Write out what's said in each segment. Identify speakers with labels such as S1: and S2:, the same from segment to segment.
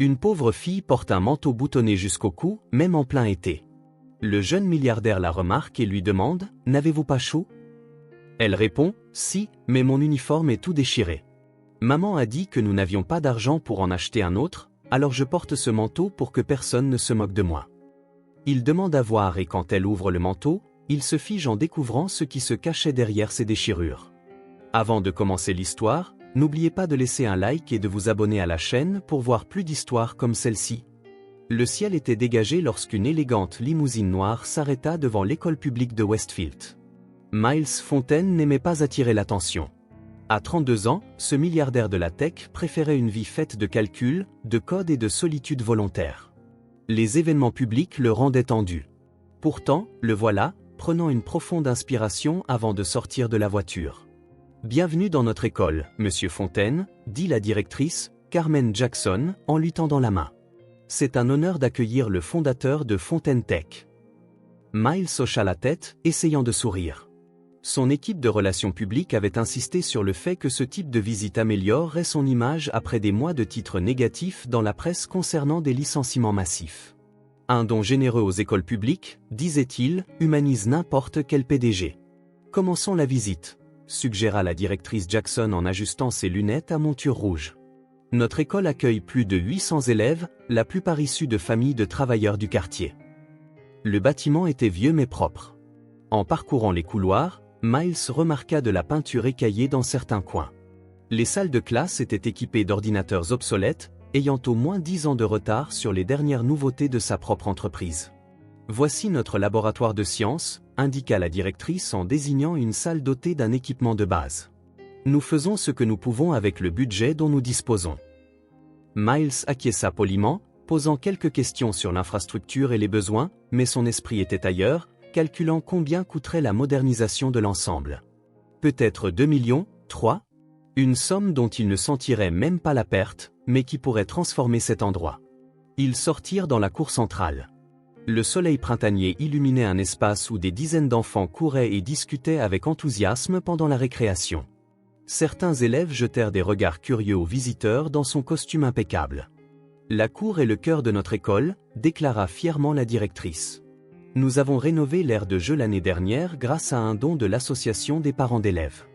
S1: Une pauvre fille porte un manteau boutonné jusqu'au cou, même en plein été. Le jeune milliardaire la remarque et lui demande « N'avez-vous pas chaud ?» Elle répond « Si, mais mon uniforme est tout déchiré. Maman a dit que nous n'avions pas d'argent pour en acheter un autre, alors je porte ce manteau pour que personne ne se moque de moi. » Il demande à voir et quand elle ouvre le manteau, il se fige en découvrant ce qui se cachait derrière ses déchirures. Avant de commencer l'histoire, n'oubliez pas de laisser un like et de vous abonner à la chaîne pour voir plus d'histoires comme celle-ci. Le ciel était dégagé lorsqu'une élégante limousine noire s'arrêta devant l'école publique de Westfield. Miles Fontaine n'aimait pas attirer l'attention. À 32 ans, ce milliardaire de la tech préférait une vie faite de calculs, de codes et de solitude volontaire. Les événements publics le rendaient tendu. Pourtant, le voilà, prenant une profonde inspiration avant de sortir de la voiture. « Bienvenue dans notre école, Monsieur Fontaine », dit la directrice, Carmen Jackson, en lui tendant la main. « C'est un honneur d'accueillir le fondateur de Fontaine Tech. » Miles hocha la tête, essayant de sourire. Son équipe de relations publiques avait insisté sur le fait que ce type de visite améliorerait son image après des mois de titres négatifs dans la presse concernant des licenciements massifs. Un don généreux aux écoles publiques, disait-il, humanise n'importe quel PDG. « Commençons la visite », suggéra la directrice Jackson en ajustant ses lunettes à monture rouge. « Notre école accueille plus de 800 élèves, la plupart issus de familles de travailleurs du quartier. » Le bâtiment était vieux mais propre. En parcourant les couloirs, Miles remarqua de la peinture écaillée dans certains coins. Les salles de classe étaient équipées d'ordinateurs obsolètes, ayant au moins 10 ans de retard sur les dernières nouveautés de sa propre entreprise. « Voici notre laboratoire de sciences », indiqua la directrice en désignant une salle dotée d'un équipement de base. « Nous faisons ce que nous pouvons avec le budget dont nous disposons. » Miles acquiesça poliment, posant quelques questions sur l'infrastructure et les besoins, mais son esprit était ailleurs, calculant combien coûterait la modernisation de l'ensemble. Peut-être 2 millions, 3 ? Une somme dont ils ne sentiraient même pas la perte, mais qui pourrait transformer cet endroit. Ils sortirent dans la cour centrale. Le soleil printanier illuminait un espace où des dizaines d'enfants couraient et discutaient avec enthousiasme pendant la récréation. Certains élèves jetèrent des regards curieux aux visiteurs dans son costume impeccable. « La cour est le cœur de notre école », déclara fièrement la directrice. « Nous avons rénové l'aire de jeu l'année dernière grâce à un don de l'association des parents d'élèves. »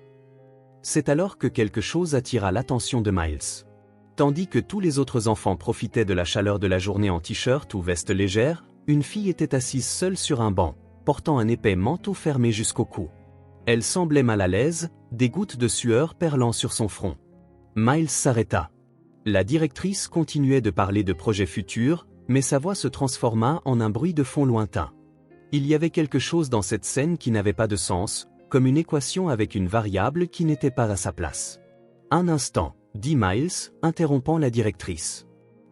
S1: C'est alors que quelque chose attira l'attention de Miles. Tandis que tous les autres enfants profitaient de la chaleur de la journée en t-shirt ou veste légère, une fille était assise seule sur un banc, portant un épais manteau fermé jusqu'au cou. Elle semblait mal à l'aise, des gouttes de sueur perlant sur son front. Miles s'arrêta. La directrice continuait de parler de projets futurs, mais sa voix se transforma en un bruit de fond lointain. Il y avait quelque chose dans cette scène qui n'avait pas de sens, comme une équation avec une variable qui n'était pas à sa place. « Un instant », dit Miles, interrompant la directrice.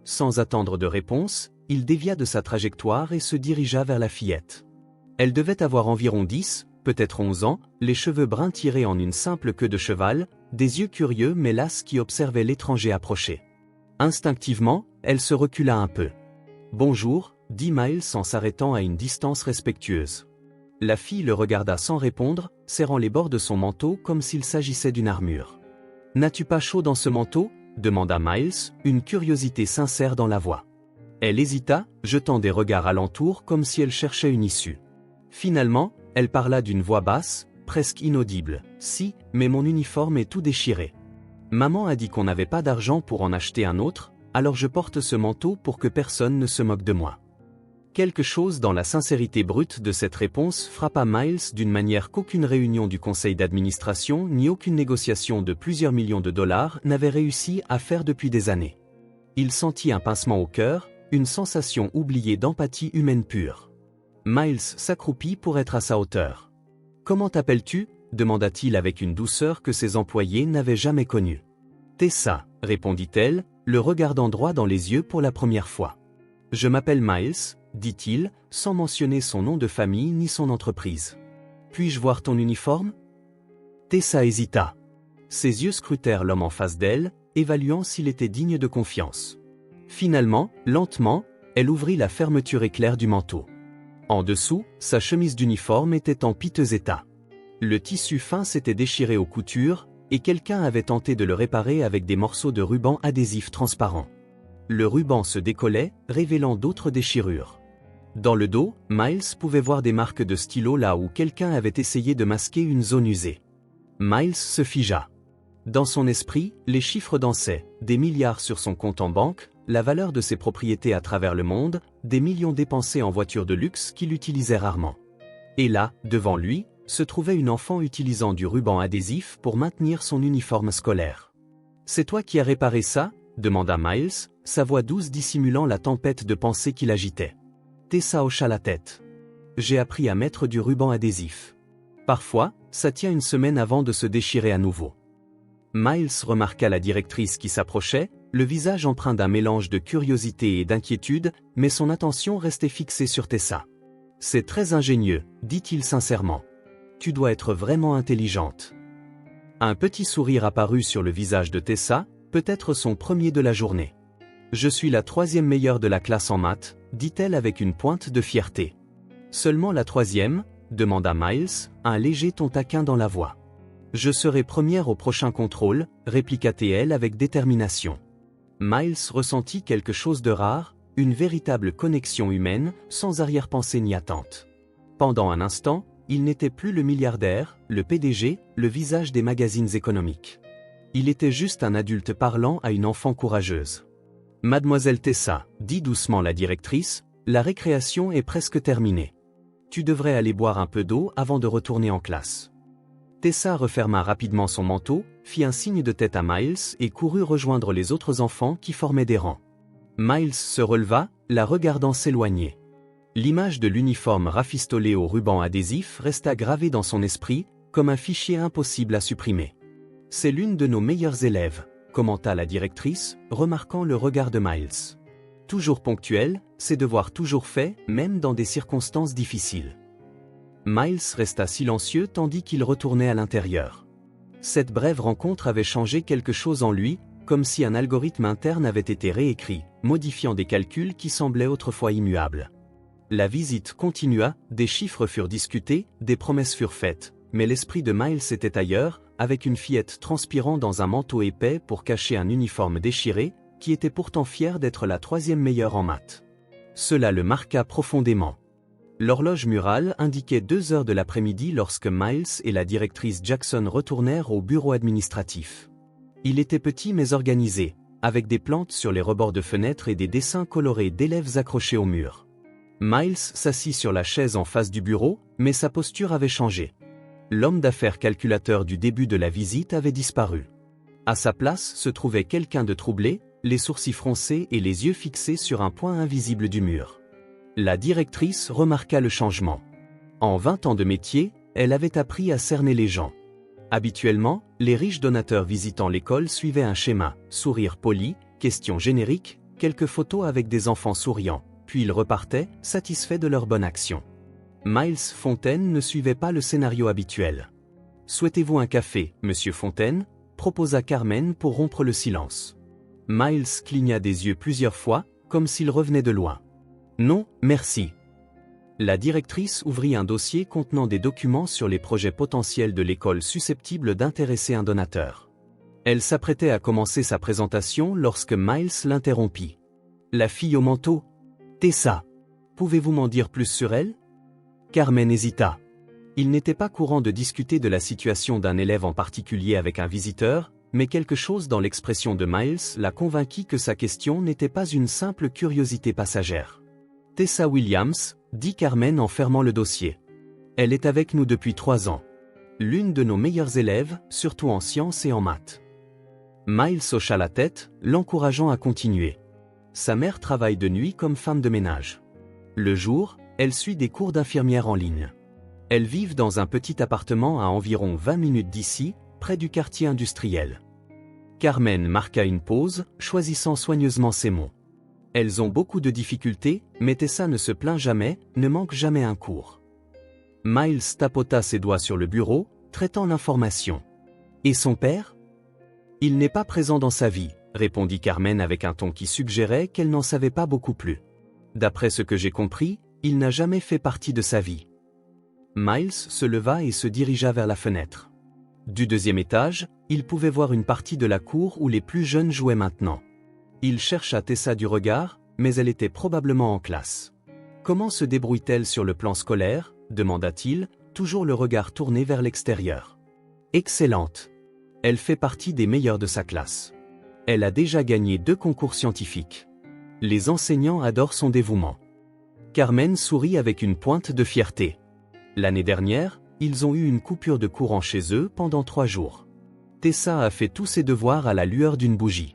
S1: Sans attendre de réponse, il dévia de sa trajectoire et se dirigea vers la fillette. Elle devait avoir environ 10, peut-être 11 ans, les cheveux bruns tirés en une simple queue de cheval, des yeux curieux mais lasses qui observaient l'étranger approcher. Instinctivement, elle se recula un peu. « Bonjour », dit Miles en s'arrêtant à une distance respectueuse. La fille le regarda sans répondre, serrant les bords de son manteau comme s'il s'agissait d'une armure. « N'as-tu pas chaud dans ce manteau ?» demanda Miles, une curiosité sincère dans la voix. Elle hésita, jetant des regards alentour comme si elle cherchait une issue. Finalement, elle parla d'une voix basse, presque inaudible. « Si, mais mon uniforme est tout déchiré. Maman a dit qu'on n'avait pas d'argent pour en acheter un autre, alors je porte ce manteau pour que personne ne se moque de moi. » Quelque chose dans la sincérité brute de cette réponse frappa Miles d'une manière qu'aucune réunion du conseil d'administration ni aucune négociation de plusieurs millions de dollars n'avait réussi à faire depuis des années. Il sentit un pincement au cœur, une sensation oubliée d'empathie humaine pure. Miles s'accroupit pour être à sa hauteur. « Comment t'appelles-tu » demanda-t-il avec une douceur que ses employés n'avaient jamais connue. « Tessa » répondit-elle, le regardant droit dans les yeux pour la première fois. « Je m'appelle Miles », dit-il, sans mentionner son nom de famille ni son entreprise. « Puis-je voir ton uniforme » Tessa hésita. Ses yeux scrutèrent l'homme en face d'elle, évaluant s'il était digne de confiance. Finalement, lentement, elle ouvrit la fermeture éclair du manteau. En dessous, sa chemise d'uniforme était en piteux état. Le tissu fin s'était déchiré aux coutures, et quelqu'un avait tenté de le réparer avec des morceaux de ruban adhésif transparent. Le ruban se décollait, révélant d'autres déchirures. Dans le dos, Miles pouvait voir des marques de stylo là où quelqu'un avait essayé de masquer une zone usée. Miles se figea. Dans son esprit, les chiffres dansaient, des milliards sur son compte en banque, la valeur de ses propriétés à travers le monde, des millions dépensés en voitures de luxe qu'il utilisait rarement. Et là, devant lui, se trouvait une enfant utilisant du ruban adhésif pour maintenir son uniforme scolaire. « C'est toi qui as réparé ça ?» demanda Miles, sa voix douce dissimulant la tempête de pensées qui l'agitait. Tessa hocha la tête. « J'ai appris à mettre du ruban adhésif. Parfois, ça tient une semaine avant de se déchirer à nouveau. » Miles remarqua la directrice qui s'approchait, le visage empreint d'un mélange de curiosité et d'inquiétude, mais son attention restait fixée sur Tessa. « C'est très ingénieux, dit-il sincèrement. Tu dois être vraiment intelligente. » Un petit sourire apparut sur le visage de Tessa, peut-être son premier de la journée. « Je suis la 3e meilleure de la classe en maths, dit-elle avec une pointe de fierté. « Seulement la 3e ?» demanda Miles, un léger ton taquin dans la voix. « Je serai première au prochain contrôle, répliqua-t-elle avec détermination. » Miles ressentit quelque chose de rare, une véritable connexion humaine, sans arrière-pensée ni attente. Pendant un instant, il n'était plus le milliardaire, le PDG, le visage des magazines économiques. Il était juste un adulte parlant à une enfant courageuse. « Mademoiselle Tessa, dit doucement la directrice, la récréation est presque terminée. Tu devrais aller boire un peu d'eau avant de retourner en classe. » Tessa referma rapidement son manteau, fit un signe de tête à Miles et courut rejoindre les autres enfants qui formaient des rangs. Miles se releva, la regardant s'éloigner. L'image de l'uniforme rafistolé au ruban adhésif resta gravée dans son esprit, comme un fichier impossible à supprimer. « C'est l'une de nos meilleures élèves, » commenta la directrice, remarquant le regard de Miles. « Toujours ponctuel, ses devoirs toujours faits, même dans des circonstances difficiles. » Miles resta silencieux tandis qu'il retournait à l'intérieur. Cette brève rencontre avait changé quelque chose en lui, comme si un algorithme interne avait été réécrit, modifiant des calculs qui semblaient autrefois immuables. La visite continua, des chiffres furent discutés, des promesses furent faites, mais l'esprit de Miles était ailleurs, avec une fillette transpirant dans un manteau épais pour cacher un uniforme déchiré, qui était pourtant fière d'être la 3e meilleure en maths. Cela le marqua profondément. L'horloge murale indiquait 2 heures de l'après-midi lorsque Miles et la directrice Jackson retournèrent au bureau administratif. Il était petit mais organisé, avec des plantes sur les rebords de fenêtres et des dessins colorés d'élèves accrochés au mur. Miles s'assit sur la chaise en face du bureau, mais sa posture avait changé. L'homme d'affaires calculateur du début de la visite avait disparu. À sa place se trouvait quelqu'un de troublé, les sourcils froncés et les yeux fixés sur un point invisible du mur. La directrice remarqua le changement. En 20 ans de métier, elle avait appris à cerner les gens. Habituellement, les riches donateurs visitant l'école suivaient un schéma, sourire poli, questions génériques, quelques photos avec des enfants souriants, puis ils repartaient, satisfaits de leur bonne action. Miles Fontaine ne suivait pas le scénario habituel. « Souhaitez-vous un café, monsieur Fontaine ?» proposa Carmen pour rompre le silence. Miles cligna des yeux plusieurs fois, comme s'il revenait de loin. « Non, merci. » La directrice ouvrit un dossier contenant des documents sur les projets potentiels de l'école susceptibles d'intéresser un donateur. Elle s'apprêtait à commencer sa présentation lorsque Miles l'interrompit. « La fille au manteau ? Tessa. Pouvez-vous m'en dire plus sur elle ?» Carmen hésita. Il n'était pas courant de discuter de la situation d'un élève en particulier avec un visiteur, mais quelque chose dans l'expression de Miles la convainquit que sa question n'était pas une simple curiosité passagère. « Tessa Williams, » dit Carmen en fermant le dossier. « Elle est avec nous depuis 3 ans. L'une de nos meilleures élèves, surtout en sciences et en maths. » Miles hocha la tête, l'encourageant à continuer. Sa mère travaille de nuit comme femme de ménage. Le jour, elle suit des cours d'infirmière en ligne. Elles vivent dans un petit appartement à environ 20 minutes d'ici, près du quartier industriel. Carmen marqua une pause, choisissant soigneusement ses mots. Elles ont beaucoup de difficultés, mais Tessa ne se plaint jamais, ne manque jamais un cours. Miles tapota ses doigts sur le bureau, traitant l'information. Et son père ? Il n'est pas présent dans sa vie, répondit Carmen avec un ton qui suggérait qu'elle n'en savait pas beaucoup plus. D'après ce que j'ai compris, il n'a jamais fait partie de sa vie. Miles se leva et se dirigea vers la fenêtre. Du 2e étage, il pouvait voir une partie de la cour où les plus jeunes jouaient maintenant. Il chercha Tessa du regard, mais elle était probablement en classe. Comment se débrouille-t-elle sur le plan scolaire ? Demanda-t-il, toujours le regard tourné vers l'extérieur. Excellente. Elle fait partie des meilleures de sa classe. Elle a déjà gagné 2 concours scientifiques. Les enseignants adorent son dévouement. Carmen sourit avec une pointe de fierté. L'année dernière, ils ont eu une coupure de courant chez eux pendant 3 jours. Tessa a fait tous ses devoirs à la lueur d'une bougie.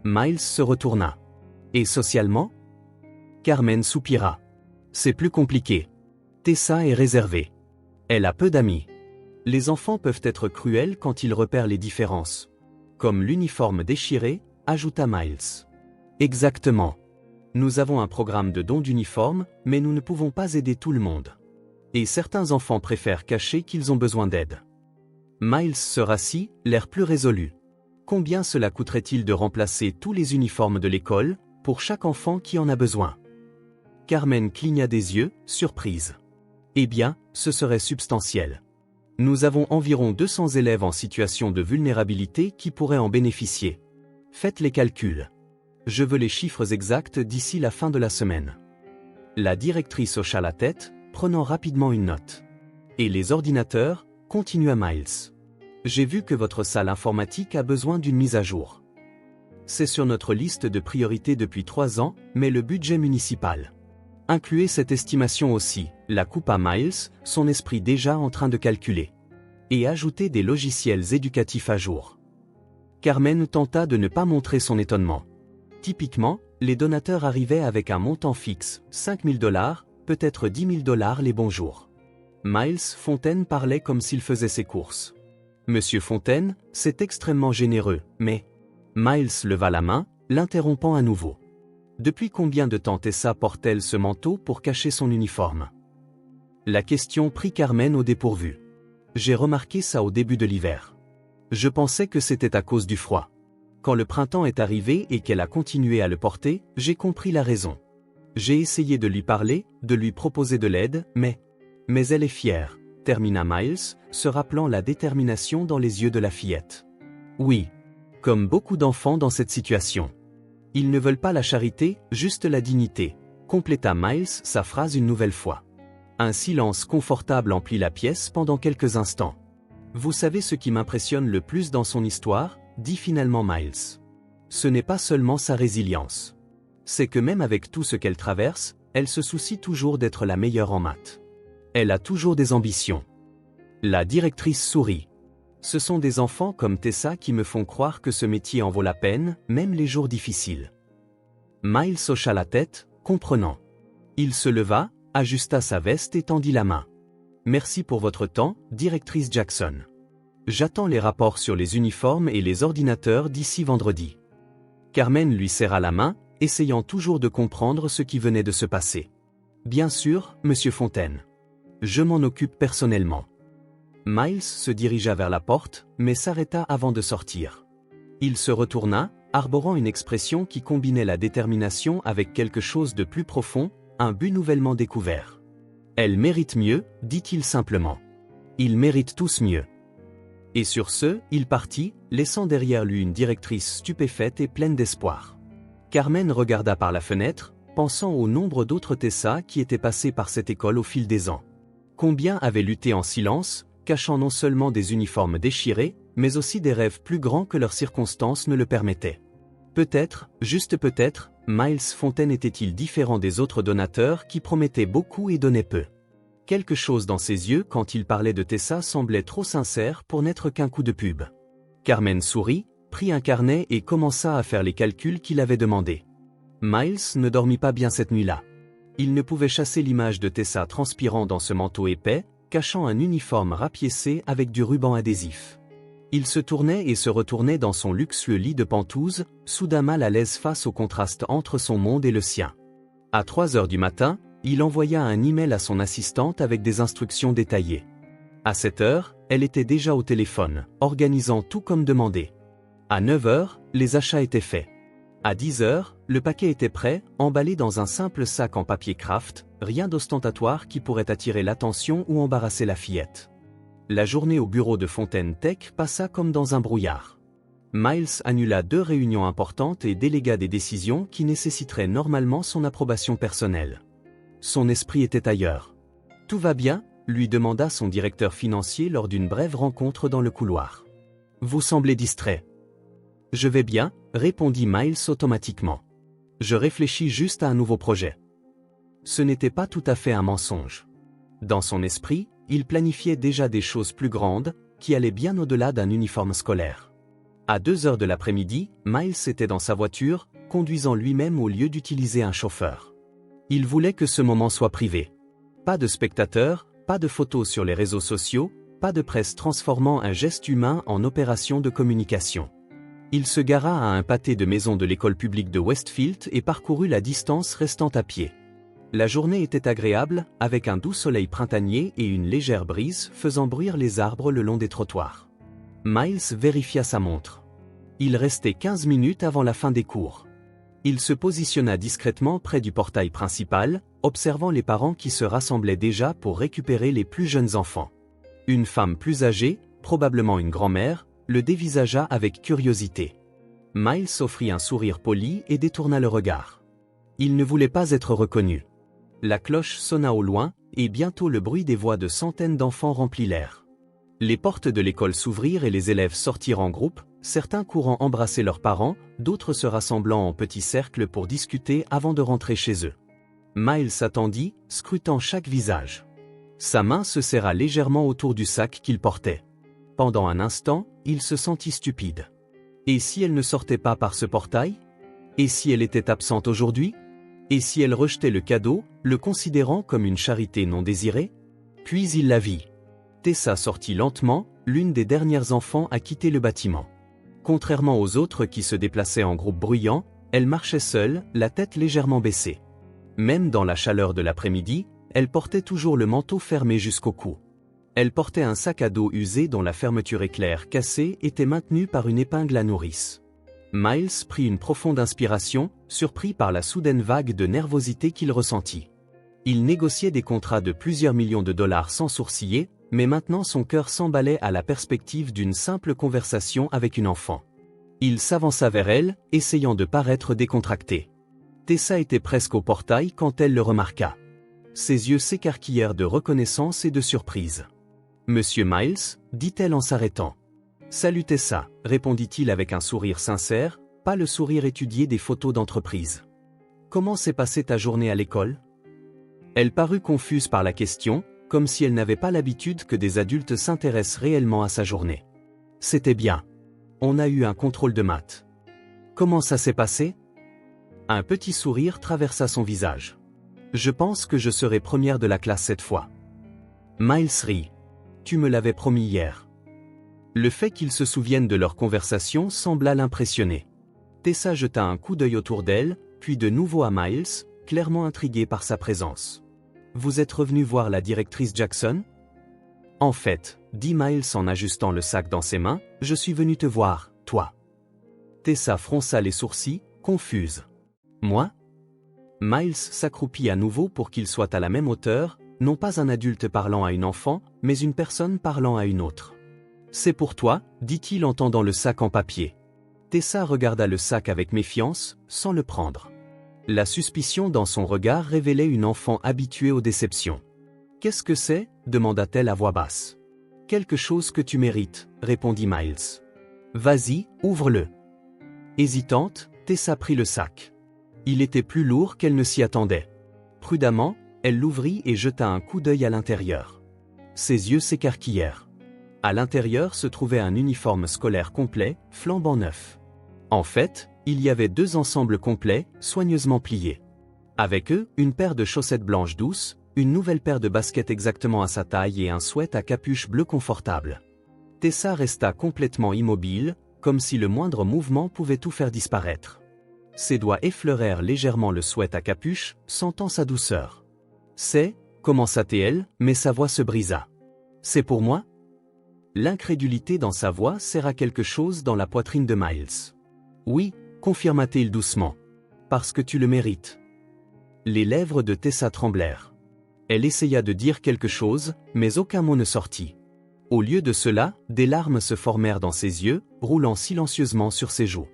S1: Miles se retourna. Et socialement ? Carmen soupira. C'est plus compliqué. Tessa est réservée. Elle a peu d'amis. Les enfants peuvent être cruels quand ils repèrent les différences. Comme l'uniforme déchiré, ajouta Miles. Exactement. Nous avons un programme de don d'uniforme, mais nous ne pouvons pas aider tout le monde. Et certains enfants préfèrent cacher qu'ils ont besoin d'aide. Miles se rassit, l'air plus résolu. Combien cela coûterait-il de remplacer tous les uniformes de l'école, pour chaque enfant qui en a besoin ? Carmen cligna des yeux, surprise. Eh bien, ce serait substantiel. Nous avons environ 200 élèves en situation de vulnérabilité qui pourraient en bénéficier. Faites les calculs. Je veux les chiffres exacts d'ici la fin de la semaine. La directrice hocha la tête, prenant rapidement une note. Et les ordinateurs, continua Miles. J'ai vu que votre salle informatique a besoin d'une mise à jour. C'est sur notre liste de priorités depuis 3 ans, mais le budget municipal. Incluez cette estimation aussi, la coupa Miles, son esprit déjà en train de calculer. Et ajoutez des logiciels éducatifs à jour. Carmen tenta de ne pas montrer son étonnement. Typiquement, les donateurs arrivaient avec un montant fixe, 5 000 $, peut-être 10 000 $ les bons jours. Miles Fontaine parlait comme s'il faisait ses courses. Monsieur Fontaine, c'est extrêmement généreux, mais... Miles leva la main, l'interrompant à nouveau. Depuis combien de temps Tessa porte-t-elle ce manteau pour cacher son uniforme ? La question prit Carmen au dépourvu. J'ai remarqué ça au début de l'hiver. Je pensais que c'était à cause du froid. Quand le printemps est arrivé et qu'elle a continué à le porter, j'ai compris la raison. J'ai essayé de lui parler, de lui proposer de l'aide, mais elle est fière, termina Miles, se rappelant la détermination dans les yeux de la fillette. Oui. Comme beaucoup d'enfants dans cette situation. Ils ne veulent pas la charité, juste la dignité, compléta Miles sa phrase une nouvelle fois. Un silence confortable emplit la pièce pendant quelques instants. Vous savez ce qui m'impressionne le plus dans son histoire, dit finalement Miles. Ce n'est pas seulement sa résilience. C'est que même avec tout ce qu'elle traverse, elle se soucie toujours d'être la meilleure en maths. Elle a toujours des ambitions. La directrice sourit. Ce sont des enfants comme Tessa qui me font croire que ce métier en vaut la peine, même les jours difficiles. Miles hocha la tête, comprenant. Il se leva, ajusta sa veste et tendit la main. Merci pour votre temps, directrice Jackson. J'attends les rapports sur les uniformes et les ordinateurs d'ici vendredi. Carmen lui serra la main, essayant toujours de comprendre ce qui venait de se passer. Bien sûr, monsieur Fontaine. Je m'en occupe personnellement. Miles se dirigea vers la porte, mais s'arrêta avant de sortir. Il se retourna, arborant une expression qui combinait la détermination avec quelque chose de plus profond, un but nouvellement découvert. Elle mérite mieux, dit-il simplement. Ils méritent tous mieux. Et sur ce, il partit, laissant derrière lui une directrice stupéfaite et pleine d'espoir. Carmen regarda par la fenêtre, pensant au nombre d'autres Tessa qui étaient passées par cette école au fil des ans. Combien avaient lutté en silence, cachant non seulement des uniformes déchirés, mais aussi des rêves plus grands que leurs circonstances ne le permettaient. Peut-être, juste peut-être, Miles Fontaine était-il différent des autres donateurs qui promettaient beaucoup et donnaient peu. Quelque chose dans ses yeux quand il parlait de Tessa semblait trop sincère pour n'être qu'un coup de pub. Carmen sourit, prit un carnet et commença à faire les calculs qu'il avait demandés. Miles ne dormit pas bien cette nuit-là. Il ne pouvait chasser l'image de Tessa transpirant dans ce manteau épais, cachant un uniforme rapiécé avec du ruban adhésif. Il se tournait et se retournait dans son luxueux lit de pentouze, soudain mal à l'aise face au contraste entre son monde et le sien. À 3 heures du matin, il envoya un email à son assistante avec des instructions détaillées. À 7 heures, elle était déjà au téléphone, organisant tout comme demandé. À 9 heures, les achats étaient faits. À 10 heures, le paquet était prêt, emballé dans un simple sac en papier craft, rien d'ostentatoire qui pourrait attirer l'attention ou embarrasser la fillette. La journée au bureau de Fontaine Tech passa comme dans un brouillard. Miles annula 2 réunions importantes et délégua des décisions qui nécessiteraient normalement son approbation personnelle. Son esprit était ailleurs. « Tout va bien ?» lui demanda son directeur financier lors d'une brève rencontre dans le couloir. « Vous semblez distrait. »« Je vais bien », répondit Miles automatiquement. « Je réfléchis juste à un nouveau projet. » Ce n'était pas tout à fait un mensonge. Dans son esprit, il planifiait déjà des choses plus grandes, qui allaient bien au-delà d'un uniforme scolaire. À 2 heures de l'après-midi, Miles était dans sa voiture, conduisant lui-même au lieu d'utiliser un chauffeur. Il voulait que ce moment soit privé. Pas de spectateurs, pas de photos sur les réseaux sociaux, pas de presse transformant un geste humain en opération de communication. Il se gara à un pâté de maison de l'école publique de Westfield et parcourut la distance restant à pied. La journée était agréable, avec un doux soleil printanier et une légère brise faisant bruire les arbres le long des trottoirs. Miles vérifia sa montre. Il restait 15 minutes avant la fin des cours. Il se positionna discrètement près du portail principal, observant les parents qui se rassemblaient déjà pour récupérer les plus jeunes enfants. Une femme plus âgée, probablement une grand-mère, le dévisagea avec curiosité. Miles offrit un sourire poli et détourna le regard. Il ne voulait pas être reconnu. La cloche sonna au loin, et bientôt le bruit des voix de centaines d'enfants remplit l'air. Les portes de l'école s'ouvrirent et les élèves sortirent en groupe, certains courant embrasser leurs parents, d'autres se rassemblant en petits cercles pour discuter avant de rentrer chez eux. Miles attendit, scrutant chaque visage. Sa main se serra légèrement autour du sac qu'il portait. Pendant un instant, il se sentit stupide. Et si elle ne sortait pas par ce portail? Et si elle était absente aujourd'hui? Et si elle rejetait le cadeau, le considérant comme une charité non désirée? Puis il la vit. Tessa sortit lentement, l'une des dernières enfants à quitter le bâtiment. Contrairement aux autres qui se déplaçaient en groupe bruyant, elle marchait seule, la tête légèrement baissée. Même dans la chaleur de l'après-midi, elle portait toujours le manteau fermé jusqu'au cou. Elle portait un sac à dos usé dont la fermeture éclair cassée était maintenue par une épingle à nourrice. Miles prit une profonde inspiration, surpris par la soudaine vague de nervosité qu'il ressentit. Il négociait des contrats de plusieurs millions de dollars sans sourciller, mais maintenant son cœur s'emballait à la perspective d'une simple conversation avec une enfant. Il s'avança vers elle, essayant de paraître décontracté. Tessa était presque au portail quand elle le remarqua. Ses yeux s'écarquillèrent de reconnaissance et de surprise. « Monsieur Miles » dit-elle en s'arrêtant. « Salut Tessa » répondit-il avec un sourire sincère, pas le sourire étudié des photos d'entreprise. « Comment s'est passée ta journée à l'école » Elle parut confuse par la question, comme si elle n'avait pas l'habitude que des adultes s'intéressent réellement à sa journée. « C'était bien. On a eu un contrôle de maths. »« Comment ça s'est passé ?» Un petit sourire traversa son visage. « Je pense que je serai première de la classe cette fois. » Miles rit. « Tu me l'avais promis hier. » Le fait qu'ils se souviennent de leur conversation sembla l'impressionner. Tessa jeta un coup d'œil autour d'elle, puis de nouveau à Miles, clairement intriguée par sa présence. « Vous êtes revenu voir la directrice Jackson ?»« En fait, » dit Miles en ajustant le sac dans ses mains, « je suis venu te voir, toi. » Tessa fronça les sourcils, confuse. « Moi ?» Miles s'accroupit à nouveau pour qu'il soit à la même hauteur, non pas un adulte parlant à une enfant, mais une personne parlant à une autre. « C'est pour toi, » dit-il en tendant le sac en papier. Tessa regarda le sac avec méfiance, sans le prendre. La suspicion dans son regard révélait une enfant habituée aux déceptions. « Qu'est-ce que c'est » demanda-t-elle à voix basse. « Quelque chose que tu mérites, » répondit Miles. « Vas-y, ouvre-le. » Hésitante, Tessa prit le sac. Il était plus lourd qu'elle ne s'y attendait. Prudemment, elle l'ouvrit et jeta un coup d'œil à l'intérieur. Ses yeux s'écarquillèrent. À l'intérieur se trouvait un uniforme scolaire complet, flambant neuf. En fait, il y avait 2 ensembles complets, soigneusement pliés. Avec eux, une paire de chaussettes blanches douces, une nouvelle paire de baskets exactement à sa taille et un sweat à capuche bleu confortable. Tessa resta complètement immobile, comme si le moindre mouvement pouvait tout faire disparaître. Ses doigts effleurèrent légèrement le sweat à capuche, sentant sa douceur. « C'est » commença-t-elle, mais sa voix se brisa. « C'est pour moi ?» L'incrédulité dans sa voix serra quelque chose dans la poitrine de Miles. « Oui » confirma-t-il doucement. « Parce que tu le mérites. » Les lèvres de Tessa tremblèrent. Elle essaya de dire quelque chose, mais aucun mot ne sortit. Au lieu de cela, des larmes se formèrent dans ses yeux, roulant silencieusement sur ses joues.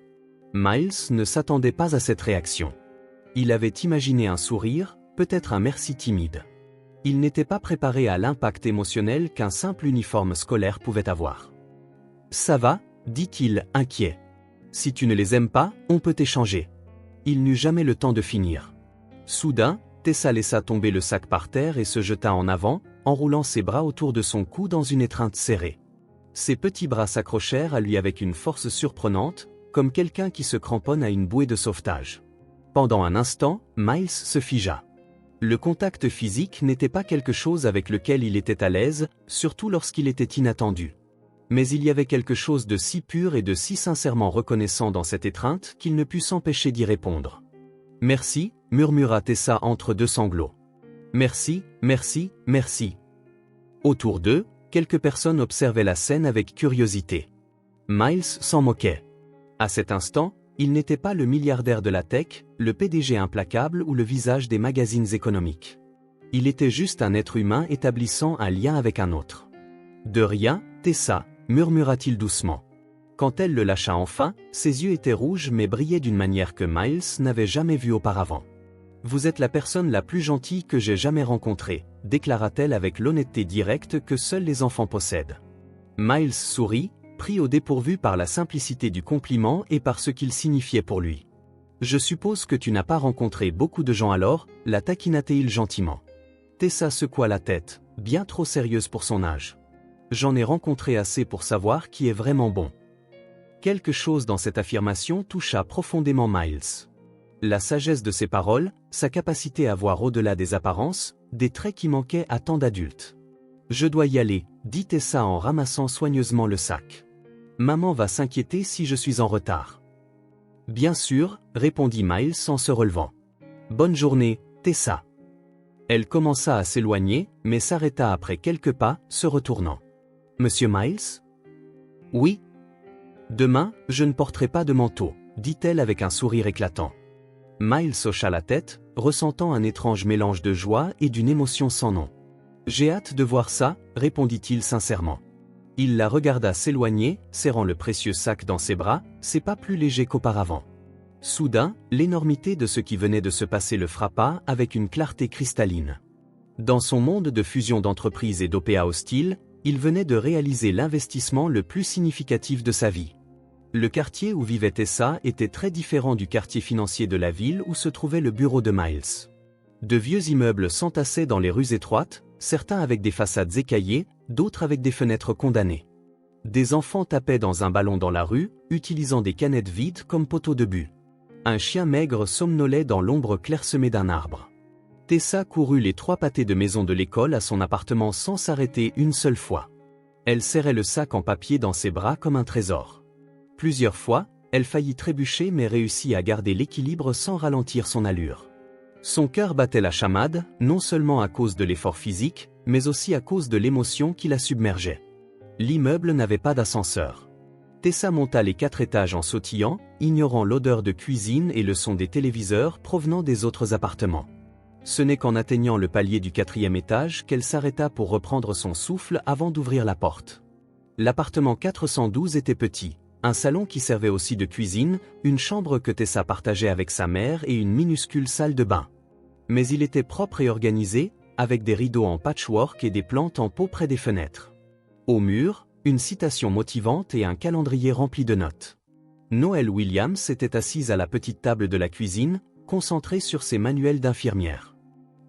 S1: Miles ne s'attendait pas à cette réaction. Il avait imaginé un sourire, peut-être un merci timide. Il n'était pas préparé à l'impact émotionnel qu'un simple uniforme scolaire pouvait avoir. « Ça va ?» dit-il, inquiet. « Si tu ne les aimes pas, on peut échanger. » Il n'eut jamais le temps de finir. Soudain, Tessa laissa tomber le sac par terre et se jeta en avant, enroulant ses bras autour de son cou dans une étreinte serrée. Ses petits bras s'accrochèrent à lui avec une force surprenante, comme quelqu'un qui se cramponne à une bouée de sauvetage. Pendant un instant, Miles se figea. Le contact physique n'était pas quelque chose avec lequel il était à l'aise, surtout lorsqu'il était inattendu. Mais il y avait quelque chose de si pur et de si sincèrement reconnaissant dans cette étreinte qu'il ne put s'empêcher d'y répondre. « Merci » murmura Tessa entre deux sanglots. « Merci, merci, merci. » Autour d'eux, quelques personnes observaient la scène avec curiosité. Miles s'en moquait. À cet instant, il n'était pas le milliardaire de la tech, le PDG implacable ou le visage des magazines économiques. Il était juste un être humain établissant un lien avec un autre. « De rien, Tessa » murmura-t-il doucement. Quand elle le lâcha enfin, ses yeux étaient rouges mais brillaient d'une manière que Miles n'avait jamais vue auparavant. « Vous êtes la personne la plus gentille que j'ai jamais rencontrée », déclara-t-elle avec l'honnêteté directe que seuls les enfants possèdent. Miles sourit, pris au dépourvu par la simplicité du compliment et par ce qu'il signifiait pour lui. « Je suppose que tu n'as pas rencontré beaucoup de gens alors », la taquina-t-il gentiment. Tessa secoua la tête, bien trop sérieuse pour son âge. « J'en ai rencontré assez pour savoir qui est vraiment bon. » Quelque chose dans cette affirmation toucha profondément Miles. La sagesse de ses paroles, sa capacité à voir au-delà des apparences, des traits qui manquaient à tant d'adultes. « Je dois y aller », dit Tessa en ramassant soigneusement le sac. « Maman va s'inquiéter si je suis en retard. »« Bien sûr », répondit Miles en se relevant. « Bonne journée, Tessa. » Elle commença à s'éloigner, mais s'arrêta après quelques pas, se retournant. « Monsieur Miles ? » ?»« Oui. »« Demain, je ne porterai pas de manteau, » dit-elle avec un sourire éclatant. Miles hocha la tête, ressentant un étrange mélange de joie et d'une émotion sans nom. « J'ai hâte de voir ça, » répondit-il sincèrement. Il la regarda s'éloigner, serrant le précieux sac dans ses bras, ses pas plus légers qu'auparavant. Soudain, l'énormité de ce qui venait de se passer le frappa avec une clarté cristalline. Dans son monde de fusion d'entreprises et d'OPA hostiles, il venait de réaliser l'investissement le plus significatif de sa vie. Le quartier où vivait Tessa était très différent du quartier financier de la ville où se trouvait le bureau de Miles. De vieux immeubles s'entassaient dans les rues étroites, certains avec des façades écaillées, d'autres avec des fenêtres condamnées. Des enfants tapaient dans un ballon dans la rue, utilisant des canettes vides comme poteaux de but. Un chien maigre somnolait dans l'ombre clairsemée d'un arbre. Tessa courut les 3 pâtés de maison de l'école à son appartement sans s'arrêter une seule fois. Elle serrait le sac en papier dans ses bras comme un trésor. Plusieurs fois, elle faillit trébucher mais réussit à garder l'équilibre sans ralentir son allure. Son cœur battait la chamade, non seulement à cause de l'effort physique, mais aussi à cause de l'émotion qui la submergeait. L'immeuble n'avait pas d'ascenseur. Tessa monta les 4 étages en sautillant, ignorant l'odeur de cuisine et le son des téléviseurs provenant des autres appartements. Ce n'est qu'en atteignant le palier du 4e étage qu'elle s'arrêta pour reprendre son souffle avant d'ouvrir la porte. L'appartement 412 était petit. Un salon qui servait aussi de cuisine, une chambre que Tessa partageait avec sa mère et une minuscule salle de bain. Mais il était propre et organisé, avec des rideaux en patchwork et des plantes en pot près des fenêtres. Au mur, une citation motivante et un calendrier rempli de notes. Noël Williams était assise à la petite table de la cuisine, concentrée sur ses manuels d'infirmière.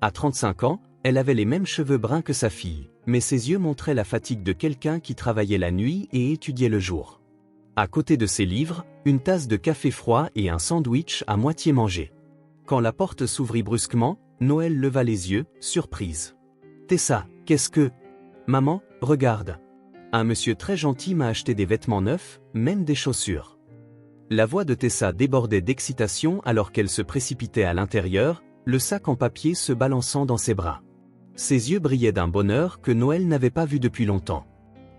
S1: À 35 ans, elle avait les mêmes cheveux bruns que sa fille, mais ses yeux montraient la fatigue de quelqu'un qui travaillait la nuit et étudiait le jour. À côté de ses livres, une tasse de café froid et un sandwich à moitié mangé. Quand la porte s'ouvrit brusquement, Noël leva les yeux, surprise. « Tessa, qu'est-ce que... » ?»« Maman, regarde. Un monsieur très gentil m'a acheté des vêtements neufs, même des chaussures. » La voix de Tessa débordait d'excitation alors qu'elle se précipitait à l'intérieur, le sac en papier se balançant dans ses bras. Ses yeux brillaient d'un bonheur que Noël n'avait pas vu depuis longtemps.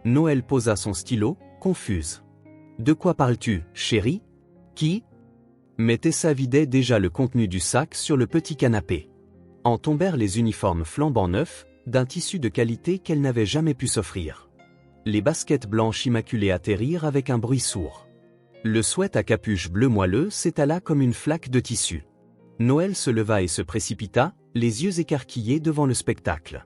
S1: Noël posa son stylo, confuse. « De quoi parles-tu, chérie ? Qui ?» Mais Tessa vidait déjà le contenu du sac sur le petit canapé. En tombèrent les uniformes flambant neufs, d'un tissu de qualité qu'elle n'avait jamais pu s'offrir. Les baskets blanches immaculées atterrirent avec un bruit sourd. Le sweat à capuche bleu moelleux s'étala comme une flaque de tissu. Noël se leva et se précipita, les yeux écarquillés devant le spectacle.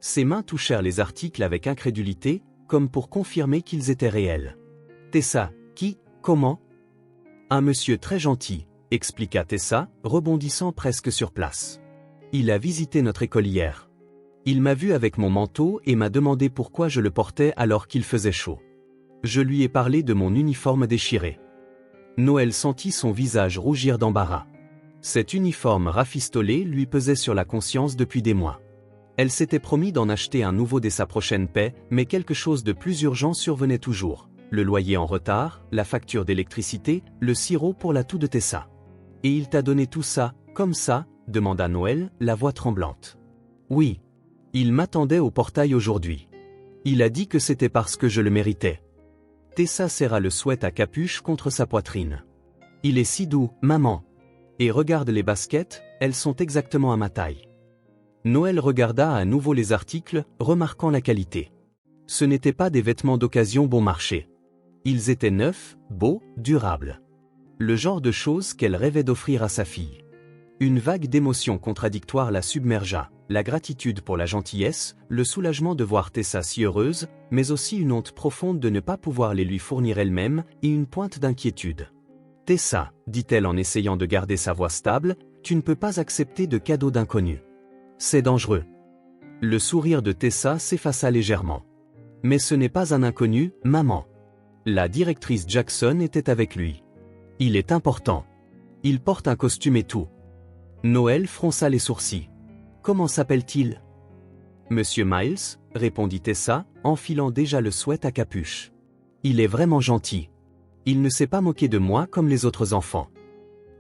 S1: Ses mains touchèrent les articles avec incrédulité, comme pour confirmer qu'ils étaient réels. « Tessa, qui, comment ?» « Un monsieur très gentil, » expliqua Tessa, rebondissant presque sur place. « Il a visité notre école hier. Il m'a vu avec mon manteau et m'a demandé pourquoi je le portais alors qu'il faisait chaud. Je lui ai parlé de mon uniforme déchiré. » Noël sentit son visage rougir d'embarras. Cet uniforme rafistolé lui pesait sur la conscience depuis des mois. Elle s'était promis d'en acheter un nouveau dès sa prochaine paie, mais quelque chose de plus urgent survenait toujours. Le loyer en retard, la facture d'électricité, le sirop pour la toux de Tessa. « Et il t'a donné tout ça, comme ça ?» demanda Noël, la voix tremblante. « Oui. Il m'attendait au portail aujourd'hui. Il a dit que c'était parce que je le méritais. » Tessa serra le sweat à capuche contre sa poitrine. « Il est si doux, maman. Et regarde les baskets, elles sont exactement à ma taille. » Noël regarda à nouveau les articles, remarquant la qualité. Ce n'étaient pas des vêtements d'occasion bon marché. Ils étaient neufs, beaux, durables. Le genre de choses qu'elle rêvait d'offrir à sa fille. Une vague d'émotions contradictoires la submergea, la gratitude pour la gentillesse, le soulagement de voir Tessa si heureuse, mais aussi une honte profonde de ne pas pouvoir les lui fournir elle-même, et une pointe d'inquiétude. « Tessa, » dit-elle en essayant de garder sa voix stable, « tu ne peux pas accepter de cadeaux d'inconnus. C'est dangereux. » Le sourire de Tessa s'effaça légèrement. « Mais ce n'est pas un inconnu, maman. La directrice Jackson était avec lui. Il est important. Il porte un costume et tout. » Noël fronça les sourcils. « Comment s'appelle-t-il » ? « Monsieur Miles, » répondit Tessa, enfilant déjà le sweat à capuche. « Il est vraiment gentil. Il ne s'est pas moqué de moi comme les autres enfants. »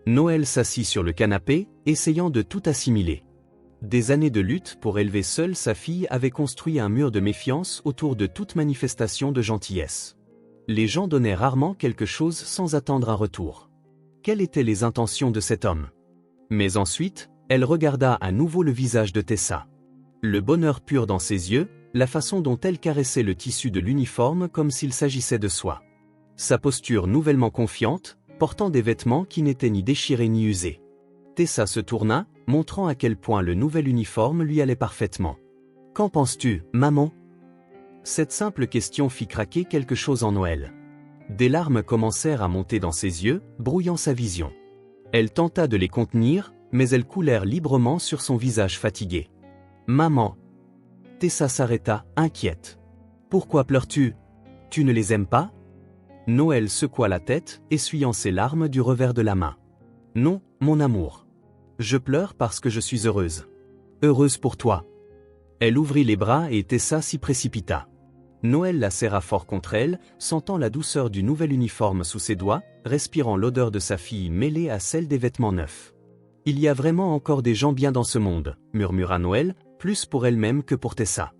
S1: Noël s'assit sur le canapé, essayant de tout assimiler. Des années de lutte pour élever seule sa fille avaient construit un mur de méfiance autour de toute manifestation de gentillesse. Les gens donnaient rarement quelque chose sans attendre un retour. Quelles étaient les intentions de cet homme ? Mais ensuite, elle regarda à nouveau le visage de Tessa. Le bonheur pur dans ses yeux, la façon dont elle caressait le tissu de l'uniforme comme s'il s'agissait de soi. Sa posture nouvellement confiante, portant des vêtements qui n'étaient ni déchirés ni usés. Tessa se tourna, montrant à quel point le nouvel uniforme lui allait parfaitement. « Qu'en penses-tu, maman ?» Cette simple question fit craquer quelque chose en Noël. Des larmes commencèrent à monter dans ses yeux, brouillant sa vision. Elle tenta de les contenir, mais elles coulèrent librement sur son visage fatigué. « Maman !» Tessa s'arrêta, inquiète. « Pourquoi pleures-tu ? Tu ne les aimes pas ?» Noël secoua la tête, essuyant ses larmes du revers de la main. « Non, mon amour. Je pleure parce que je suis heureuse. Heureuse pour toi. » Elle ouvrit les bras et Tessa s'y précipita. Noël la serra fort contre elle, sentant la douceur du nouvel uniforme sous ses doigts, respirant l'odeur de sa fille mêlée à celle des vêtements neufs. « Il y a vraiment encore des gens bien dans ce monde, » murmura Noël, plus pour elle-même que pour Tessa.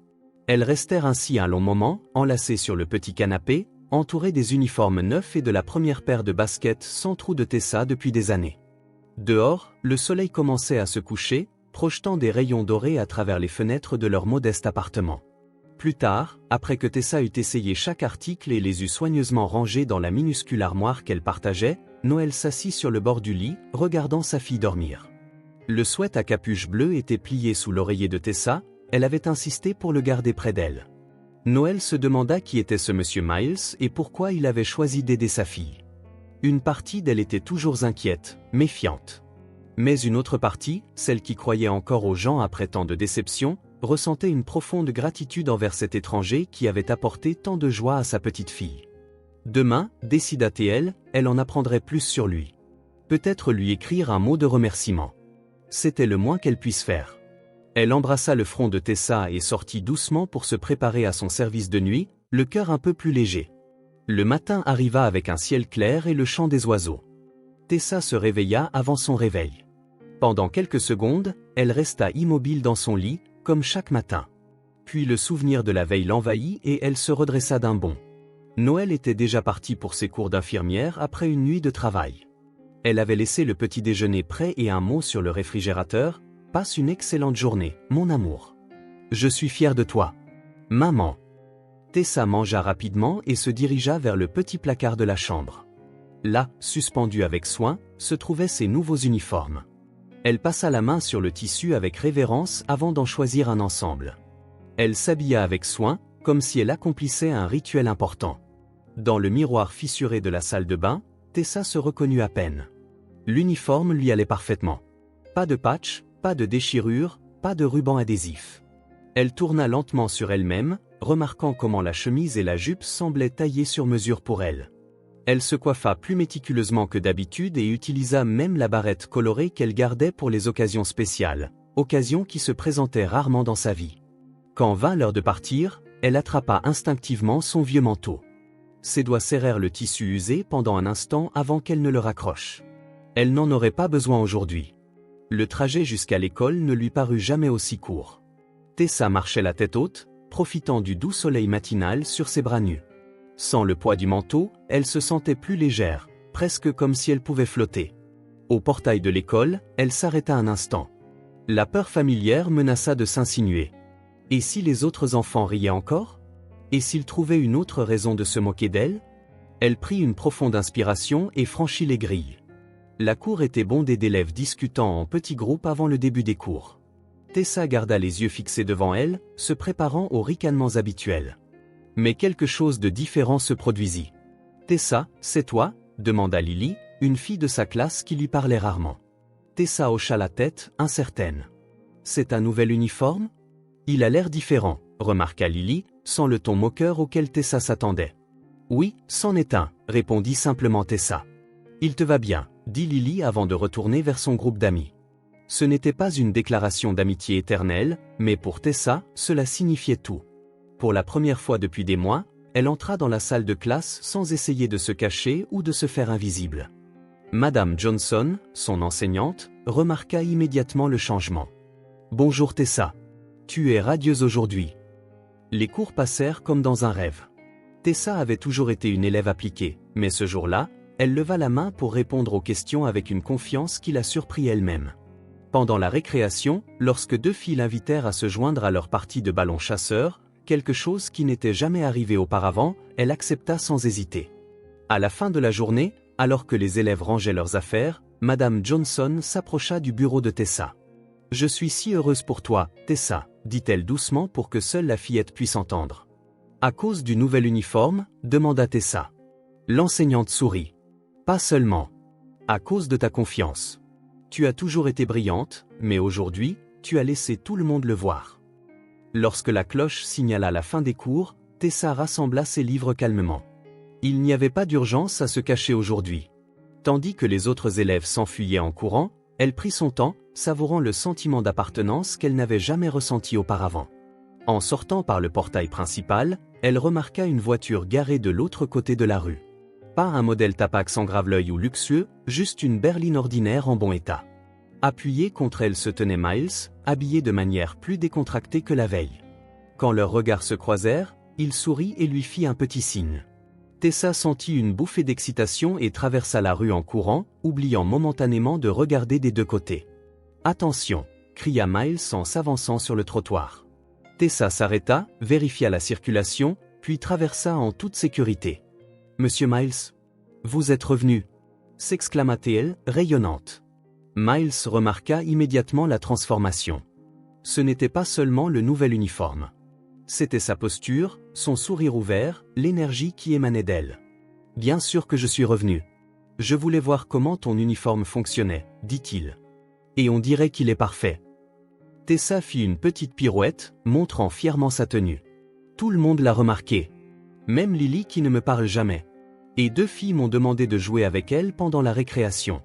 S1: Elles restèrent ainsi un long moment, enlacées sur le petit canapé, entourées des uniformes neufs et de la première paire de baskets sans trou de Tessa depuis des années. Dehors, le soleil commençait à se coucher, projetant des rayons dorés à travers les fenêtres de leur modeste appartement. Plus tard, après que Tessa eut essayé chaque article et les eut soigneusement rangés dans la minuscule armoire qu'elle partageait, Noël s'assit sur le bord du lit, regardant sa fille dormir. Le sweat à capuche bleue était plié sous l'oreiller de Tessa, elle avait insisté pour le garder près d'elle. Noël se demanda qui était ce monsieur Miles et pourquoi il avait choisi d'aider sa fille. Une partie d'elle était toujours inquiète, méfiante. Mais une autre partie, celle qui croyait encore aux gens après tant de déceptions, ressentait une profonde gratitude envers cet étranger qui avait apporté tant de joie à sa petite fille. Demain, décida-t-elle, elle en apprendrait plus sur lui. Peut-être lui écrire un mot de remerciement. C'était le moins qu'elle puisse faire. Elle embrassa le front de Tessa et sortit doucement pour se préparer à son service de nuit, le cœur un peu plus léger. Le matin arriva avec un ciel clair et le chant des oiseaux. Tessa se réveilla avant son réveil. Pendant quelques secondes, elle resta immobile dans son lit, comme chaque matin. Puis le souvenir de la veille l'envahit et elle se redressa d'un bond. Noël était déjà partie pour ses cours d'infirmière après une nuit de travail. Elle avait laissé le petit déjeuner prêt et un mot sur le réfrigérateur. « Passe une excellente journée, mon amour. Je suis fière de toi. Maman. » Tessa mangea rapidement et se dirigea vers le petit placard de la chambre. Là, suspendus avec soin, se trouvaient ses nouveaux uniformes. Elle passa la main sur le tissu avec révérence avant d'en choisir un ensemble. Elle s'habilla avec soin, comme si elle accomplissait un rituel important. Dans le miroir fissuré de la salle de bain, Tessa se reconnut à peine. L'uniforme lui allait parfaitement. Pas de patch, pas de déchirure, pas de ruban adhésif. Elle tourna lentement sur elle-même, remarquant comment la chemise et la jupe semblaient taillées sur mesure pour elle. Elle se coiffa plus méticuleusement que d'habitude et utilisa même la barrette colorée qu'elle gardait pour les occasions spéciales, occasions qui se présentaient rarement dans sa vie. Quand vint l'heure de partir, elle attrapa instinctivement son vieux manteau. Ses doigts serrèrent le tissu usé pendant un instant avant qu'elle ne le raccroche. Elle n'en aurait pas besoin aujourd'hui. Le trajet jusqu'à l'école ne lui parut jamais aussi court. Tessa marchait la tête haute, profitant du doux soleil matinal sur ses bras nus. Sans le poids du manteau, elle se sentait plus légère, presque comme si elle pouvait flotter. Au portail de l'école, elle s'arrêta un instant. La peur familière menaça de s'insinuer. Et si les autres enfants riaient encore? Et s'ils trouvaient une autre raison de se moquer d'elle? Elle prit une profonde inspiration et franchit les grilles. La cour était bondée d'élèves discutant en petits groupes avant le début des cours. Tessa garda les yeux fixés devant elle, se préparant aux ricanements habituels. Mais quelque chose de différent se produisit. « Tessa, c'est toi ?» demanda Lily, une fille de sa classe qui lui parlait rarement. Tessa hocha la tête, incertaine. « C'est un nouvel uniforme ? Il a l'air différent, » remarqua Lily, sans le ton moqueur auquel Tessa s'attendait. « Oui, c'en est un, » répondit simplement Tessa. « Il te va bien, » dit Lily avant de retourner vers son groupe d'amis. Ce n'était pas une déclaration d'amitié éternelle, mais pour Tessa, cela signifiait tout. Pour la première fois depuis des mois, elle entra dans la salle de classe sans essayer de se cacher ou de se faire invisible. Madame Johnson, son enseignante, remarqua immédiatement le changement. « Bonjour Tessa. Tu es radieuse aujourd'hui. » Les cours passèrent comme dans un rêve. Tessa avait toujours été une élève appliquée, mais ce jour-là, elle leva la main pour répondre aux questions avec une confiance qui la surprit elle-même. Pendant la récréation, lorsque deux filles l'invitèrent à se joindre à leur partie de ballon chasseur, quelque chose qui n'était jamais arrivé auparavant, elle accepta sans hésiter. À la fin de la journée, alors que les élèves rangeaient leurs affaires, Madame Johnson s'approcha du bureau de Tessa. « Je suis si heureuse pour toi, Tessa, » dit-elle doucement pour que seule la fillette puisse entendre. « À cause du nouvel uniforme ?» demanda Tessa. L'enseignante sourit. « Pas seulement. À cause de ta confiance. Tu as toujours été brillante, mais aujourd'hui, tu as laissé tout le monde le voir. » Lorsque la cloche signala la fin des cours, Tessa rassembla ses livres calmement. Il n'y avait pas d'urgence à se cacher aujourd'hui. Tandis que les autres élèves s'enfuyaient en courant, elle prit son temps, savourant le sentiment d'appartenance qu'elle n'avait jamais ressenti auparavant. En sortant par le portail principal, elle remarqua une voiture garée de l'autre côté de la rue. Pas un modèle Tapax en grave-l'œil ou luxueux, juste une berline ordinaire en bon état. Appuyé contre elle se tenait Miles, habillé de manière plus décontractée que la veille. Quand leurs regards se croisèrent, il sourit et lui fit un petit signe. Tessa sentit une bouffée d'excitation et traversa la rue en courant, oubliant momentanément de regarder des deux côtés. « Attention !» cria Miles en s'avançant sur le trottoir. Tessa s'arrêta, vérifia la circulation, puis traversa en toute sécurité. « Monsieur Miles, vous êtes revenu !» s'exclama-t-elle, rayonnante. Miles remarqua immédiatement la transformation. Ce n'était pas seulement le nouvel uniforme. C'était sa posture, son sourire ouvert, l'énergie qui émanait d'elle. « Bien sûr que je suis revenu. Je voulais voir comment ton uniforme fonctionnait, » dit-il. « Et on dirait qu'il est parfait. » Tessa fit une petite pirouette, montrant fièrement sa tenue. Tout le monde l'a remarqué. Même Lily qui ne me parle jamais. Et deux filles m'ont demandé de jouer avec elle pendant la récréation.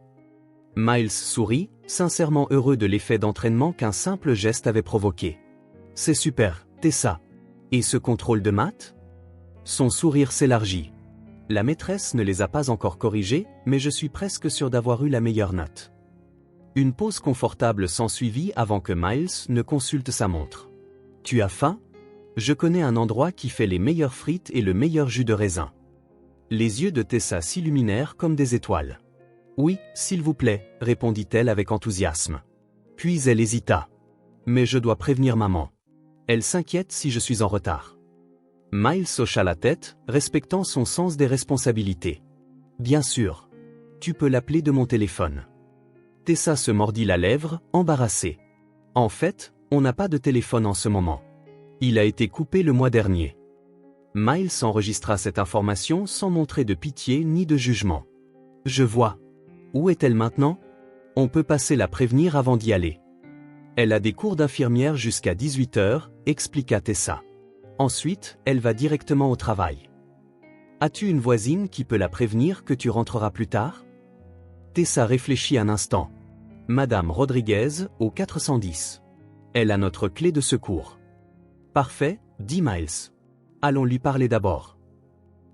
S1: Miles sourit, sincèrement heureux de l'effet d'entraînement qu'un simple geste avait provoqué. « C'est super, Tessa. Et ce contrôle de maths ?» Son sourire s'élargit. « La maîtresse ne les a pas encore corrigés, mais je suis presque sûr d'avoir eu la meilleure note. » Une pause confortable s'ensuivit avant que Miles ne consulte sa montre. « Tu as faim ? Je connais un endroit qui fait les meilleures frites et le meilleur jus de raisin. » Les yeux de Tessa s'illuminèrent comme des étoiles. « Oui, s'il vous plaît, » répondit-elle avec enthousiasme. Puis elle hésita. « Mais je dois prévenir maman. Elle s'inquiète si je suis en retard. » Miles hocha la tête, respectant son sens des responsabilités. Bien sûr. Tu peux l'appeler de mon téléphone. Tessa se mordit la lèvre, embarrassée. En fait, on n'a pas de téléphone en ce moment. Il a été coupé le mois dernier. Miles enregistra cette information sans montrer de pitié ni de jugement. Je vois. Où est-elle maintenant? On peut passer la prévenir avant d'y aller. Elle a des cours d'infirmière jusqu'à 18 h, expliqua Tessa. Ensuite, elle va directement au travail. As-tu une voisine qui peut la prévenir que tu rentreras plus tard? Tessa réfléchit un instant. Madame Rodriguez, au 410. Elle a notre clé de secours. Parfait, dit Miles. Allons lui parler d'abord.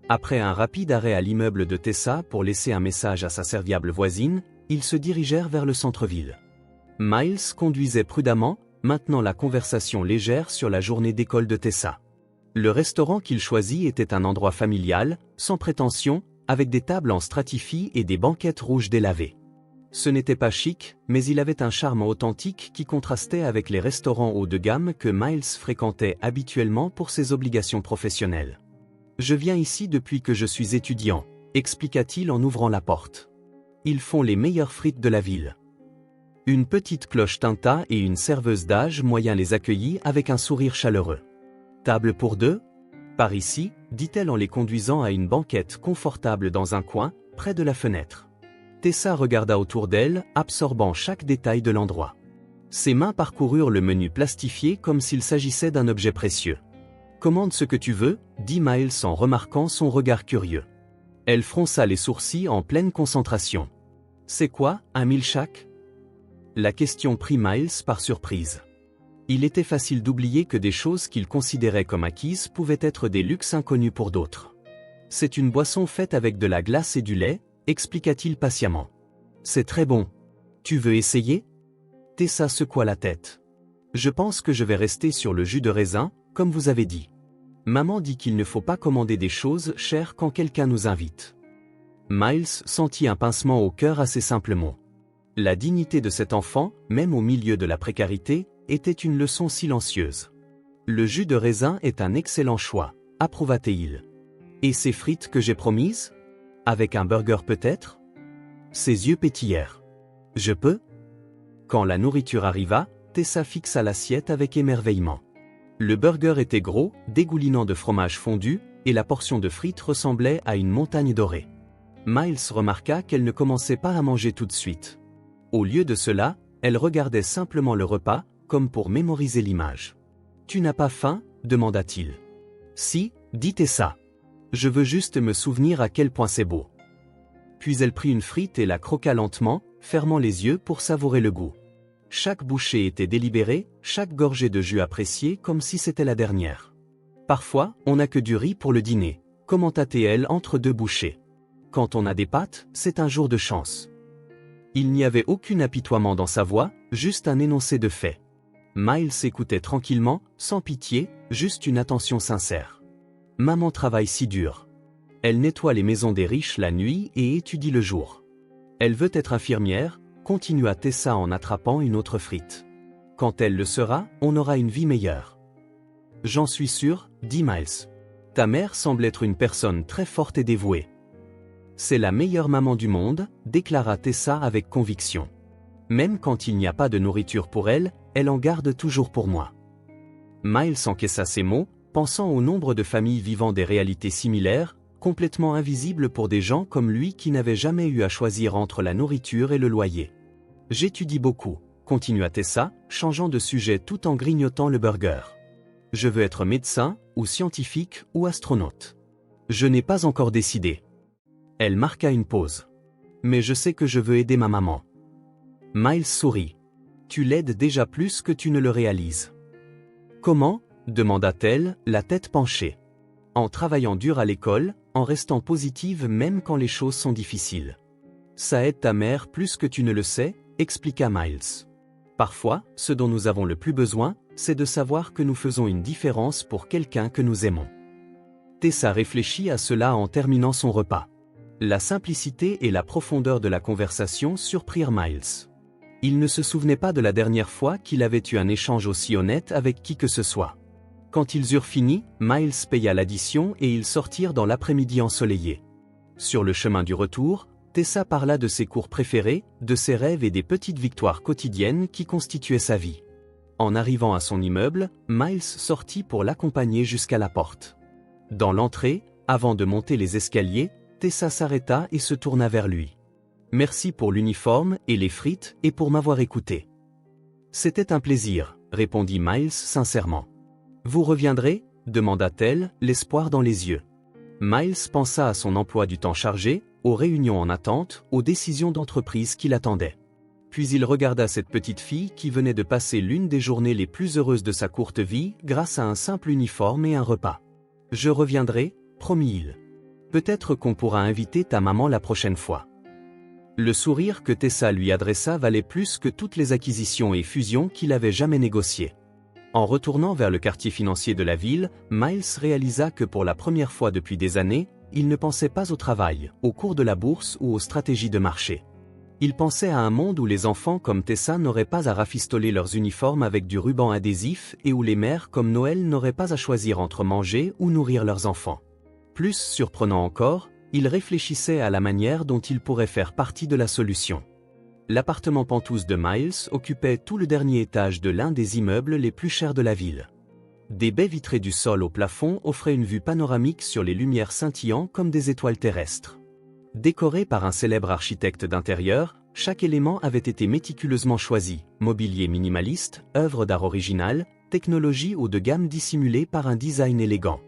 S1: Après un rapide arrêt à l'immeuble de Tessa pour laisser un message à sa serviable voisine, ils se dirigèrent vers le centre-ville. Miles conduisait prudemment, maintenant la conversation légère sur la journée d'école de Tessa. Le restaurant qu'il choisit était un endroit familial, sans prétention, avec des tables en stratifie et des banquettes rouges délavées. Ce n'était pas chic, mais il avait un charme authentique qui contrastait avec les restaurants haut de gamme que Miles fréquentait habituellement pour ses obligations professionnelles. « Je viens ici depuis que je suis étudiant », expliqua-t-il en ouvrant la porte. « Ils font les meilleures frites de la ville. » Une petite cloche tinta et une serveuse d'âge moyen les accueillit avec un sourire chaleureux. « Table pour deux? Par ici, dit-elle en les conduisant à une banquette confortable dans un coin, près de la fenêtre. Tessa regarda autour d'elle, absorbant chaque détail de l'endroit. Ses mains parcoururent le menu plastifié comme s'il s'agissait d'un objet précieux. « Commande ce que tu veux, dit Miles en remarquant son regard curieux. Elle fronça les sourcils en pleine concentration. « C'est quoi, un milkshake ?» La question prit Miles par surprise. Il était facile d'oublier que des choses qu'il considérait comme acquises pouvaient être des luxes inconnus pour d'autres. « C'est une boisson faite avec de la glace et du lait, expliqua-t-il patiemment. « C'est très bon. Tu veux essayer ?» Tessa secoua la tête. « Je pense que je vais rester sur le jus de raisin, comme vous avez dit. Maman dit qu'il ne faut pas commander des choses chères quand quelqu'un nous invite. » Miles sentit un pincement au cœur à ces simples mots. La dignité de cet enfant, même au milieu de la précarité, était une leçon silencieuse. « Le jus de raisin est un excellent choix, approuva-t-il. Et ces frites que j'ai promises? Avec un burger peut-être? » Ses yeux pétillèrent. « Je peux ?» Quand la nourriture arriva, Tessa fixa l'assiette avec émerveillement. Le burger était gros, dégoulinant de fromage fondu, et la portion de frites ressemblait à une montagne dorée. Miles remarqua qu'elle ne commençait pas à manger tout de suite. Au lieu de cela, elle regardait simplement le repas, comme pour mémoriser l'image. « Tu n'as pas faim ?» demanda-t-il. « Si, dit Tessa. Je veux juste me souvenir à quel point c'est beau. » Puis elle prit une frite et la croqua lentement, fermant les yeux pour savourer le goût. Chaque bouchée était délibérée, chaque gorgée de jus appréciée comme si c'était la dernière. « Parfois, on n'a que du riz pour le dîner, » commenta-t-elle entre deux bouchées. « Quand on a des pâtes, c'est un jour de chance. » Il n'y avait aucun apitoiement dans sa voix, juste un énoncé de faits. Miles écoutait tranquillement, sans pitié, juste une attention sincère. Maman travaille si dur. Elle nettoie les maisons des riches la nuit et étudie le jour. Elle veut être infirmière, continua Tessa en attrapant une autre frite. Quand elle le sera, on aura une vie meilleure. J'en suis sûr, dit Miles. Ta mère semble être une personne très forte et dévouée. C'est la meilleure maman du monde, déclara Tessa avec conviction. Même quand il n'y a pas de nourriture pour elle, elle en garde toujours pour moi. Miles encaissa ces mots, pensant au nombre de familles vivant des réalités similaires, complètement invisibles pour des gens comme lui qui n'avaient jamais eu à choisir entre la nourriture et le loyer. J'étudie beaucoup, continua Tessa, changeant de sujet tout en grignotant le burger. Je veux être médecin, ou scientifique, ou astronaute. Je n'ai pas encore décidé. Elle marqua une pause. Mais je sais que je veux aider ma maman. Miles sourit. Tu l'aides déjà plus que tu ne le réalises. Comment ? demanda-t-elle, la tête penchée. En travaillant dur à l'école, en restant positive même quand les choses sont difficiles. Ça aide ta mère plus que tu ne le sais, expliqua Miles. Parfois, ce dont nous avons le plus besoin, c'est de savoir que nous faisons une différence pour quelqu'un que nous aimons. Tessa réfléchit à cela en terminant son repas. La simplicité et la profondeur de la conversation surprirent Miles. Il ne se souvenait pas de la dernière fois qu'il avait eu un échange aussi honnête avec qui que ce soit. Quand ils eurent fini, Miles paya l'addition et ils sortirent dans l'après-midi ensoleillé. Sur le chemin du retour, Tessa parla de ses cours préférés, de ses rêves et des petites victoires quotidiennes qui constituaient sa vie. En arrivant à son immeuble, Miles sortit pour l'accompagner jusqu'à la porte. Dans l'entrée, avant de monter les escaliers, Tessa s'arrêta et se tourna vers lui. « Merci pour l'uniforme et les frites et pour m'avoir écouté. » « C'était un plaisir, » répondit Miles sincèrement. « Vous reviendrez » demanda-t-elle, l'espoir dans les yeux. Miles pensa à son emploi du temps chargé, aux réunions en attente, aux décisions d'entreprise qui l'attendaient. Puis il regarda cette petite fille qui venait de passer l'une des journées les plus heureuses de sa courte vie grâce à un simple uniforme et un repas. « Je reviendrai, promit-il. Peut-être qu'on pourra inviter ta maman la prochaine fois. » Le sourire que Tessa lui adressa valait plus que toutes les acquisitions et fusions qu'il avait jamais négociées. En retournant vers le quartier financier de la ville, Miles réalisa que pour la première fois depuis des années, il ne pensait pas au travail, aux cours de la bourse ou aux stratégies de marché. Il pensait à un monde où les enfants comme Tessa n'auraient pas à rafistoler leurs uniformes avec du ruban adhésif et où les mères comme Noël n'auraient pas à choisir entre manger ou nourrir leurs enfants. Plus surprenant encore, il réfléchissait à la manière dont il pourrait faire partie de la solution. L'appartement Pentouse de Miles occupait tout le dernier étage de l'un des immeubles les plus chers de la ville. Des baies vitrées du sol au plafond offraient une vue panoramique sur les lumières scintillant comme des étoiles terrestres. Décoré par un célèbre architecte d'intérieur, chaque élément avait été méticuleusement choisi, mobilier minimaliste, œuvre d'art originale, technologie haut de gamme dissimulée par un design élégant.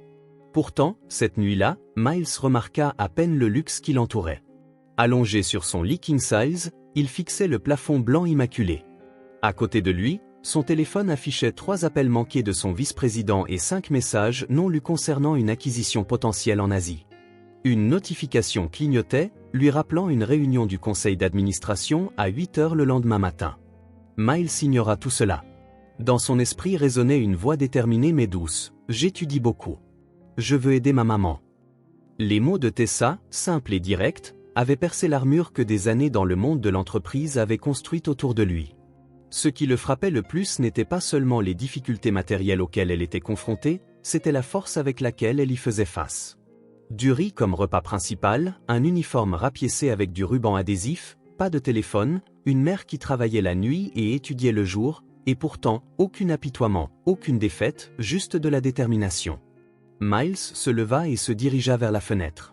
S1: Pourtant, cette nuit-là, Miles remarqua à peine le luxe qui l'entourait. Allongé sur son lit king size, il fixait le plafond blanc immaculé. À côté de lui, son téléphone affichait 3 appels manqués de son vice-président et 5 messages non lus concernant une acquisition potentielle en Asie. Une notification clignotait, lui rappelant une réunion du conseil d'administration à 8 heures le lendemain matin. Miles ignora tout cela. Dans son esprit résonnait une voix déterminée mais douce. « J'étudie beaucoup. Je veux aider ma maman. » Les mots de Tessa, simples et directs, avaient percé l'armure que des années dans le monde de l'entreprise avaient construite autour de lui. Ce qui le frappait le plus n'était pas seulement les difficultés matérielles auxquelles elle était confrontée, c'était la force avec laquelle elle y faisait face. Du riz comme repas principal, un uniforme rapiécé avec du ruban adhésif, pas de téléphone, une mère qui travaillait la nuit et étudiait le jour, et pourtant, aucun apitoiement, aucune défaite, juste de la détermination. Miles se leva et se dirigea vers la fenêtre.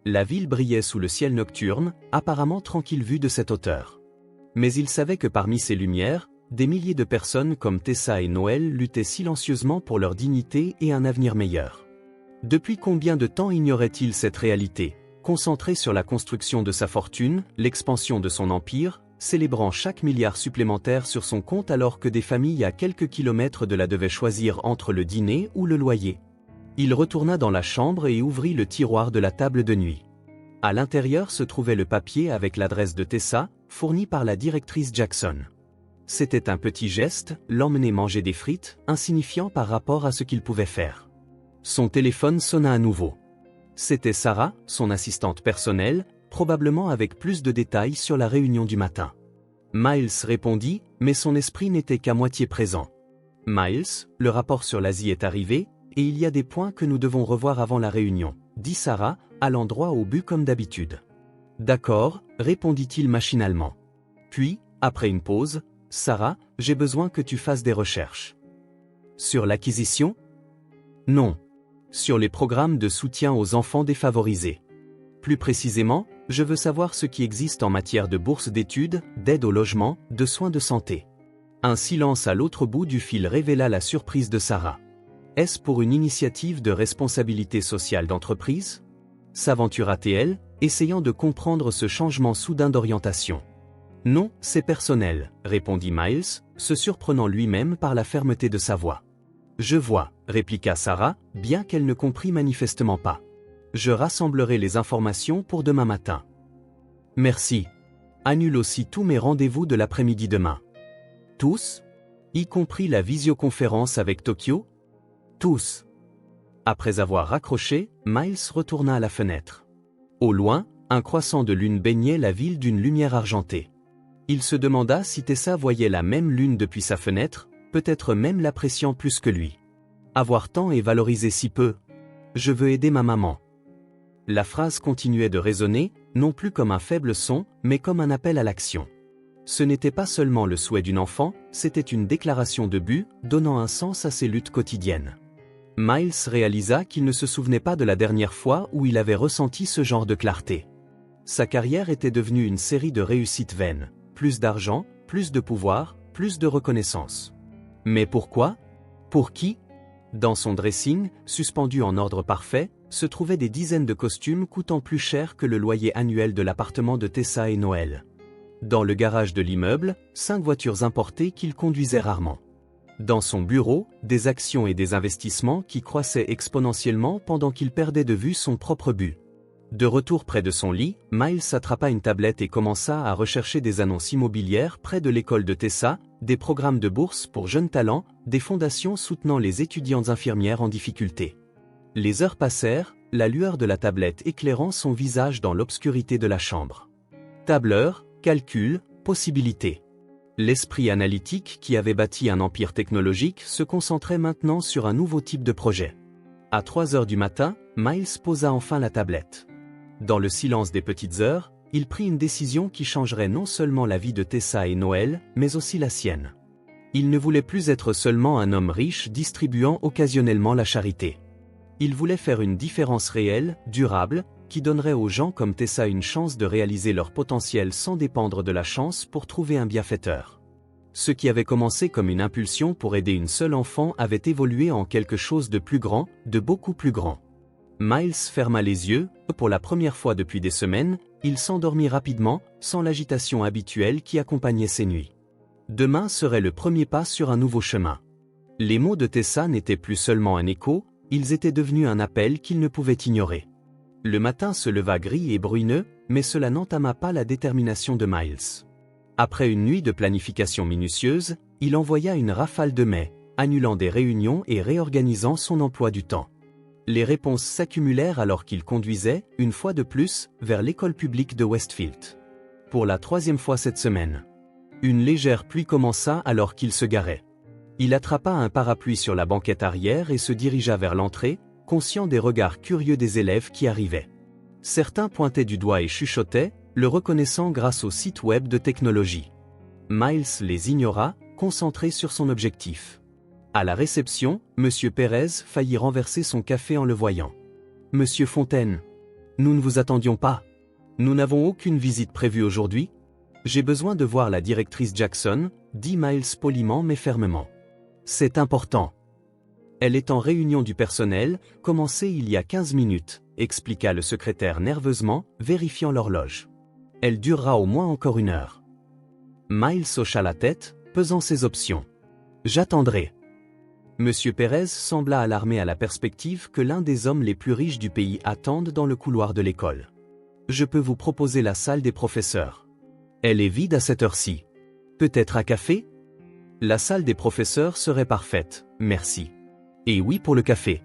S1: La ville brillait sous le ciel nocturne, apparemment tranquille vue de cette hauteur. Mais il savait que parmi ces lumières, des milliers de personnes comme Tessa et Noël luttaient silencieusement pour leur dignité et un avenir meilleur. Depuis combien de temps ignorait-il cette réalité, concentré sur la construction de sa fortune, l'expansion de son empire, célébrant chaque milliard supplémentaire sur son compte alors que des familles à quelques kilomètres de là devaient choisir entre le dîner ou le loyer? Il retourna dans la chambre et ouvrit le tiroir de la table de nuit. À l'intérieur se trouvait le papier avec l'adresse de Tessa, fourni par la directrice Jackson. C'était un petit geste, l'emmener manger des frites, insignifiant par rapport à ce qu'il pouvait faire. Son téléphone sonna à nouveau. C'était Sarah, son assistante personnelle, probablement avec plus de détails sur la réunion du matin. Miles répondit, mais son esprit n'était qu'à moitié présent. « Miles, le rapport sur l'Asie est arrivé, et il y a des points que nous devons revoir avant la réunion, » dit Sarah, allant droit au but comme d'habitude. « D'accord, » répondit-il machinalement. Puis, après une pause, « Sarah, j'ai besoin que tu fasses des recherches. » « Sur l'acquisition ? » ?»« Non. Sur les programmes de soutien aux enfants défavorisés. Plus précisément, je veux savoir ce qui existe en matière de bourses d'études, d'aide au logement, de soins de santé. » Un silence à l'autre bout du fil révéla la surprise de Sarah. Est-ce pour une initiative de responsabilité sociale d'entreprise ? S'aventura-t-elle, essayant de comprendre ce changement soudain d'orientation. Non, c'est personnel, répondit Miles, se surprenant lui-même par la fermeté de sa voix. Je vois, répliqua Sarah, bien qu'elle ne comprît manifestement pas. Je rassemblerai les informations pour demain matin. Merci. Annule aussi tous mes rendez-vous de l'après-midi demain. Tous ? Y compris la visioconférence avec Tokyo ? Tous. Après avoir raccroché, Miles retourna à la fenêtre. Au loin, un croissant de lune baignait la ville d'une lumière argentée. Il se demanda si Tessa voyait la même lune depuis sa fenêtre, peut-être même l'appréciant plus que lui. Avoir tant et valoriser si peu. Je veux aider ma maman. La phrase continuait de résonner, non plus comme un faible son, mais comme un appel à l'action. Ce n'était pas seulement le souhait d'une enfant, c'était une déclaration de but, donnant un sens à ses luttes quotidiennes. Miles réalisa qu'il ne se souvenait pas de la dernière fois où il avait ressenti ce genre de clarté. Sa carrière était devenue une série de réussites vaines. Plus d'argent, plus de pouvoir, plus de reconnaissance. Mais pourquoi? Pour qui? Dans son dressing, suspendu en ordre parfait, se trouvaient des dizaines de costumes coûtant plus cher que le loyer annuel de l'appartement de Tessa et Noël. Dans le garage de l'immeuble, 5 voitures importées qu'il conduisait rarement. Dans son bureau, des actions et des investissements qui croissaient exponentiellement pendant qu'il perdait de vue son propre but. De retour près de son lit, Miles attrapa une tablette et commença à rechercher des annonces immobilières près de l'école de Tessa, des programmes de bourse pour jeunes talents, des fondations soutenant les étudiantes infirmières en difficulté. Les heures passèrent, la lueur de la tablette éclairant son visage dans l'obscurité de la chambre. Tableur, calcul, possibilités. L'esprit analytique qui avait bâti un empire technologique se concentrait maintenant sur un nouveau type de projet. À 3 heures du matin, Miles posa enfin la tablette. Dans le silence des petites heures, il prit une décision qui changerait non seulement la vie de Tessa et Noël, mais aussi la sienne. Il ne voulait plus être seulement un homme riche distribuant occasionnellement la charité. Il voulait faire une différence réelle, durable, qui donnerait aux gens comme Tessa une chance de réaliser leur potentiel sans dépendre de la chance pour trouver un bienfaiteur. Ce qui avait commencé comme une impulsion pour aider une seule enfant avait évolué en quelque chose de plus grand, de beaucoup plus grand. Miles ferma les yeux, pour la première fois depuis des semaines, il s'endormit rapidement, sans l'agitation habituelle qui accompagnait ses nuits. Demain serait le premier pas sur un nouveau chemin. Les mots de Tessa n'étaient plus seulement un écho, ils étaient devenus un appel qu'il ne pouvait ignorer. Le matin se leva gris et brumeux, mais cela n'entama pas la détermination de Miles. Après une nuit de planification minutieuse, il envoya une rafale de mails, annulant des réunions et réorganisant son emploi du temps. Les réponses s'accumulèrent alors qu'il conduisait, une fois de plus, vers l'école publique de Westfield. Pour la 3e fois cette semaine. Une légère pluie commença alors qu'il se garait. Il attrapa un parapluie sur la banquette arrière et se dirigea vers l'entrée, conscient des regards curieux des élèves qui arrivaient. Certains pointaient du doigt et chuchotaient, le reconnaissant grâce au site web de technologie. Miles les ignora, concentré sur son objectif. À la réception, M. Pérez faillit renverser son café en le voyant. « Monsieur Fontaine, nous ne vous attendions pas. Nous n'avons aucune visite prévue aujourd'hui. J'ai besoin de voir la directrice Jackson, dit Miles poliment mais fermement. C'est important. Elle est en réunion du personnel, commencée il y a 15 minutes, expliqua le secrétaire nerveusement, vérifiant l'horloge. Elle durera au moins encore 1 heure. Miles hocha la tête, pesant ses options. J'attendrai. Monsieur Pérez sembla alarmé à la perspective que l'un des hommes les plus riches du pays attende dans le couloir de l'école. Je peux vous proposer la salle des professeurs. Elle est vide à cette heure-ci. Peut-être à café? La salle des professeurs serait parfaite, merci. Et oui pour le café.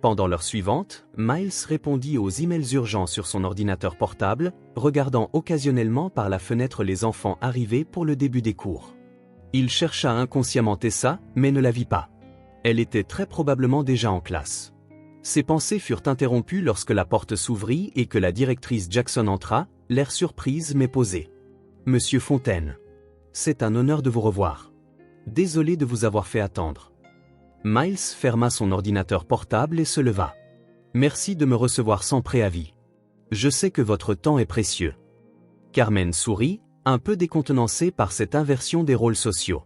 S1: Pendant l'heure suivante, Miles répondit aux emails urgents sur son ordinateur portable, regardant occasionnellement par la fenêtre les enfants arrivés pour le début des cours. Il chercha inconsciemment Tessa, mais ne la vit pas. Elle était très probablement déjà en classe. Ses pensées furent interrompues lorsque la porte s'ouvrit et que la directrice Jackson entra, l'air surprise mais posé. « Monsieur Fontaine. C'est un honneur de vous revoir. Désolé de vous avoir fait attendre. » Miles ferma son ordinateur portable et se leva. « Merci de me recevoir sans préavis. Je sais que votre temps est précieux. » Carmen sourit, un peu décontenancée par cette inversion des rôles sociaux.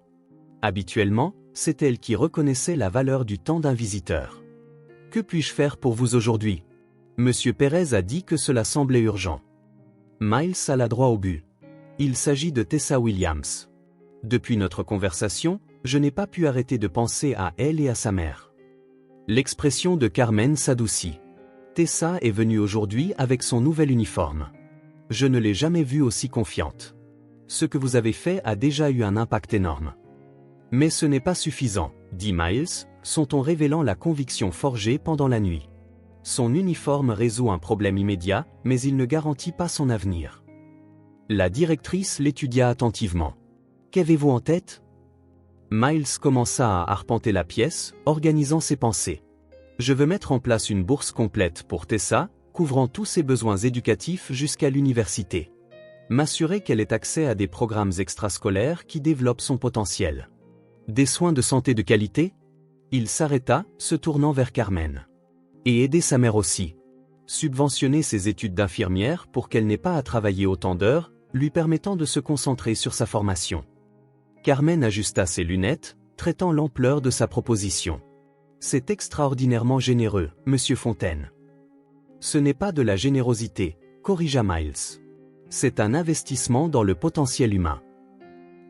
S1: Habituellement, c'est elle qui reconnaissait la valeur du temps d'un visiteur. « Que puis-je faire pour vous aujourd'hui? » Monsieur Pérez a dit que cela semblait urgent. Miles alla droit au but. « Il s'agit de Tessa Williams. Depuis notre conversation, je n'ai pas pu arrêter de penser à elle et à sa mère. » L'expression de Carmen s'adoucit. « Tessa est venue aujourd'hui avec son nouvel uniforme. Je ne l'ai jamais vue aussi confiante. Ce que vous avez fait a déjà eu un impact énorme. » Mais ce n'est pas suffisant, dit Miles, son ton révélant la conviction forgée pendant la nuit. Son uniforme résout un problème immédiat, mais il ne garantit pas son avenir. La directrice l'étudia attentivement. « Qu'avez-vous en tête ? Miles commença à arpenter la pièce, organisant ses pensées. Je veux mettre en place une bourse complète pour Tessa, couvrant tous ses besoins éducatifs jusqu'à l'université. M'assurer qu'elle ait accès à des programmes extrascolaires qui développent son potentiel. Des soins de santé de qualité? Il s'arrêta, se tournant vers Carmen. Et aider sa mère aussi. Subventionner ses études d'infirmière pour qu'elle n'ait pas à travailler autant d'heures, lui permettant de se concentrer sur sa formation. Carmen ajusta ses lunettes, traitant l'ampleur de sa proposition. C'est extraordinairement généreux, Monsieur Fontaine. Ce n'est pas de la générosité, corrigea Miles. C'est un investissement dans le potentiel humain.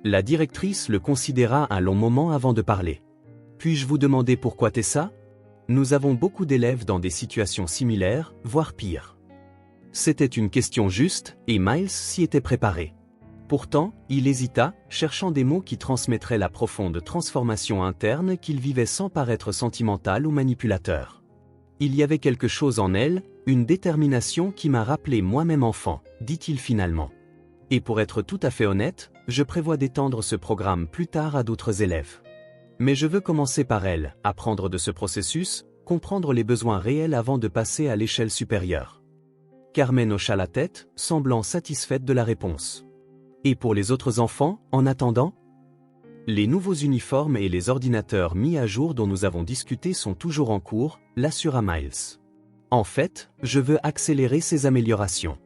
S1: La directrice le considéra un long moment avant de parler. Puis-je vous demander pourquoi Tessa? Nous avons beaucoup d'élèves dans des situations similaires, voire pires. C'était une question juste, et Miles s'y était préparé. Pourtant, il hésita, cherchant des mots qui transmettraient la profonde transformation interne qu'il vivait sans paraître sentimental ou manipulateur. Il y avait quelque chose en elle, une détermination qui m'a rappelé moi-même enfant, dit-il finalement. Et pour être tout à fait honnête, je prévois d'étendre ce programme plus tard à d'autres élèves. Mais je veux commencer par elle, apprendre de ce processus, comprendre les besoins réels avant de passer à l'échelle supérieure. Carmen hocha la tête, semblant satisfaite de la réponse. Et pour les autres enfants, en attendant? Les nouveaux uniformes et les ordinateurs mis à jour dont nous avons discuté sont toujours en cours, l'assura Miles. En fait, je veux accélérer ces améliorations.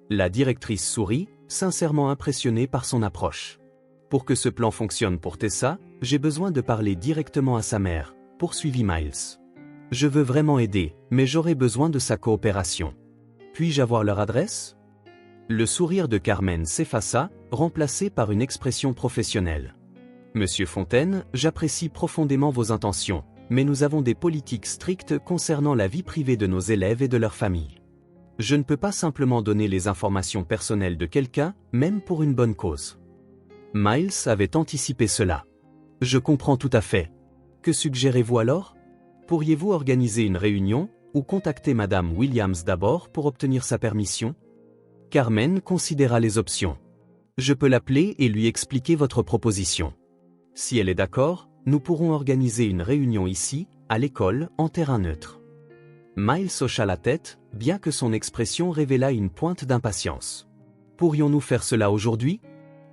S1: La directrice sourit, sincèrement impressionnée par son approche. Pour que ce plan fonctionne pour Tessa, j'ai besoin de parler directement à sa mère, poursuivit Miles. Je veux vraiment aider, mais j'aurai besoin de sa coopération. Puis-je avoir leur adresse? Le sourire de Carmen s'effaça, remplacé par une expression professionnelle. Monsieur Fontaine, j'apprécie profondément vos intentions, mais nous avons des politiques strictes concernant la vie privée de nos élèves et de leurs familles. Je ne peux pas simplement donner les informations personnelles de quelqu'un, même pour une bonne cause. Miles avait anticipé cela. Je comprends tout à fait. Que suggérez-vous alors? Pourriez-vous organiser une réunion, ou contacter Madame Williams d'abord pour obtenir sa permission? Carmen considéra les options. Je peux l'appeler et lui expliquer votre proposition. Si elle est d'accord, nous pourrons organiser une réunion ici, à l'école, en terrain neutre. Miles hocha la tête, bien que son expression révélât une pointe d'impatience. Pourrions-nous faire cela aujourd'hui?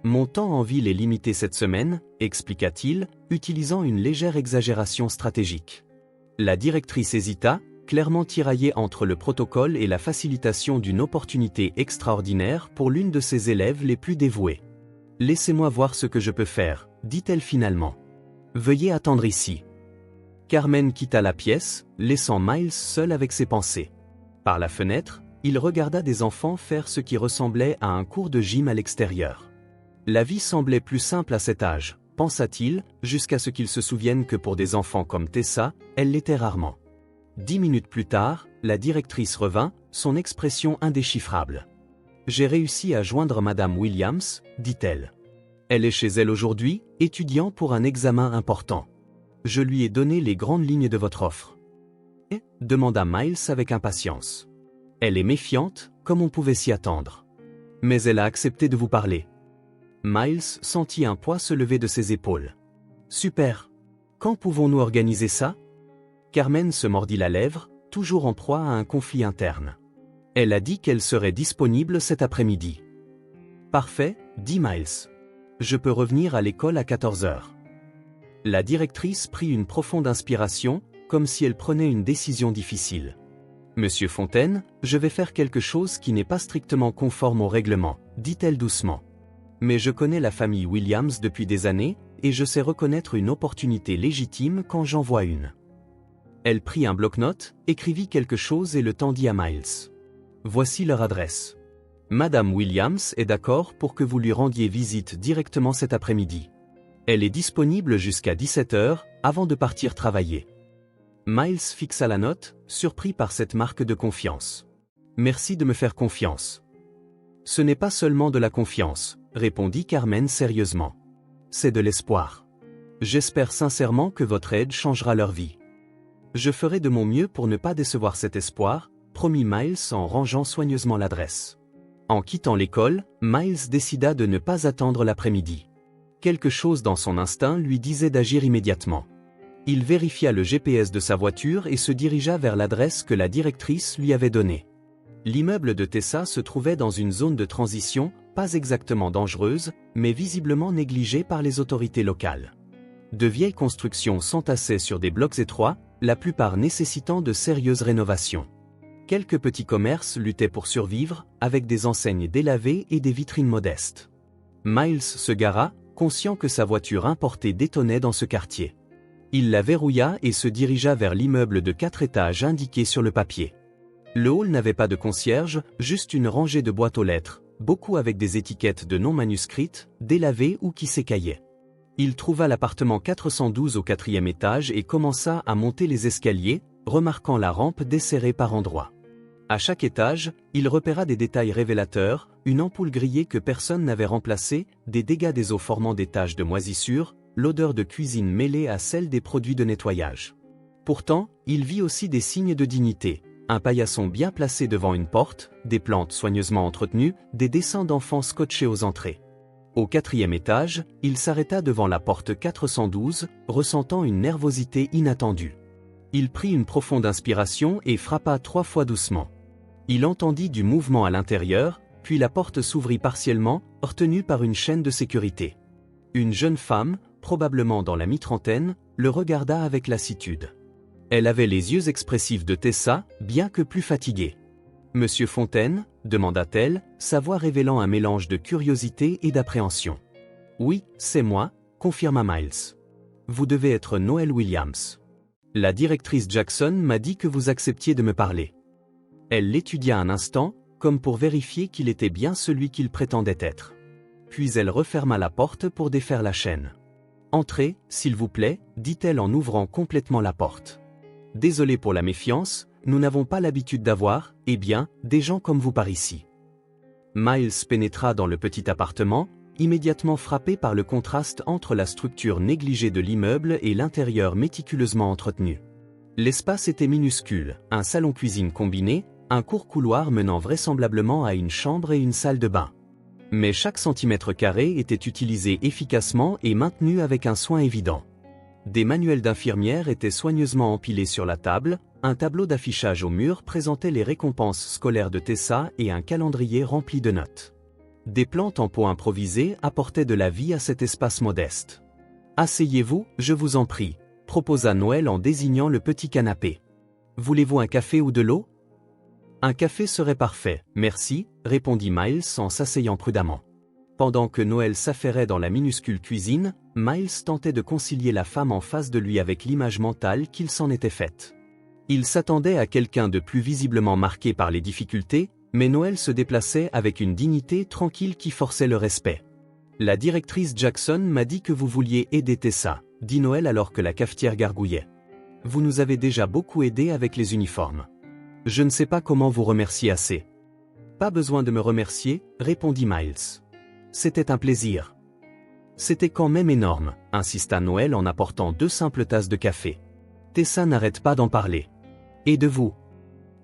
S1: Mon temps en ville est limité cette semaine, expliqua-t-il, utilisant une légère exagération stratégique. La directrice hésita, clairement tiraillée entre le protocole et la facilitation d'une opportunité extraordinaire pour l'une de ses élèves les plus dévouées. Laissez-moi voir ce que je peux faire, dit-elle finalement. Veuillez attendre ici. Carmen quitta la pièce, laissant Miles seul avec ses pensées. Par la fenêtre, il regarda des enfants faire ce qui ressemblait à un cours de gym à l'extérieur. La vie semblait plus simple à cet âge, pensa-t-il, jusqu'à ce qu'il se souvienne que pour des enfants comme Tessa, elle l'était rarement. 10 minutes plus tard, la directrice revint, son expression indéchiffrable. « J'ai réussi à joindre Madame Williams, dit-elle. Elle est chez elle aujourd'hui, étudiant pour un examen important. Je lui ai donné les grandes lignes de votre offre. » demanda Miles avec impatience. « Elle est méfiante, comme on pouvait s'y attendre. Mais elle a accepté de vous parler. » Miles sentit un poids se lever de ses épaules. « Super. Quand pouvons-nous organiser ça ?» Carmen se mordit la lèvre, toujours en proie à un conflit interne. Elle a dit qu'elle serait disponible cet après-midi. « Parfait, » dit Miles. « Je peux revenir à l'école à 14 heures. » La directrice prit une profonde inspiration, comme si elle prenait une décision difficile. « Monsieur Fontaine, je vais faire quelque chose qui n'est pas strictement conforme au règlement, » dit-elle doucement. « Mais je connais la famille Williams depuis des années, et je sais reconnaître une opportunité légitime quand j'en vois une. » Elle prit un bloc-notes, écrivit quelque chose et le tendit à Miles. « Voici leur adresse. Madame Williams est d'accord pour que vous lui rendiez visite directement cet après-midi. Elle est disponible jusqu'à 17 heures, avant de partir travailler. » Miles fixa la note, surpris par cette marque de confiance. « Merci de me faire confiance. » « Ce n'est pas seulement de la confiance, » répondit Carmen sérieusement. « C'est de l'espoir. J'espère sincèrement que votre aide changera leur vie. Je ferai de mon mieux pour ne pas décevoir cet espoir, » promit Miles en rangeant soigneusement l'adresse. En quittant l'école, Miles décida de ne pas attendre l'après-midi. quelque chose dans son instinct lui disait d'agir immédiatement. Il vérifia le GPS de sa voiture et se dirigea vers l'adresse que la directrice lui avait donnée. L'immeuble de Tessa se trouvait dans une zone de transition, pas exactement dangereuse, mais visiblement négligée par les autorités locales. De vieilles constructions s'entassaient sur des blocs étroits, la plupart nécessitant de sérieuses rénovations. Quelques petits commerces luttaient pour survivre, avec des enseignes délavées et des vitrines modestes. Miles se gara, conscient que sa voiture importée détonnait dans ce quartier. Il la verrouilla et se dirigea vers l'immeuble de 4 étages indiqué sur le papier. Le hall n'avait pas de concierge, juste une rangée de boîtes aux lettres, beaucoup avec des étiquettes de noms manuscrites, délavées ou qui s'écaillaient. Il trouva l'appartement 412 au 4e étage et commença à monter les escaliers, remarquant la rampe desserrée par endroits. À chaque étage, il repéra des détails révélateurs, une ampoule grillée que personne n'avait remplacée, des dégâts des eaux formant des taches de moisissure, l'odeur de cuisine mêlée à celle des produits de nettoyage. Pourtant, il vit aussi des signes de dignité. Un paillasson bien placé devant une porte, des plantes soigneusement entretenues, des dessins d'enfants scotchés aux entrées. Au 4e étage, il s'arrêta devant la porte 412, ressentant une nervosité inattendue. Il prit une profonde inspiration et frappa 3 fois doucement. Il entendit du mouvement à l'intérieur, puis la porte s'ouvrit partiellement, retenue par une chaîne de sécurité. Une jeune femme, probablement dans la mi-trentaine, le regarda avec lassitude. Elle avait les yeux expressifs de Tessa, bien que plus fatiguée. « Monsieur Fontaine ?» demanda-t-elle, sa voix révélant un mélange de curiosité et d'appréhension. « Oui, c'est moi », confirma Miles. « Vous devez être Noël Williams. La directrice Jackson m'a dit que vous acceptiez de me parler. » Elle l'étudia un instant, comme pour vérifier qu'il était bien celui qu'il prétendait être. Puis elle referma la porte pour défaire la chaîne. « Entrez, s'il vous plaît » dit-elle en ouvrant complètement la porte. « Désolé pour la méfiance, nous n'avons pas l'habitude d'avoir, eh bien, des gens comme vous par ici. » Miles pénétra dans le petit appartement, immédiatement frappé par le contraste entre la structure négligée de l'immeuble et l'intérieur méticuleusement entretenu. L'espace était minuscule, un salon-cuisine combiné, un court couloir menant vraisemblablement à une chambre et une salle de bain. Mais chaque centimètre carré était utilisé efficacement et maintenu avec un soin évident. Des manuels d'infirmières étaient soigneusement empilés sur la table, un tableau d'affichage au mur présentait les récompenses scolaires de Tessa et un calendrier rempli de notes. Des plantes en pot improvisées apportaient de la vie à cet espace modeste. « Asseyez-vous, je vous en prie », proposa Noël en désignant le petit canapé. « Voulez-vous un café ou de l'eau ?»« Un café serait parfait, merci », répondit Miles en s'asseyant prudemment. Pendant que Noël s'affairait dans la minuscule cuisine, Miles tentait de concilier la femme en face de lui avec l'image mentale qu'il s'en était faite. Il s'attendait à quelqu'un de plus visiblement marqué par les difficultés, mais Noël se déplaçait avec une dignité tranquille qui forçait le respect. « La directrice Jackson m'a dit que vous vouliez aider Tessa », dit Noël alors que la cafetière gargouillait. « Vous nous avez déjà beaucoup aidé avec les uniformes. Je ne sais pas comment vous remercier assez. »« Pas besoin de me remercier », répondit Miles. « C'était un plaisir. » « C'était quand même énorme, » insista Noël en apportant 2 simples tasses de café. Tessa n'arrête pas d'en parler. « Et de vous ?»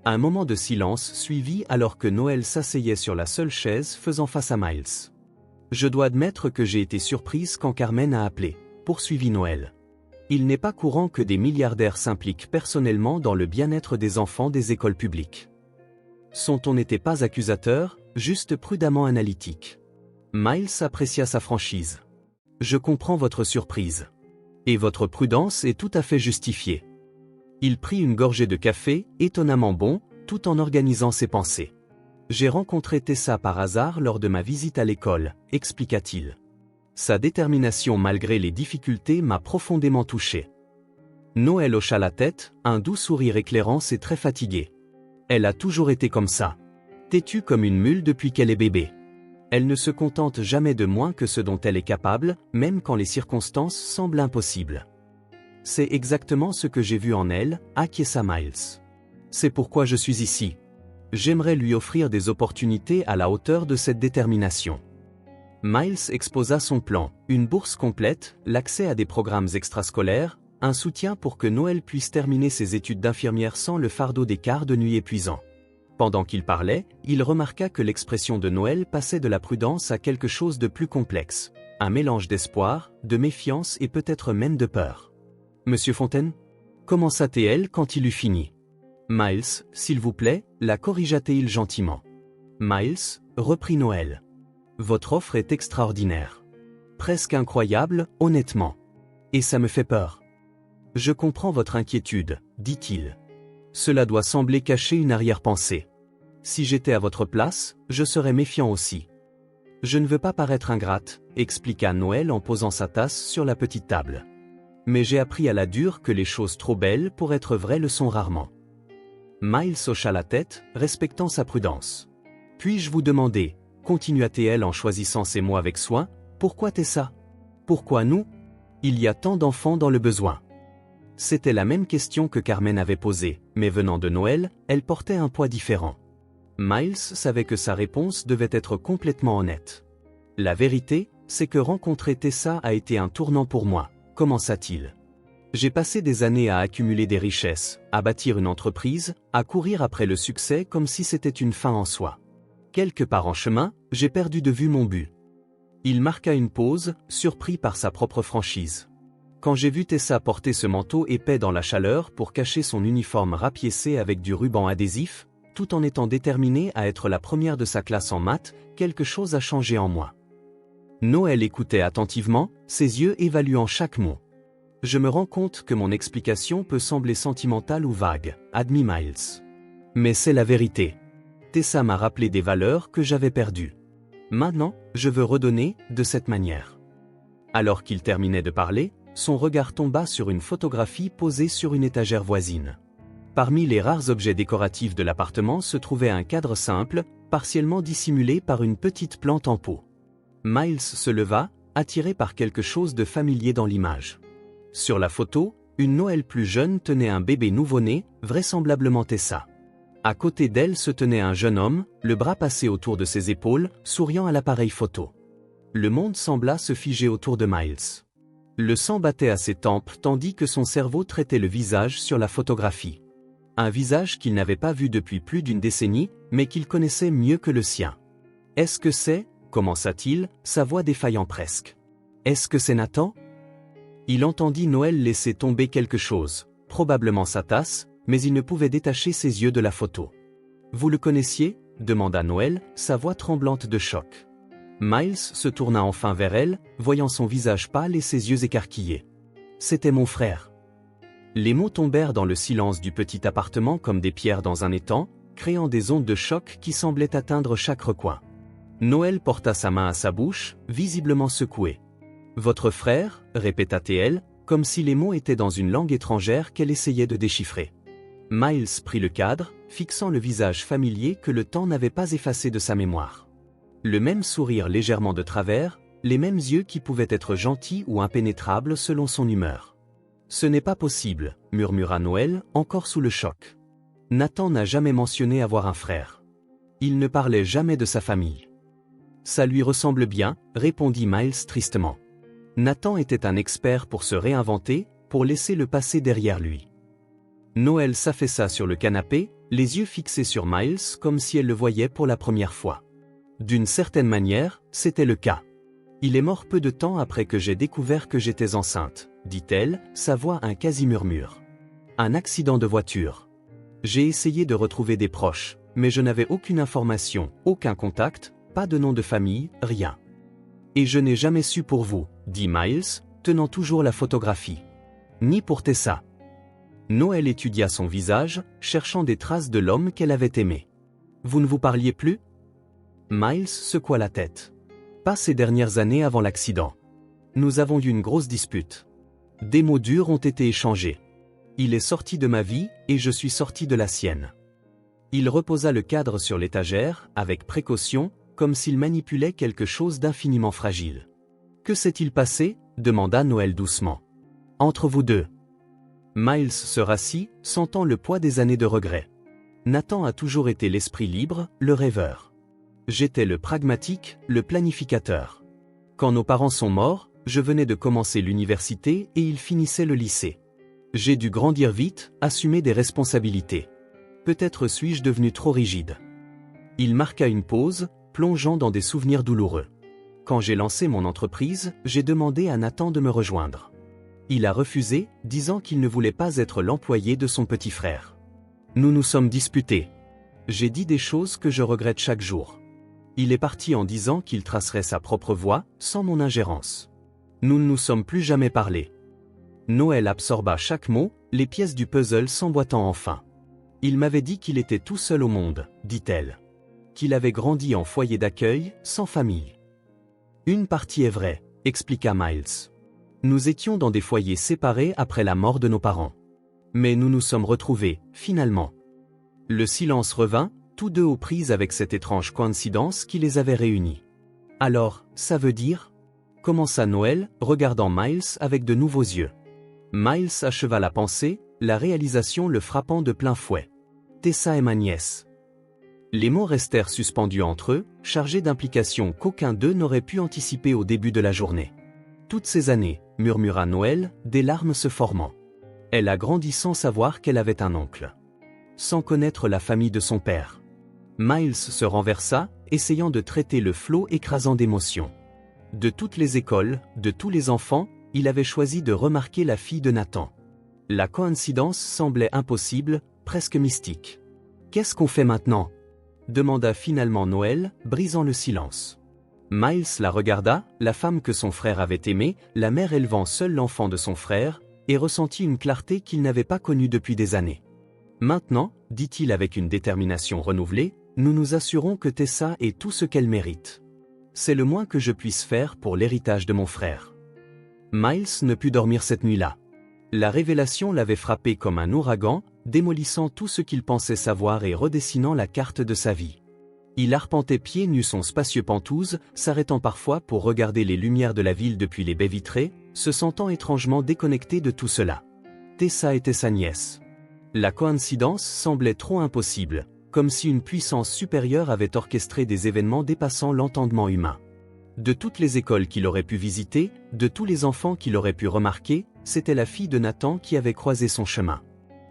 S1: Un moment de silence suivit alors que Noël s'asseyait sur la seule chaise faisant face à Miles. « Je dois admettre que j'ai été surprise quand Carmen a appelé, » poursuivit Noël. « Il n'est pas courant que des milliardaires s'impliquent personnellement dans le bien-être des enfants des écoles publiques. Son ton n'était pas accusateur, juste prudemment analytique. » Miles apprécia sa franchise. « Je comprends votre surprise. Et votre prudence est tout à fait justifiée. » Il prit une gorgée de café, étonnamment bon, tout en organisant ses pensées. « J'ai rencontré Tessa par hasard lors de ma visite à l'école, » expliqua-t-il. Sa détermination malgré les difficultés m'a profondément touché. Noël hocha la tête, un doux sourire éclairant ses traits fatigués. Elle a toujours été comme ça. Têtue comme une mule depuis qu'elle est bébé. Elle ne se contente jamais de moins que ce dont elle est capable, même quand les circonstances semblent impossibles. C'est exactement ce que j'ai vu en elle, acquiesça Miles. C'est pourquoi je suis ici. J'aimerais lui offrir des opportunités à la hauteur de cette détermination. Miles exposa son plan, une bourse complète, l'accès à des programmes extrascolaires, un soutien pour que Noël puisse terminer ses études d'infirmière sans le fardeau des quarts de nuit épuisants. Pendant qu'il parlait, il remarqua que l'expression de Noël passait de la prudence à quelque chose de plus complexe. Un mélange d'espoir, de méfiance et peut-être même de peur. Monsieur Fontaine? Commença-t-elle quand il eut fini. Miles, s'il vous plaît, la corrigea-t-il gentiment. Miles, reprit Noël. Votre offre est extraordinaire. Presque incroyable, honnêtement. Et ça me fait peur. Je comprends votre inquiétude, dit-il. Cela doit sembler cacher une arrière-pensée. Si j'étais à votre place, je serais méfiant aussi. Je ne veux pas paraître ingrate, expliqua Noël en posant sa tasse sur la petite table. Mais j'ai appris à la dure que les choses trop belles pour être vraies le sont rarement. Miles hocha la tête, respectant sa prudence. Puis-je vous demander, continua-t-elle en choisissant ses mots avec soin, pourquoi Tessa? Pourquoi nous? Il y a tant d'enfants dans le besoin. C'était la même question que Carmen avait posée, mais venant de Noël, elle portait un poids différent. Miles savait que sa réponse devait être complètement honnête. La vérité, c'est que rencontrer Tessa a été un tournant pour moi, commença-t-il. J'ai passé des années à accumuler des richesses, à bâtir une entreprise, à courir après le succès comme si c'était une fin en soi. Quelque part en chemin, j'ai perdu de vue mon but. Il marqua une pause, surpris par sa propre franchise. Quand j'ai vu Tessa porter ce manteau épais dans la chaleur pour cacher son uniforme rapiécé avec du ruban adhésif, tout en étant déterminée à être la première de sa classe en maths, quelque chose a changé en moi. Noël écoutait attentivement, ses yeux évaluant chaque mot. Je me rends compte que mon explication peut sembler sentimentale ou vague, admit Miles. Mais c'est la vérité. Tessa m'a rappelé des valeurs que j'avais perdues. Maintenant, je veux redonner, de cette manière. Alors qu'il terminait de parler, son regard tomba sur une photographie posée sur une étagère voisine. Parmi les rares objets décoratifs de l'appartement se trouvait un cadre simple, partiellement dissimulé par une petite plante en pot. Miles se leva, attiré par quelque chose de familier dans l'image. Sur la photo, une Noël plus jeune tenait un bébé nouveau-né, vraisemblablement Tessa. À côté d'elle se tenait un jeune homme, le bras passé autour de ses épaules, souriant à l'appareil photo. Le monde sembla se figer autour de Miles. Le sang battait à ses tempes tandis que son cerveau traitait le visage sur la photographie. Un visage qu'il n'avait pas vu depuis plus d'une décennie, mais qu'il connaissait mieux que le sien. « Est-ce que c'est » commença-t-il, sa voix défaillant presque. « Est-ce que c'est Nathan » Il entendit Noël laisser tomber quelque chose, probablement sa tasse, mais il ne pouvait détacher ses yeux de la photo. « Vous le connaissiez » demanda Noël, sa voix tremblante de choc. Miles se tourna enfin vers elle, voyant son visage pâle et ses yeux écarquillés. « C'était mon frère. » Les mots tombèrent dans le silence du petit appartement comme des pierres dans un étang, créant des ondes de choc qui semblaient atteindre chaque recoin. Noël porta sa main à sa bouche, visiblement secouée. « Votre frère » répéta-t-elle, comme si les mots étaient dans une langue étrangère qu'elle essayait de déchiffrer. Miles prit le cadre, fixant le visage familier que le temps n'avait pas effacé de sa mémoire. Le même sourire légèrement de travers, les mêmes yeux qui pouvaient être gentils ou impénétrables selon son humeur. « Ce n'est pas possible » murmura Noël, encore sous le choc. Nathan n'a jamais mentionné avoir un frère. Il ne parlait jamais de sa famille. « Ça lui ressemble bien » répondit Miles tristement. Nathan était un expert pour se réinventer, pour laisser le passé derrière lui. Noël s'affaissa sur le canapé, les yeux fixés sur Miles comme si elle le voyait pour la première fois. D'une certaine manière, c'était le cas. Il est mort peu de temps après que j'ai découvert que j'étais enceinte, dit-elle, sa voix un quasi-murmure. Un accident de voiture. J'ai essayé de retrouver des proches, mais je n'avais aucune information, aucun contact, pas de nom de famille, rien. Et je n'ai jamais su pour vous, dit Miles, tenant toujours la photographie. Ni pour Tessa. Noël étudia son visage, cherchant des traces de l'homme qu'elle avait aimé. Vous ne vous parliez plus ? Miles secoua la tête. Pas ces dernières années avant l'accident. Nous avons eu une grosse dispute. Des mots durs ont été échangés. Il est sorti de ma vie, et je suis sorti de la sienne. Il reposa le cadre sur l'étagère, avec précaution, comme s'il manipulait quelque chose d'infiniment fragile. Que s'est-il passé ? demanda Noël doucement. Entre vous deux. Miles se rassit, sentant le poids des années de regret. Nathan a toujours été l'esprit libre, le rêveur. J'étais le pragmatique, le planificateur. Quand nos parents sont morts, je venais de commencer l'université et il finissait le lycée. J'ai dû grandir vite, assumer des responsabilités. Peut-être suis-je devenu trop rigide. Il marqua une pause, plongeant dans des souvenirs douloureux. Quand j'ai lancé mon entreprise, j'ai demandé à Nathan de me rejoindre. Il a refusé, disant qu'il ne voulait pas être l'employé de son petit frère. Nous nous sommes disputés. J'ai dit des choses que je regrette chaque jour. Il est parti en disant qu'il tracerait sa propre voie, sans mon ingérence. Nous ne nous sommes plus jamais parlé. Noël absorba chaque mot, les pièces du puzzle s'emboîtant enfin. Il m'avait dit qu'il était tout seul au monde, dit-elle. Qu'il avait grandi en foyer d'accueil, sans famille. Une partie est vraie, expliqua Miles. Nous étions dans des foyers séparés après la mort de nos parents. Mais nous nous sommes retrouvés, finalement. Le silence revint, tous deux aux prises avec cette étrange coïncidence qui les avait réunis. Alors, ça veut dire ? Commença Noël, regardant Miles avec de nouveaux yeux. Miles acheva la pensée, la réalisation le frappant de plein fouet. Tessa est ma nièce. Les mots restèrent suspendus entre eux, chargés d'implications qu'aucun d'eux n'aurait pu anticiper au début de la journée. Toutes ces années, murmura Noël, des larmes se formant. Elle a grandi sans savoir qu'elle avait un oncle. Sans connaître la famille de son père. Miles se renversa, essayant de traiter le flot écrasant d'émotions. De toutes les écoles, de tous les enfants, il avait choisi de remarquer la fille de Nathan. La coïncidence semblait impossible, presque mystique. « Qu'est-ce qu'on fait maintenant ?» demanda finalement Noël, brisant le silence. Miles la regarda, la femme que son frère avait aimée, la mère élevant seul l'enfant de son frère, et ressentit une clarté qu'il n'avait pas connue depuis des années. Maintenant, dit-il avec une détermination renouvelée, nous nous assurons que Tessa ait tout ce qu'elle mérite. C'est le moins que je puisse faire pour l'héritage de mon frère. Miles ne put dormir cette nuit-là. La révélation l'avait frappé comme un ouragan, démolissant tout ce qu'il pensait savoir et redessinant la carte de sa vie. Il arpentait pieds nus son spacieux Penthouse, s'arrêtant parfois pour regarder les lumières de la ville depuis les baies vitrées, se sentant étrangement déconnecté de tout cela. Tessa était sa nièce. La coïncidence semblait trop impossible, comme si une puissance supérieure avait orchestré des événements dépassant l'entendement humain. De toutes les écoles qu'il aurait pu visiter, de tous les enfants qu'il aurait pu remarquer, c'était la fille de Nathan qui avait croisé son chemin.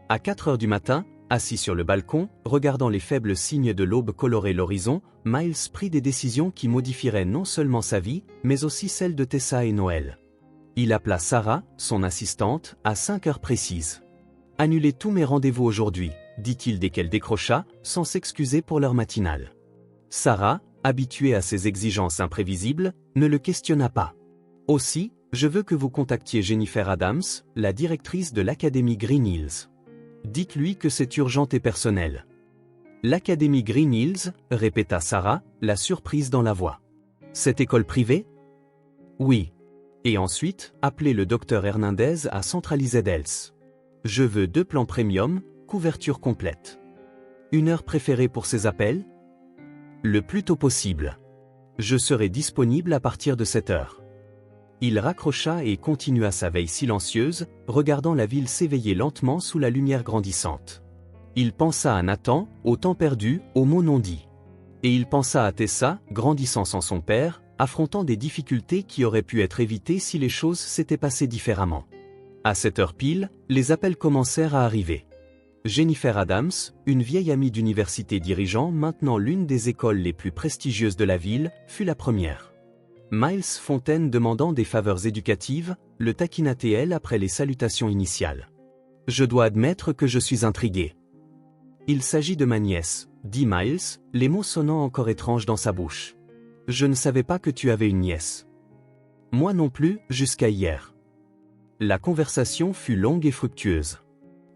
S1: À 4 heures du matin, assis sur le balcon, regardant les faibles signes de l'aube colorer l'horizon, Miles prit des décisions qui modifieraient non seulement sa vie, mais aussi celle de Tessa et Noël. Il appela Sarah, son assistante, à 5 heures précises. « Annulez tous mes rendez-vous aujourd'hui », dit-il dès qu'elle décrocha, sans s'excuser pour l'heure matinale. Sarah, habituée à ces exigences imprévisibles, ne le questionna pas. Aussi, je veux que vous contactiez Jennifer Adams, la directrice de l'Académie Green Hills. Dites-lui que c'est urgent et personnel. L'Académie Green Hills, répéta Sarah, la surprise dans la voix. Cette école privée ? Oui. Et ensuite, appelez le docteur Hernandez à Centralized Health. Je veux 2 plans premium, couverture complète. Une heure préférée pour ces appels ? Le plus tôt possible. Je serai disponible à partir de 7 heures. Il raccrocha et continua sa veille silencieuse, regardant la ville s'éveiller lentement sous la lumière grandissante. Il pensa à Nathan, au temps perdu, aux mots non dits. Et il pensa à Tessa, grandissant sans son père, affrontant des difficultés qui auraient pu être évitées si les choses s'étaient passées différemment. À 7 heures pile, les appels commencèrent à arriver. Jennifer Adams, une vieille amie d'université dirigeant maintenant l'une des écoles les plus prestigieuses de la ville, fut la première. Miles Fontaine demandant des faveurs éducatives, le taquina-t-elle après les salutations initiales. « Je dois admettre que je suis intrigué. »« Il s'agit de ma nièce, » dit Miles, les mots sonnant encore étranges dans sa bouche. « Je ne savais pas que tu avais une nièce. »« Moi non plus, jusqu'à hier. » La conversation fut longue et fructueuse.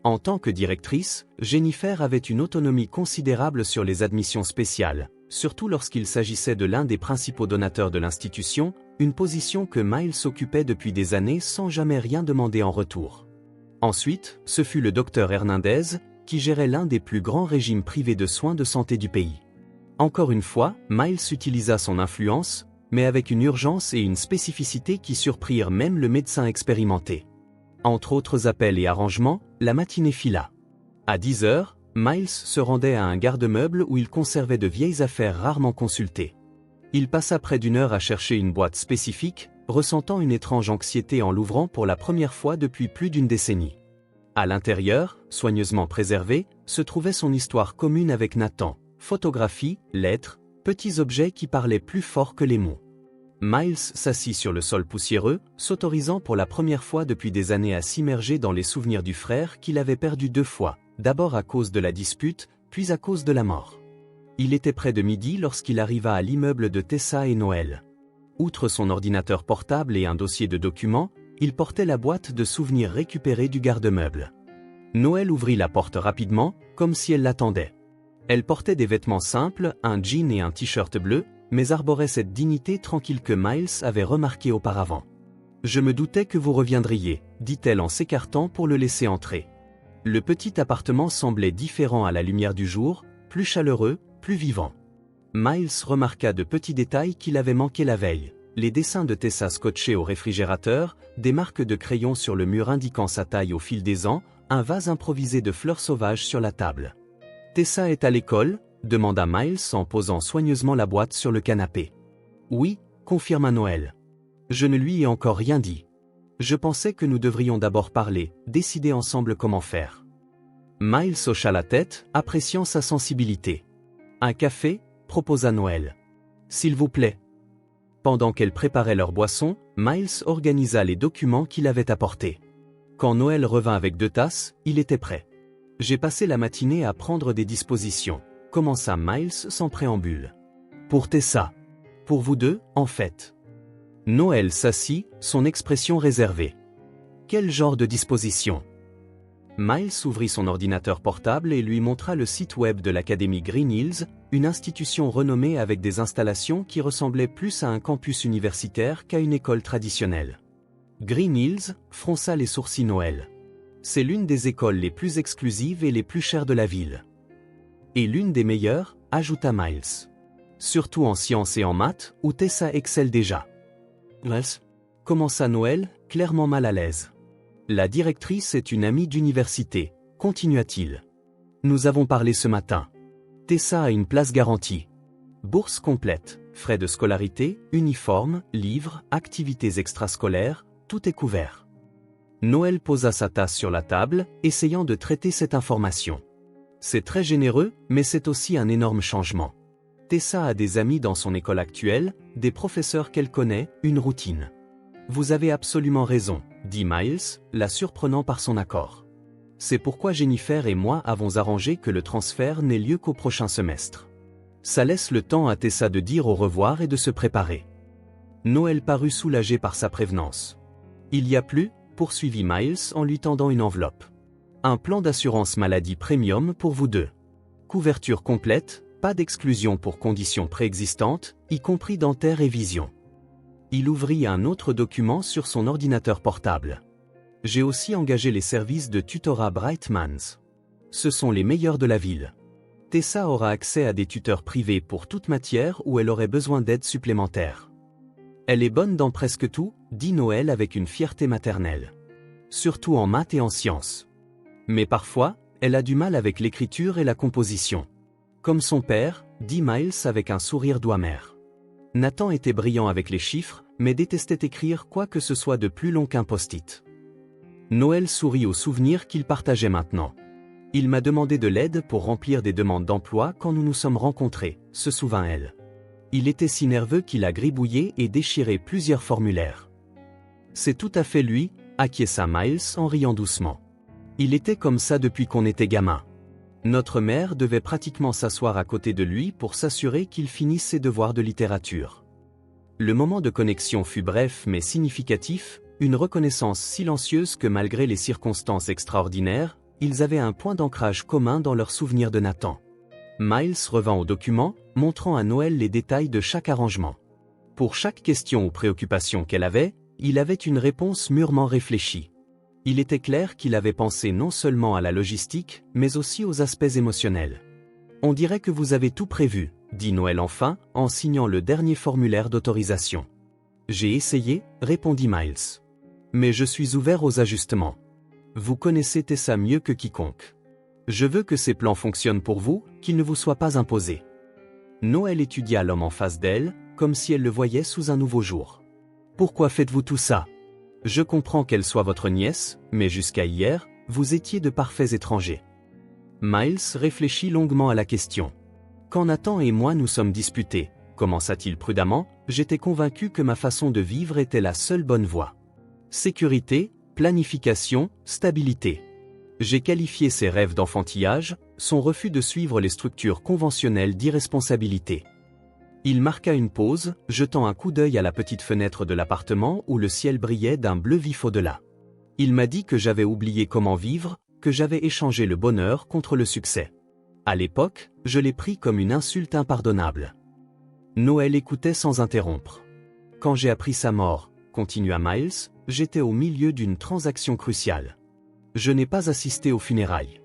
S1: En tant que directrice, Jennifer avait une autonomie considérable sur les admissions spéciales, surtout lorsqu'il s'agissait de l'un des principaux donateurs de l'institution, une position que Miles occupait depuis des années sans jamais rien demander en retour. Ensuite, ce fut le docteur Hernandez, qui gérait l'un des plus grands régimes privés de soins de santé du pays. Encore une fois, Miles utilisa son influence, mais avec une urgence et une spécificité qui surprirent même le médecin expérimenté. Entre autres appels et arrangements, la matinée fila. À 10 heures, Miles se rendait à un garde-meubles où il conservait de vieilles affaires rarement consultées. Il passa près d'1 heure à chercher une boîte spécifique, ressentant une étrange anxiété en l'ouvrant pour la première fois depuis plus d'1 décennie. À l'intérieur, soigneusement préservée, se trouvait son histoire commune avec Nathan, photographies, lettres, petits objets qui parlaient plus fort que les mots. Miles s'assit sur le sol poussiéreux, s'autorisant pour la première fois depuis des années à s'immerger dans les souvenirs du frère qu'il avait perdu 2 fois, d'abord à cause de la dispute, puis à cause de la mort. Il était près de midi lorsqu'il arriva à l'immeuble de Tessa et Noël. Outre son ordinateur portable et un dossier de documents, il portait la boîte de souvenirs récupérée du garde-meuble. Noël ouvrit la porte rapidement, comme si elle l'attendait. Elle portait des vêtements simples, un jean et un t-shirt bleu, mais arborait cette dignité tranquille que Miles avait remarquée auparavant. « Je me doutais que vous reviendriez », dit-elle en s'écartant pour le laisser entrer. Le petit appartement semblait différent à la lumière du jour, plus chaleureux, plus vivant. Miles remarqua de petits détails qu'il avait manqués la veille. Les dessins de Tessa scotchés au réfrigérateur, des marques de crayon sur le mur indiquant sa taille au fil des ans, un vase improvisé de fleurs sauvages sur la table. « Tessa est à l'école ?» demanda Miles en posant soigneusement la boîte sur le canapé. « Oui », confirma Noël. « Je ne lui ai encore rien dit. Je pensais que nous devrions d'abord parler, décider ensemble comment faire. » Miles hocha la tête, appréciant sa sensibilité. « Un café ?» proposa Noël. « S'il vous plaît. » Pendant qu'elle préparait leur boisson, Miles organisa les documents qu'il avait apportés. Quand Noël revint avec 2 tasses, il était prêt. « J'ai passé la matinée à prendre des dispositions », commença Miles sans préambule. « Pour Tessa. Pour vous deux, en fait. » Noël s'assit, son expression réservée. « Quel genre de dispositions ?» Miles ouvrit son ordinateur portable et lui montra le site web de l'Académie Green Hills, une institution renommée avec des installations qui ressemblaient plus à un campus universitaire qu'à une école traditionnelle. Green Hills fronça les sourcils Noël. C'est l'une des écoles les plus exclusives et les plus chères de la ville. Et l'une des meilleures, ajouta Miles. Surtout en sciences et en maths, où Tessa excelle déjà. Commença Noël, clairement mal à l'aise. La directrice est une amie d'université, continua-t-il. Nous avons parlé ce matin. Tessa a une place garantie. Bourse complète, frais de scolarité, uniforme, livres, activités extrascolaires, tout est couvert. Noël posa sa tasse sur la table, essayant de traiter cette information. C'est très généreux, mais c'est aussi un énorme changement. Tessa a des amis dans son école actuelle, des professeurs qu'elle connaît, une routine. Vous avez absolument raison, dit Miles, la surprenant par son accord. C'est pourquoi Jennifer et moi avons arrangé que le transfert n'ait lieu qu'au prochain semestre. Ça laisse le temps à Tessa de dire au revoir et de se préparer. Noël parut soulagé par sa prévenance. Il y a plus, poursuivit Miles en lui tendant une enveloppe. Un plan d'assurance maladie premium pour vous deux. Couverture complète, pas d'exclusion pour conditions préexistantes, y compris dentaire et vision. Il ouvrit un autre document sur son ordinateur portable. J'ai aussi engagé les services de tutorat Brightmans. Ce sont les meilleurs de la ville. Tessa aura accès à des tuteurs privés pour toute matière où elle aurait besoin d'aide supplémentaire. Elle est bonne dans presque tout, dit Noël avec une fierté maternelle. Surtout en maths et en sciences. Mais parfois, elle a du mal avec l'écriture et la composition. Comme son père, dit Miles avec un sourire doux amer. Nathan était brillant avec les chiffres, mais détestait écrire quoi que ce soit de plus long qu'un post-it. Noël sourit aux souvenirs qu'il partageait maintenant. Il m'a demandé de l'aide pour remplir des demandes d'emploi quand nous nous sommes rencontrés, se souvint-elle. Il était si nerveux qu'il a gribouillé et déchiré plusieurs formulaires. C'est tout à fait lui, acquiesça Miles en riant doucement. Il était comme ça depuis qu'on était gamin. Notre mère devait pratiquement s'asseoir à côté de lui pour s'assurer qu'il finisse ses devoirs de littérature. Le moment de connexion fut bref mais significatif, une reconnaissance silencieuse que malgré les circonstances extraordinaires, ils avaient un point d'ancrage commun dans leurs souvenirs de Nathan. Miles revint au document, montrant à Noël les détails de chaque arrangement. Pour chaque question ou préoccupation qu'elle avait, il avait une réponse mûrement réfléchie. Il était clair qu'il avait pensé non seulement à la logistique, mais aussi aux aspects émotionnels. « On dirait que vous avez tout prévu », dit Noël enfin, en signant le dernier formulaire d'autorisation. « J'ai essayé », répondit Miles. « Mais je suis ouvert aux ajustements. Vous connaissez Tessa mieux que quiconque. Je veux que ces plans fonctionnent pour vous, qu'ils ne vous soient pas imposés. » Noël étudia l'homme en face d'elle, comme si elle le voyait sous un nouveau jour. « Pourquoi faites-vous tout ça ? Je comprends qu'elle soit votre nièce, mais jusqu'à hier, vous étiez de parfaits étrangers. » Miles réfléchit longuement à la question. « Quand Nathan et moi nous sommes disputés, commença-t-il prudemment, j'étais convaincu que ma façon de vivre était la seule bonne voie. Sécurité, planification, stabilité. J'ai qualifié ses rêves d'enfantillage, son refus de suivre les structures conventionnelles d'irresponsabilité. Il marqua une pause, jetant un coup d'œil à la petite fenêtre de l'appartement où le ciel brillait d'un bleu vif au-delà. Il m'a dit que j'avais oublié comment vivre, que j'avais échangé le bonheur contre le succès. À l'époque, je l'ai pris comme une insulte impardonnable. Noël écoutait sans interrompre. Quand j'ai appris sa mort, continua Miles, j'étais au milieu d'une transaction cruciale. Je n'ai pas assisté aux funérailles.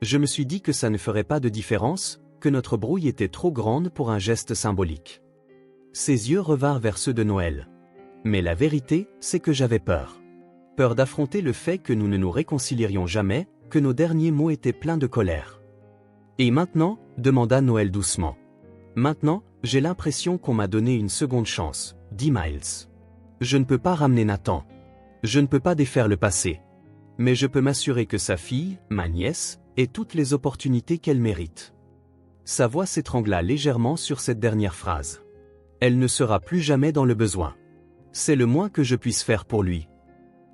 S1: Je me suis dit que ça ne ferait pas de différence, que notre brouille était trop grande pour un geste symbolique. Ses yeux revinrent vers ceux de Noël. Mais la vérité, c'est que j'avais peur. Peur d'affronter le fait que nous ne nous réconcilierions jamais, que nos derniers mots étaient pleins de colère. Et maintenant, demanda Noël doucement. Maintenant, j'ai l'impression qu'on m'a donné une seconde chance, dit Miles. Je ne peux pas ramener Nathan. Je ne peux pas défaire le passé. Mais je peux m'assurer que sa fille, ma nièce, ait toutes les opportunités qu'elle mérite. Sa voix s'étrangla légèrement sur cette dernière phrase. Elle ne sera plus jamais dans le besoin. C'est le moins que je puisse faire pour lui.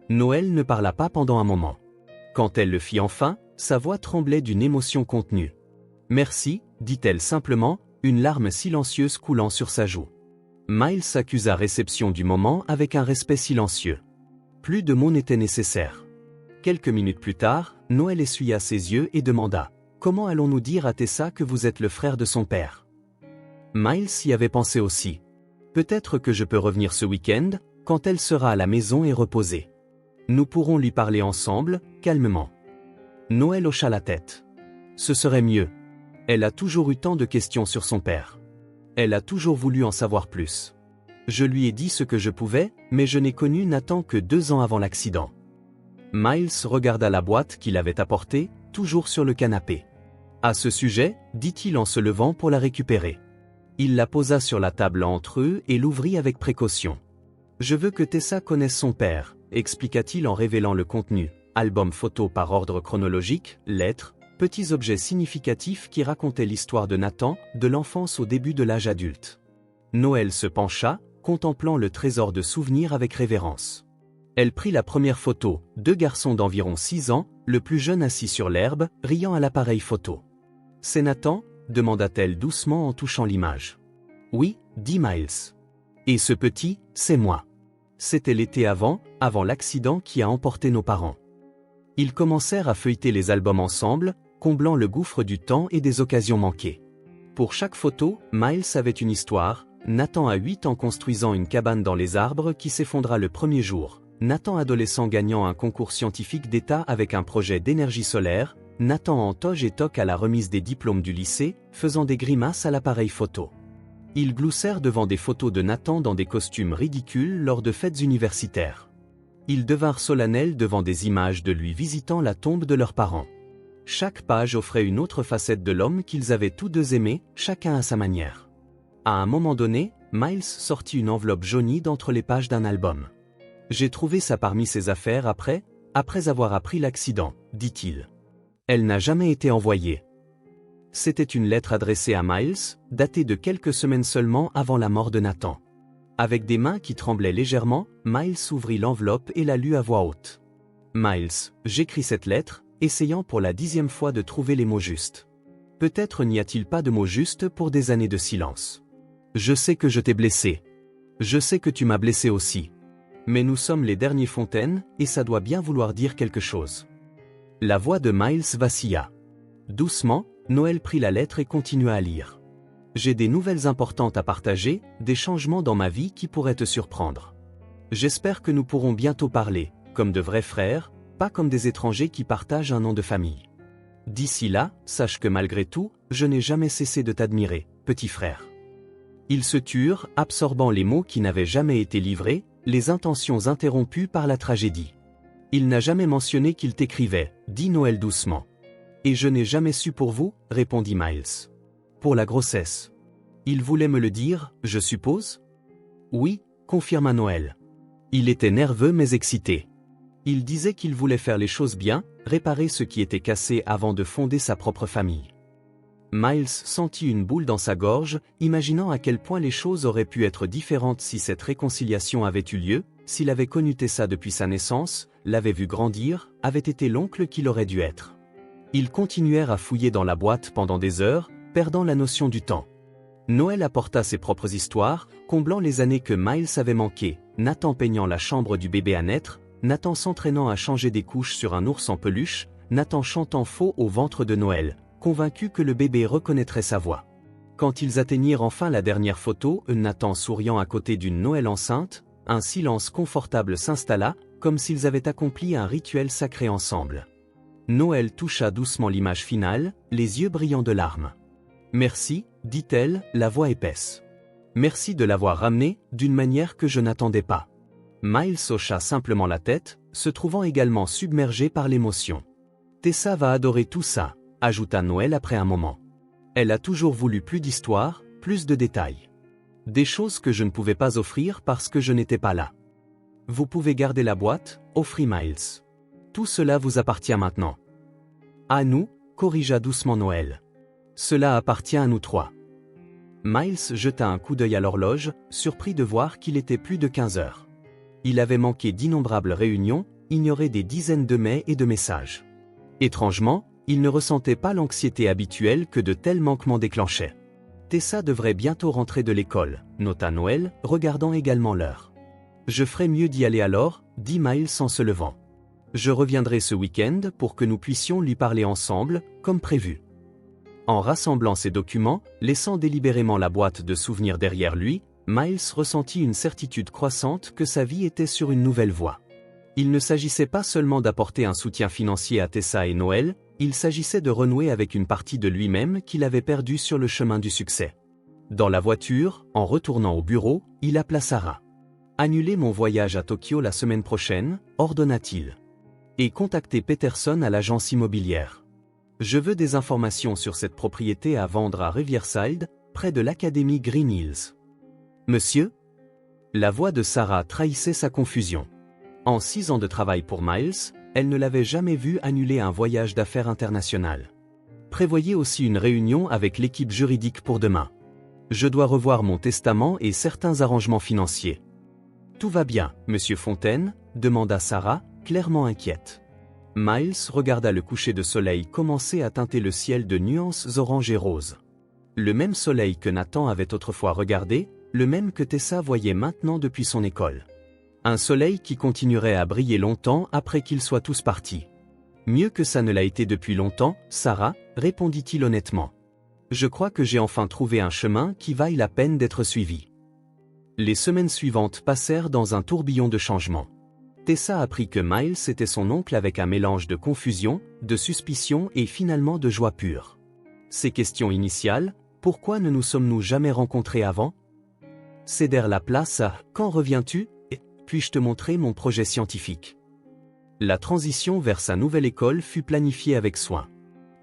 S1: Noël ne parla pas pendant un moment. Quand elle le fit enfin, sa voix tremblait d'une émotion contenue. Merci, dit-elle simplement, une larme silencieuse coulant sur sa joue. Miles accusa réception du moment avec un respect silencieux. Plus de mots n'étaient nécessaires. Quelques minutes plus tard, Noël essuya ses yeux et demanda « Comment allons-nous dire à Tessa que vous êtes le frère de son père ?» Miles y avait pensé aussi. Peut-être que je peux revenir ce week-end, quand elle sera à la maison et reposée. Nous pourrons lui parler ensemble, calmement. Noël hocha la tête. Ce serait mieux. Elle a toujours eu tant de questions sur son père. Elle a toujours voulu en savoir plus. Je lui ai dit ce que je pouvais, mais je n'ai connu Nathan que 2 ans avant l'accident. Miles regarda la boîte qu'il avait apportée, toujours sur le canapé. À ce sujet, dit-il en se levant pour la récupérer. Il la posa sur la table entre eux et l'ouvrit avec précaution. Je veux que Tessa connaisse son père, expliqua-t-il en révélant le contenu. Album photo par ordre chronologique, lettres, petits objets significatifs qui racontaient l'histoire de Nathan, de l'enfance au début de l'âge adulte. Noël se pencha, contemplant le trésor de souvenirs avec révérence. Elle prit la première photo, 2 garçons d'environ 6 ans, le plus jeune assis sur l'herbe, riant à l'appareil photo. « C'est Nathan ?» demanda-t-elle doucement en touchant l'image. « Oui, » dit Miles. « Et ce petit, c'est moi. C'était l'été avant l'accident qui a emporté nos parents. » Ils commencèrent à feuilleter les albums ensemble, comblant le gouffre du temps et des occasions manquées. Pour chaque photo, Miles avait une histoire. Nathan à 8 ans construisant une cabane dans les arbres qui s'effondra le premier jour. Nathan adolescent gagnant un concours scientifique d'État avec un projet d'énergie solaire. Nathan en toge et toque à la remise des diplômes du lycée, faisant des grimaces à l'appareil photo. Ils gloussèrent devant des photos de Nathan dans des costumes ridicules lors de fêtes universitaires. Ils devinrent solennels devant des images de lui visitant la tombe de leurs parents. Chaque page offrait une autre facette de l'homme qu'ils avaient tous deux aimé, chacun à sa manière. À un moment donné, Miles sortit une enveloppe jaunie d'entre les pages d'un album. « J'ai trouvé ça parmi ses affaires après avoir appris l'accident, dit-il. Elle n'a jamais été envoyée. » C'était une lettre adressée à Miles, datée de quelques semaines seulement avant la mort de Nathan. Avec des mains qui tremblaient légèrement, Miles ouvrit l'enveloppe et la lut à voix haute. « Miles, j'écris cette lettre, essayant pour la 10e fois de trouver les mots justes. Peut-être n'y a-t-il pas de mots justes pour des années de silence. Je sais que je t'ai blessé. Je sais que tu m'as blessé aussi. Mais nous sommes les derniers Fontaine, et ça doit bien vouloir dire quelque chose. » La voix de Miles vacilla. Doucement, Noël prit la lettre et continua à lire. « J'ai des nouvelles importantes à partager, des changements dans ma vie qui pourraient te surprendre. J'espère que nous pourrons bientôt parler, comme de vrais frères, pas comme des étrangers qui partagent un nom de famille. D'ici là, sache que malgré tout, je n'ai jamais cessé de t'admirer, petit frère. » Ils se turent, absorbant les mots qui n'avaient jamais été livrés, les intentions interrompues par la tragédie. « Il n'a jamais mentionné qu'il t'écrivait, » dit Noël doucement. « Et je n'ai jamais su pour vous, » répondit Miles. « Pour la grossesse. Il voulait me le dire, je suppose ? » « Oui, » confirma Noël. Il était nerveux mais excité. Il disait qu'il voulait faire les choses bien, réparer ce qui était cassé avant de fonder sa propre famille. Miles sentit une boule dans sa gorge, imaginant à quel point les choses auraient pu être différentes si cette réconciliation avait eu lieu, s'il avait connu Tessa depuis sa naissance, l'avait vu grandir, avait été l'oncle qu'il aurait dû être. Ils continuèrent à fouiller dans la boîte pendant des heures, perdant la notion du temps. Noël apporta ses propres histoires, comblant les années que Miles avait manquées, Nathan peignant la chambre du bébé à naître, Nathan s'entraînant à changer des couches sur un ours en peluche, Nathan chantant faux au ventre de Noël, convaincu que le bébé reconnaîtrait sa voix. Quand ils atteignirent enfin la dernière photo, Nathan souriant à côté d'une Noël enceinte, un silence confortable s'installa, comme s'ils avaient accompli un rituel sacré ensemble. Noël toucha doucement l'image finale, les yeux brillants de larmes. « Merci », dit-elle, la voix épaisse. « Merci de l'avoir ramené, d'une manière que je n'attendais pas. » Miles hocha simplement la tête, se trouvant également submergé par l'émotion. « Tessa va adorer tout ça », ajouta Noël après un moment. Elle a toujours voulu plus d'histoire, plus de détails. Des choses que je ne pouvais pas offrir parce que je n'étais pas là. Vous pouvez garder la boîte, offrit Miles. Tout cela vous appartient maintenant. À nous, corrigea doucement Noël. Cela appartient à nous trois. Miles jeta un coup d'œil à l'horloge, surpris de voir qu'il était plus de 15 heures. Il avait manqué d'innombrables réunions, ignoré des dizaines de mails et de messages. Étrangement, il ne ressentait pas l'anxiété habituelle que de tels manquements déclenchaient. Tessa devrait bientôt rentrer de l'école, nota Noël, regardant également l'heure. Je ferais mieux d'y aller alors, dit Miles en se levant. Je reviendrai ce week-end pour que nous puissions lui parler ensemble, comme prévu. En rassemblant ses documents, laissant délibérément la boîte de souvenirs derrière lui, Miles ressentit une certitude croissante que sa vie était sur une nouvelle voie. Il ne s'agissait pas seulement d'apporter un soutien financier à Tessa et Noël, il s'agissait de renouer avec une partie de lui-même qu'il avait perdue sur le chemin du succès. Dans la voiture, en retournant au bureau, il appela Sarah. « Annulez mon voyage à Tokyo la semaine prochaine », ordonna-t-il. « Et contactez Peterson à l'agence immobilière. Je veux des informations sur cette propriété à vendre à Riverside, près de l'Académie Green Hills. » « Monsieur ?» La voix de Sarah trahissait sa confusion. En 6 ans de travail pour Miles, elle ne l'avait jamais vu annuler un voyage d'affaires international. Prévoyez aussi une réunion avec l'équipe juridique pour demain. Je dois revoir mon testament et certains arrangements financiers. Tout va bien, Monsieur Fontaine, demanda Sarah, clairement inquiète. Miles regarda le coucher de soleil commencer à teinter le ciel de nuances orange et rose. Le même soleil que Nathan avait autrefois regardé, le même que Tessa voyait maintenant depuis son école. Un soleil qui continuerait à briller longtemps après qu'ils soient tous partis. Mieux que ça ne l'a été depuis longtemps, Sarah, répondit-il honnêtement. Je crois que j'ai enfin trouvé un chemin qui vaille la peine d'être suivi. Les semaines suivantes passèrent dans un tourbillon de changements. Tessa apprit que Miles était son oncle avec un mélange de confusion, de suspicion et finalement de joie pure. Ses questions initiales, pourquoi ne nous sommes-nous jamais rencontrés avant ? Cédèrent la place à « Quand reviens-tu ? Puis-je te montrer mon projet scientifique ?» La transition vers sa nouvelle école fut planifiée avec soin.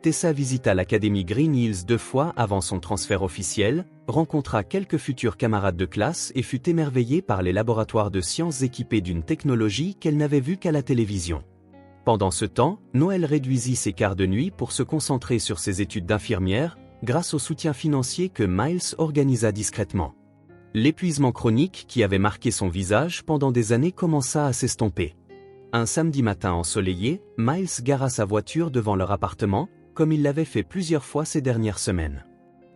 S1: Tessa visita l'Académie Green Hills 2 fois avant son transfert officiel, rencontra quelques futurs camarades de classe et fut émerveillée par les laboratoires de sciences équipés d'une technologie qu'elle n'avait vue qu'à la télévision. Pendant ce temps, Noël réduisit ses quarts de nuit pour se concentrer sur ses études d'infirmière, grâce au soutien financier que Miles organisa discrètement. L'épuisement chronique qui avait marqué son visage pendant des années commença à s'estomper. Un samedi matin ensoleillé, Miles gara sa voiture devant leur appartement, comme il l'avait fait plusieurs fois ces dernières semaines.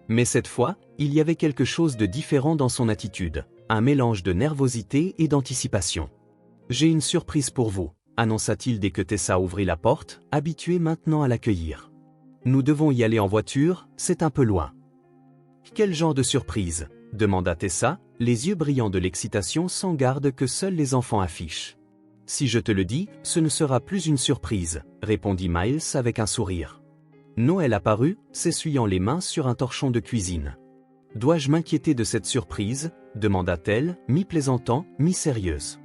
S1: Mais cette fois, il y avait quelque chose de différent dans son attitude, un mélange de nervosité et d'anticipation. « J'ai une surprise pour vous », annonça-t-il dès que Tessa ouvrit la porte, habituée maintenant à l'accueillir. « Nous devons y aller en voiture, c'est un peu loin. » « Quel genre de surprise ?» demanda Tessa, les yeux brillants de l'excitation sans garde que seuls les enfants affichent. « Si je te le dis, ce ne sera plus une surprise, » répondit Miles avec un sourire. Noël apparut, s'essuyant les mains sur un torchon de cuisine. « Dois-je m'inquiéter de cette surprise ?» demanda-t-elle, mi-plaisantant, mi-sérieuse.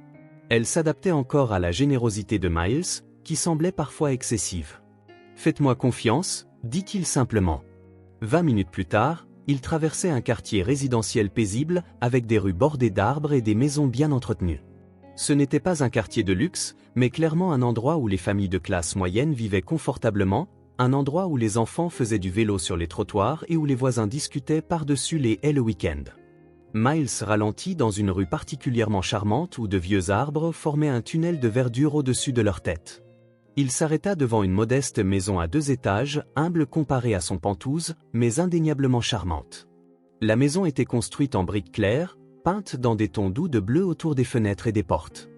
S1: Elle s'adaptait encore à la générosité de Miles, qui semblait parfois excessive. « Faites-moi confiance, » dit-il simplement. 20 minutes plus tard, il traversait un quartier résidentiel paisible, avec des rues bordées d'arbres et des maisons bien entretenues. Ce n'était pas un quartier de luxe, mais clairement un endroit où les familles de classe moyenne vivaient confortablement, un endroit où les enfants faisaient du vélo sur les trottoirs et où les voisins discutaient par-dessus les haies le week-end. Miles ralentit dans une rue particulièrement charmante où de vieux arbres formaient un tunnel de verdure au-dessus de leur tête. Il s'arrêta devant une modeste maison à 2 étages, humble comparée à son Pentouse, mais indéniablement charmante. La maison était construite en briques claires, peintes dans des tons doux de bleu autour des fenêtres et des portes.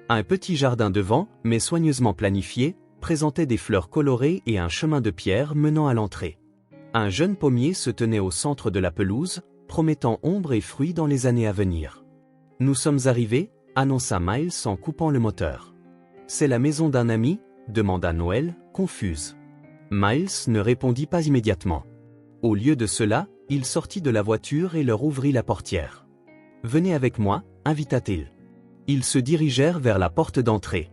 S1: Un petit jardin devant, mais soigneusement planifié, présentait des fleurs colorées et un chemin de pierre menant à l'entrée. Un jeune pommier se tenait au centre de la pelouse, promettant ombre et fruits dans les années à venir. « Nous sommes arrivés » annonça Miles en coupant le moteur. « C'est la maison d'un ami » demanda Noël, confuse. Miles ne répondit pas immédiatement. Au lieu de cela, il sortit de la voiture et leur ouvrit la portière. « Venez avec moi » invita-t-il. Ils se dirigèrent vers la porte d'entrée.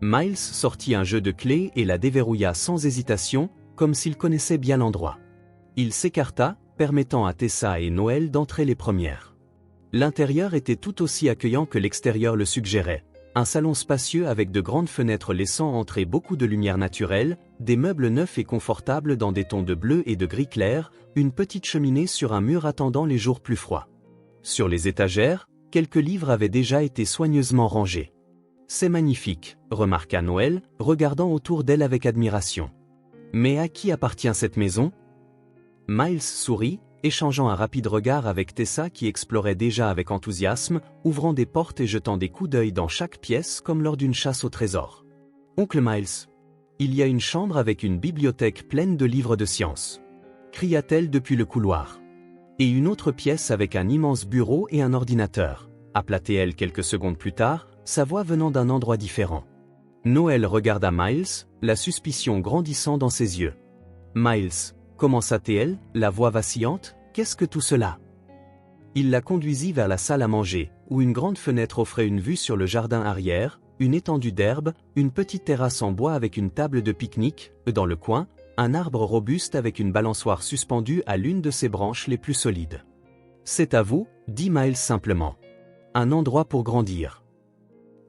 S1: Miles sortit un jeu de clés et la déverrouilla sans hésitation, comme s'il connaissait bien l'endroit. Il s'écarta, permettant à Tessa et Noël d'entrer les premières. L'intérieur était tout aussi accueillant que l'extérieur le suggérait. Un salon spacieux avec de grandes fenêtres laissant entrer beaucoup de lumière naturelle, des meubles neufs et confortables dans des tons de bleu et de gris clair, une petite cheminée sur un mur attendant les jours plus froids. Sur les étagères, quelques livres avaient déjà été soigneusement rangés. « C'est magnifique », remarqua Noël, regardant autour d'elle avec admiration. « Mais à qui appartient cette maison ?» Miles sourit, échangeant un rapide regard avec Tessa qui explorait déjà avec enthousiasme, ouvrant des portes et jetant des coups d'œil dans chaque pièce comme lors d'une chasse au trésor. « Oncle Miles, il y a une chambre avec une bibliothèque pleine de livres de science » cria-t-elle depuis le couloir. « Et une autre pièce avec un immense bureau et un ordinateur » appela-t-elle quelques secondes plus tard, sa voix venant d'un endroit différent. Noël regarda Miles, la suspicion grandissant dans ses yeux. « Miles, commença-t-elle, la voix vacillante, qu'est-ce que tout cela ?» Il la conduisit vers la salle à manger, où une grande fenêtre offrait une vue sur le jardin arrière, une étendue d'herbe, une petite terrasse en bois avec une table de pique-nique, dans le coin, un arbre robuste avec une balançoire suspendue à l'une de ses branches les plus solides. « C'est à vous, » dit Miles simplement. « Un endroit pour grandir. »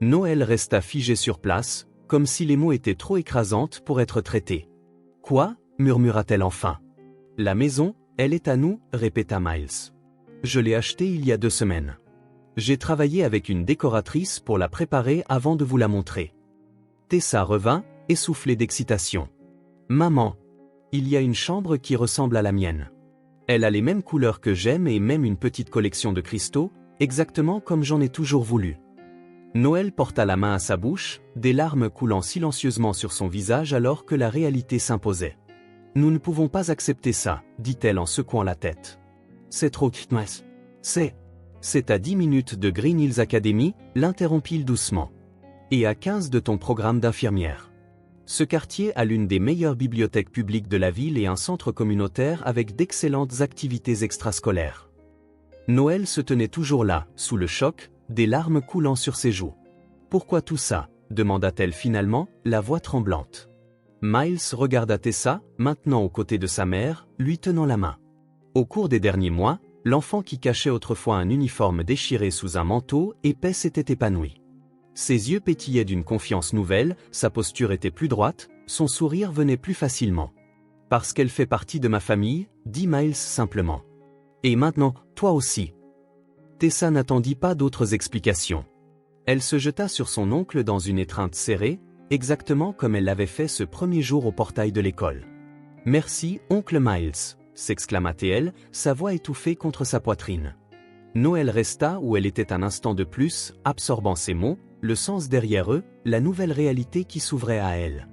S1: Noël resta figé sur place, comme si les mots étaient trop écrasantes pour être traités. « Quoi ?» murmura-t-elle enfin. « La maison, elle est à nous, » répéta Miles. « Je l'ai achetée il y a 2 semaines. J'ai travaillé avec une décoratrice pour la préparer avant de vous la montrer. » Tessa revint, essoufflée d'excitation. « Maman, il y a une chambre qui ressemble à la mienne. Elle a les mêmes couleurs que j'aime et même une petite collection de cristaux, exactement comme j'en ai toujours voulu. » Noël porta la main à sa bouche, des larmes coulant silencieusement sur son visage alors que la réalité s'imposait. « Nous ne pouvons pas accepter ça, » dit-elle en secouant la tête. « C'est trop kitmas. C'est à 10 minutes de Green Hills Academy, l'interrompit-il doucement. Et à 15 de ton programme d'infirmière. Ce quartier a l'une des meilleures bibliothèques publiques de la ville et un centre communautaire avec d'excellentes activités extrascolaires. » Noël se tenait toujours là, sous le choc, des larmes coulant sur ses joues. « Pourquoi tout ça ?» demanda-t-elle finalement, la voix tremblante. Miles regarda Tessa, maintenant aux côtés de sa mère, lui tenant la main. Au cours des derniers mois, l'enfant qui cachait autrefois un uniforme déchiré sous un manteau épais s'était épanoui. Ses yeux pétillaient d'une confiance nouvelle, sa posture était plus droite, son sourire venait plus facilement. « Parce qu'elle fait partie de ma famille » dit Miles simplement. « Et maintenant, toi aussi. » Tessa n'attendit pas d'autres explications. Elle se jeta sur son oncle dans une étreinte serrée, exactement comme elle l'avait fait ce premier jour au portail de l'école. « Merci, oncle Miles » s'exclama-t-elle, sa voix étouffée contre sa poitrine. Noël resta où elle était un instant de plus, absorbant ses mots, le sens derrière eux, la nouvelle réalité qui s'ouvrait à elle.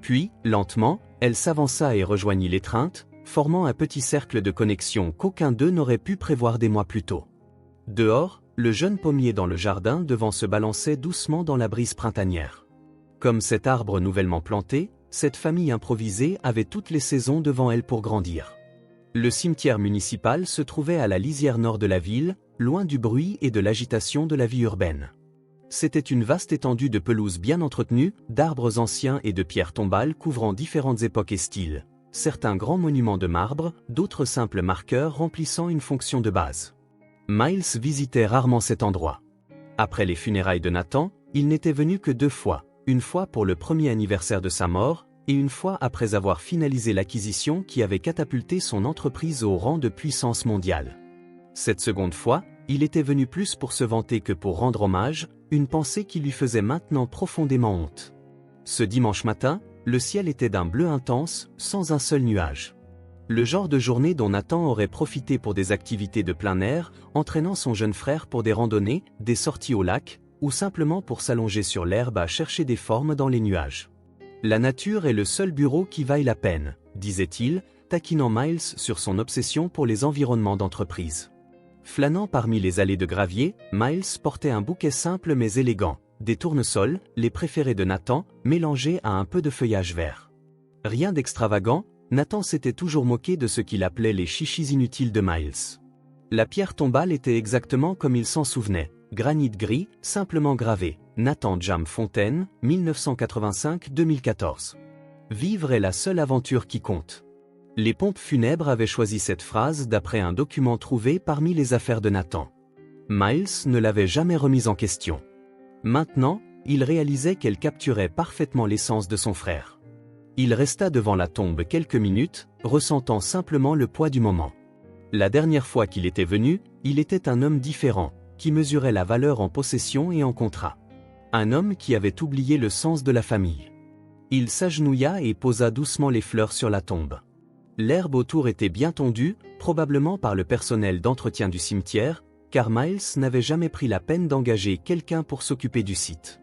S1: Puis, lentement, elle s'avança et rejoignit l'étreinte, formant un petit cercle de connexion qu'aucun d'eux n'aurait pu prévoir des mois plus tôt. Dehors, le jeune pommier dans le jardin devant se balançait doucement dans la brise printanière. Comme cet arbre nouvellement planté, cette famille improvisée avait toutes les saisons devant elle pour grandir. Le cimetière municipal se trouvait à la lisière nord de la ville, loin du bruit et de l'agitation de la vie urbaine. C'était une vaste étendue de pelouse bien entretenue, d'arbres anciens et de pierres tombales couvrant différentes époques et styles, certains grands monuments de marbre, d'autres simples marqueurs remplissant une fonction de base. Miles visitait rarement cet endroit. Après les funérailles de Nathan, il n'était venu que 2 fois, une fois pour le premier anniversaire de sa mort, et une fois après avoir finalisé l'acquisition qui avait catapulté son entreprise au rang de puissance mondiale. Cette seconde fois, il était venu plus pour se vanter que pour rendre hommage, une pensée qui lui faisait maintenant profondément honte. Ce dimanche matin, le ciel était d'un bleu intense, sans un seul nuage. Le genre de journée dont Nathan aurait profité pour des activités de plein air, entraînant son jeune frère pour des randonnées, des sorties au lac, ou simplement pour s'allonger sur l'herbe à chercher des formes dans les nuages. La nature est le seul bureau qui vaille la peine, disait-il, taquinant Miles sur son obsession pour les environnements d'entreprise. Flânant parmi les allées de gravier, Miles portait un bouquet simple mais élégant, des tournesols, les préférés de Nathan, mélangés à un peu de feuillage vert. Rien d'extravagant, Nathan s'était toujours moqué de ce qu'il appelait les chichis inutiles de Miles. La pierre tombale était exactement comme il s'en souvenait, granit gris, simplement gravé, Nathan Jam Fontaine, 1985-2014. Vivre est la seule aventure qui compte. Les pompes funèbres avaient choisi cette phrase d'après un document trouvé parmi les affaires de Nathan. Miles ne l'avait jamais remise en question. Maintenant, il réalisait qu'elle capturait parfaitement l'essence de son frère. Il resta devant la tombe quelques minutes, ressentant simplement le poids du moment. La dernière fois qu'il était venu, il était un homme différent, qui mesurait la valeur en possession et en contrat. Un homme qui avait oublié le sens de la famille. Il s'agenouilla et posa doucement les fleurs sur la tombe. L'herbe autour était bien tondue, probablement par le personnel d'entretien du cimetière, car Miles n'avait jamais pris la peine d'engager quelqu'un pour s'occuper du site.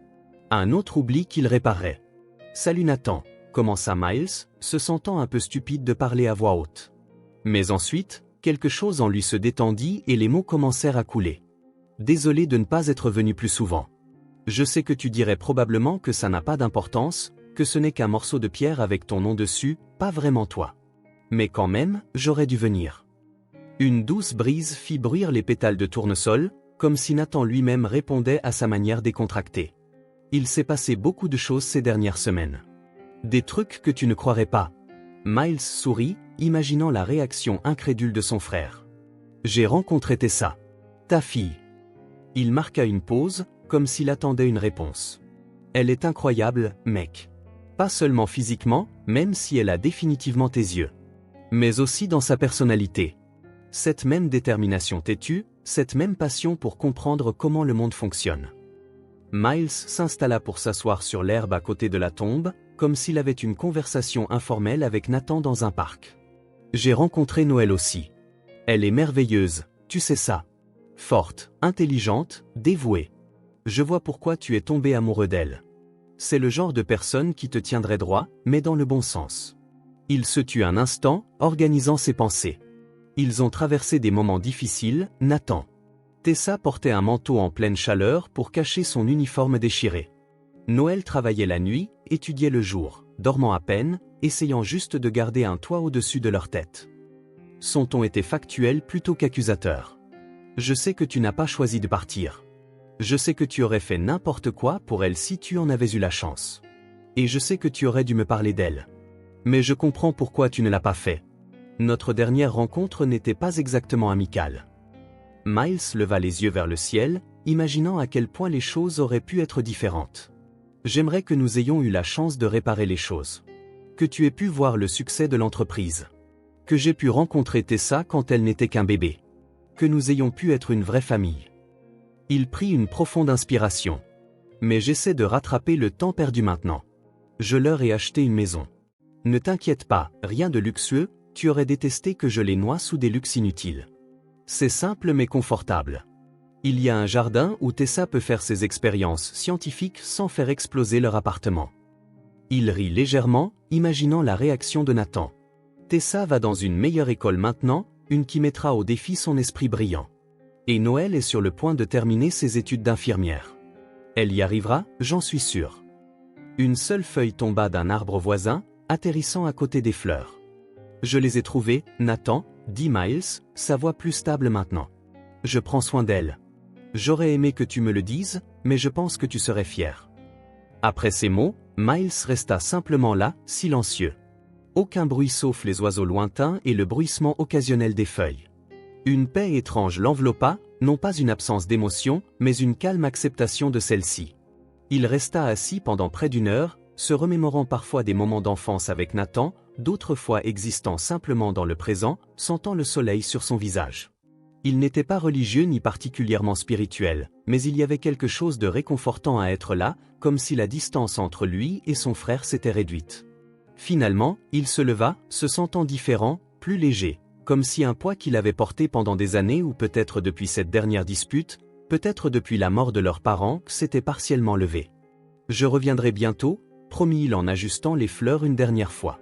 S1: Un autre oubli qu'il réparait. « Salut Nathan », commença Miles, se sentant un peu stupide de parler à voix haute. Mais ensuite, quelque chose en lui se détendit et les mots commencèrent à couler. « Désolé de ne pas être venu plus souvent. Je sais que tu dirais probablement que ça n'a pas d'importance, que ce n'est qu'un morceau de pierre avec ton nom dessus, pas vraiment toi. Mais quand même, j'aurais dû venir. » Une douce brise fit bruire les pétales de tournesol, comme si Nathan lui-même répondait à sa manière décontractée. Il s'est passé beaucoup de choses ces dernières semaines. Des trucs que tu ne croirais pas. Miles sourit, imaginant la réaction incrédule de son frère. J'ai rencontré Tessa. Ta fille. Il marqua une pause, comme s'il attendait une réponse. Elle est incroyable, mec. Pas seulement physiquement, même si elle a définitivement tes yeux. Mais aussi dans sa personnalité. Cette même détermination têtue, cette même passion pour comprendre comment le monde fonctionne. Miles s'installa pour s'asseoir sur l'herbe à côté de la tombe, comme s'il avait une conversation informelle avec Nathan dans un parc. J'ai rencontré Noël aussi. Elle est merveilleuse, tu sais ça. Forte, intelligente, dévouée. Je vois pourquoi tu es tombé amoureux d'elle. C'est le genre de personne qui te tiendrait droit, mais dans le bon sens. Il se tut un instant, organisant ses pensées. Ils ont traversé des moments difficiles, Nathan. Tessa portait un manteau en pleine chaleur pour cacher son uniforme déchiré. Noël travaillait la nuit, étudiait le jour, dormant à peine, essayant juste de garder un toit au-dessus de leur tête. Son ton était factuel plutôt qu'accusateur. Je sais que tu n'as pas choisi de partir. Je sais que tu aurais fait n'importe quoi pour elle si tu en avais eu la chance. Et je sais que tu aurais dû me parler d'elle. Mais je comprends pourquoi tu ne l'as pas fait. Notre dernière rencontre n'était pas exactement amicale. Miles leva les yeux vers le ciel, imaginant à quel point les choses auraient pu être différentes. J'aimerais que nous ayons eu la chance de réparer les choses. Que tu aies pu voir le succès de l'entreprise. Que j'ai pu rencontrer Tessa quand elle n'était qu'un bébé. Que nous ayons pu être une vraie famille. Il prit une profonde inspiration. Mais j'essaie de rattraper le temps perdu maintenant. Je leur ai acheté une maison. Ne t'inquiète pas, rien de luxueux, tu aurais détesté que je les noie sous des luxes inutiles. C'est simple mais confortable. Il y a un jardin où Tessa peut faire ses expériences scientifiques sans faire exploser leur appartement. Il rit légèrement, imaginant la réaction de Nathan. Tessa va dans une meilleure école maintenant, une qui mettra au défi son esprit brillant. Et Noël est sur le point de terminer ses études d'infirmière. Elle y arrivera, j'en suis sûr. Une seule feuille tomba d'un arbre voisin, atterrissant à côté des fleurs. Je les ai trouvées, Nathan, dit Miles, sa voix plus stable maintenant. Je prends soin d'elle. J'aurais aimé que tu me le dises, mais je pense que tu serais fier. Après ces mots, Miles resta simplement là, silencieux. Aucun bruit sauf les oiseaux lointains et le bruissement occasionnel des feuilles. Une paix étrange l'enveloppa, non pas une absence d'émotion, mais une calme acceptation de celle-ci. Il resta assis pendant près d'une heure, se remémorant parfois des moments d'enfance avec Nathan, d'autres fois existant simplement dans le présent, sentant le soleil sur son visage. Il n'était pas religieux ni particulièrement spirituel, mais il y avait quelque chose de réconfortant à être là, comme si la distance entre lui et son frère s'était réduite. Finalement, il se leva, se sentant différent, plus léger, comme si un poids qu'il avait porté pendant des années ou peut-être depuis cette dernière dispute, peut-être depuis la mort de leurs parents, s'était partiellement levé. « Je reviendrai bientôt », promit-il en ajustant les fleurs une dernière fois.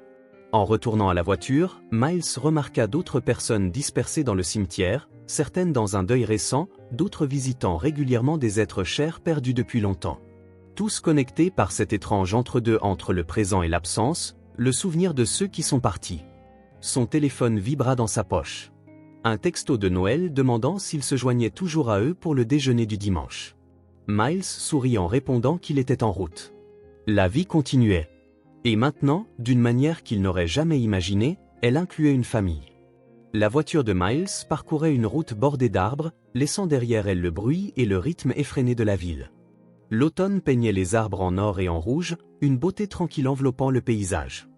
S1: En retournant à la voiture, Miles remarqua d'autres personnes dispersées dans le cimetière, certaines dans un deuil récent, d'autres visitant régulièrement des êtres chers perdus depuis longtemps. Tous connectés par cet étrange entre-deux entre le présent et l'absence, le souvenir de ceux qui sont partis. Son téléphone vibra dans sa poche. Un texto de Noël demandant s'il se joignait toujours à eux pour le déjeuner du dimanche. Miles sourit en répondant qu'il était en route. La vie continuait. Et maintenant, d'une manière qu'il n'aurait jamais imaginée, elle incluait une famille. La voiture de Miles parcourait une route bordée d'arbres, laissant derrière elle le bruit et le rythme effréné de la ville. L'automne peignait les arbres en or et en rouge, une beauté tranquille enveloppant le paysage.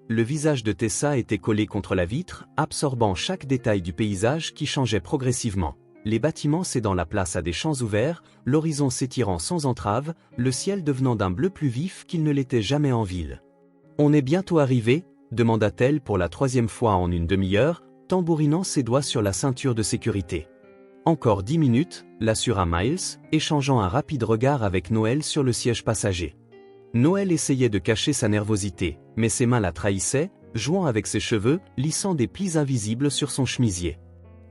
S1: Le visage de Tessa était collé contre la vitre, absorbant chaque détail du paysage qui changeait progressivement. Les bâtiments cédant la place à des champs ouverts, l'horizon s'étirant sans entrave, le ciel devenant d'un bleu plus vif qu'il ne l'était jamais en ville. « On est bientôt arrivé ?» demanda-t-elle pour la 3e fois en une demi-heure, tambourinant ses doigts sur la ceinture de sécurité. « Encore 10 minutes », l'assura Miles, échangeant un rapide regard avec Noël sur le siège passager. Noël essayait de cacher sa nervosité, mais ses mains la trahissaient, jouant avec ses cheveux, lissant des plis invisibles sur son chemisier.